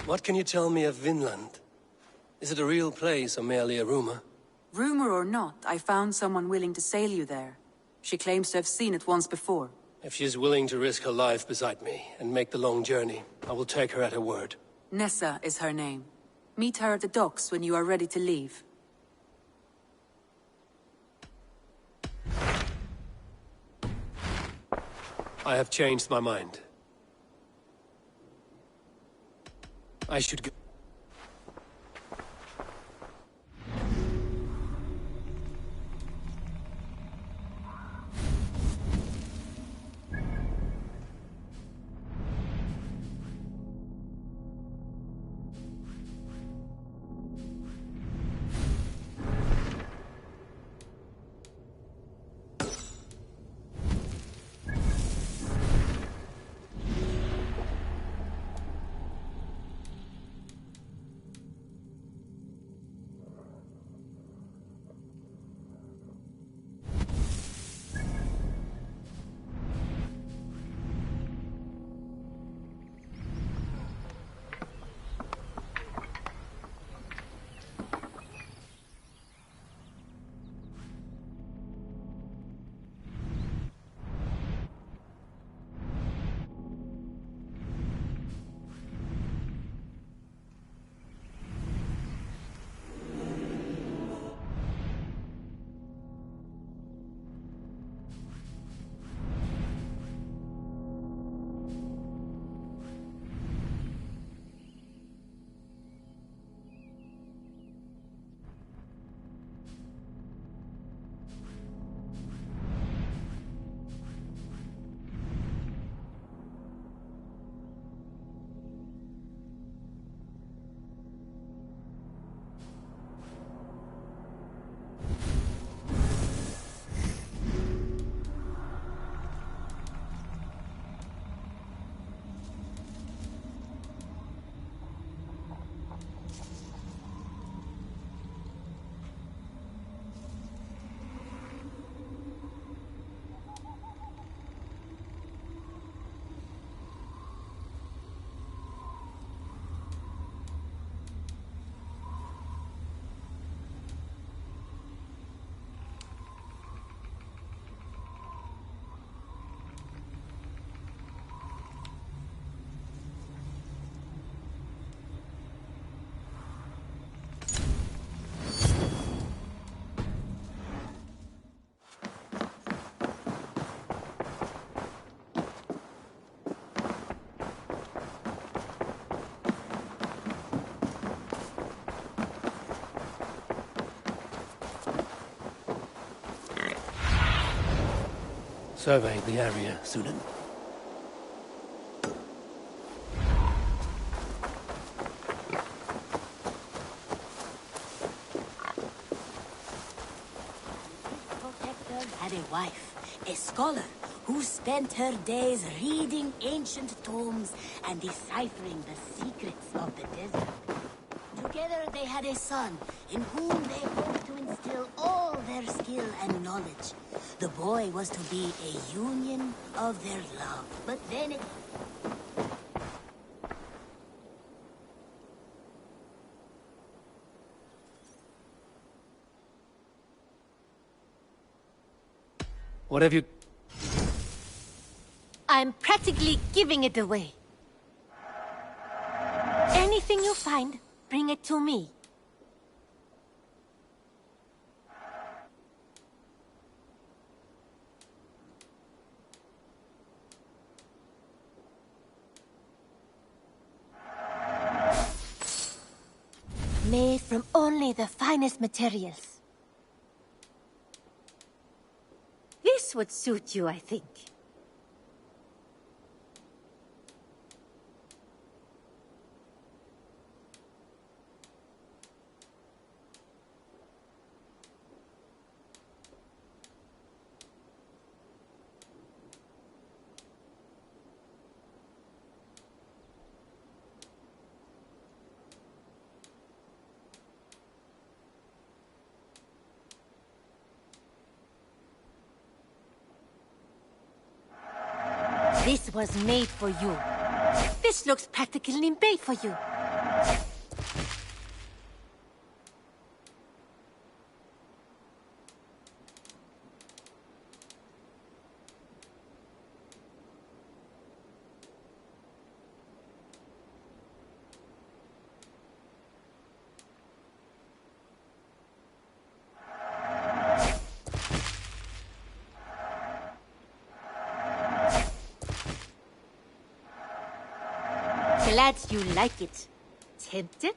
Speaker 5: What can you tell me of Vinland? Is it a real place or merely a rumor?
Speaker 13: Rumor or not, I found someone willing to sail you there. She claims to have seen it once before.
Speaker 5: If she is willing to risk her life beside me and make the long journey, I will take her at her word.
Speaker 13: Nessa is her name. Meet her at the docks when you are ready to leave.
Speaker 5: I have changed my mind. I should go. Survey the area, Sudan.
Speaker 2: Protector had a wife, a scholar, who spent her days reading ancient tomes and deciphering the secrets of the desert. Together they had a son, in whom they hoped to instill all their skill and knowledge. The boy was to be a union of their love, but then it...
Speaker 5: What have you...
Speaker 16: I'm practically giving it away. Anything you find, bring it to me. Made from only the finest materials. This would suit you, I think. This was made for you. This looks practically made for you. Glad you like it. Tempted?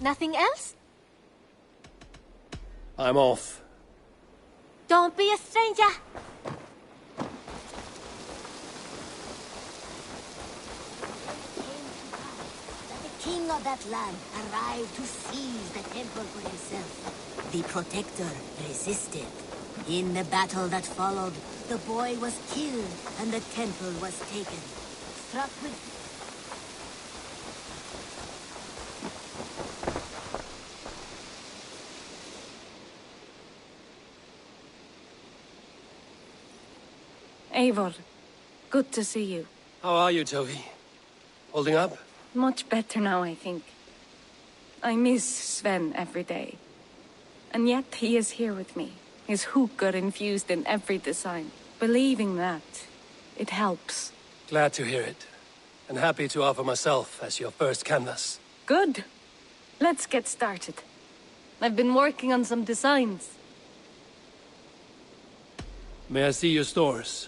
Speaker 16: Nothing else?
Speaker 5: I'm off.
Speaker 16: Don't be a stranger.
Speaker 2: The king of that land arrived to seize the temple for himself. The protector resisted. In the battle that followed, the boy was killed and the temple was taken. Struck with...
Speaker 11: Eivor, good to see you.
Speaker 5: How are you, Tovi? Holding up?
Speaker 11: Much better now, I think. I miss Sven every day. And yet he is here with me, his hooker infused in every design. Believing that, it helps.
Speaker 5: Glad to hear it. And happy to offer myself as your first canvas.
Speaker 11: Good. Let's get started. I've been working on some designs.
Speaker 5: May I see your stores?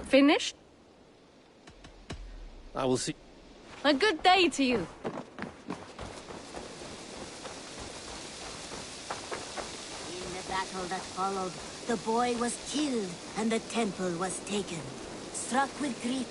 Speaker 11: Finished?
Speaker 5: I will see.
Speaker 11: A good day to you.
Speaker 2: In the battle that followed, the boy was killed and the temple was taken. Struck with grief,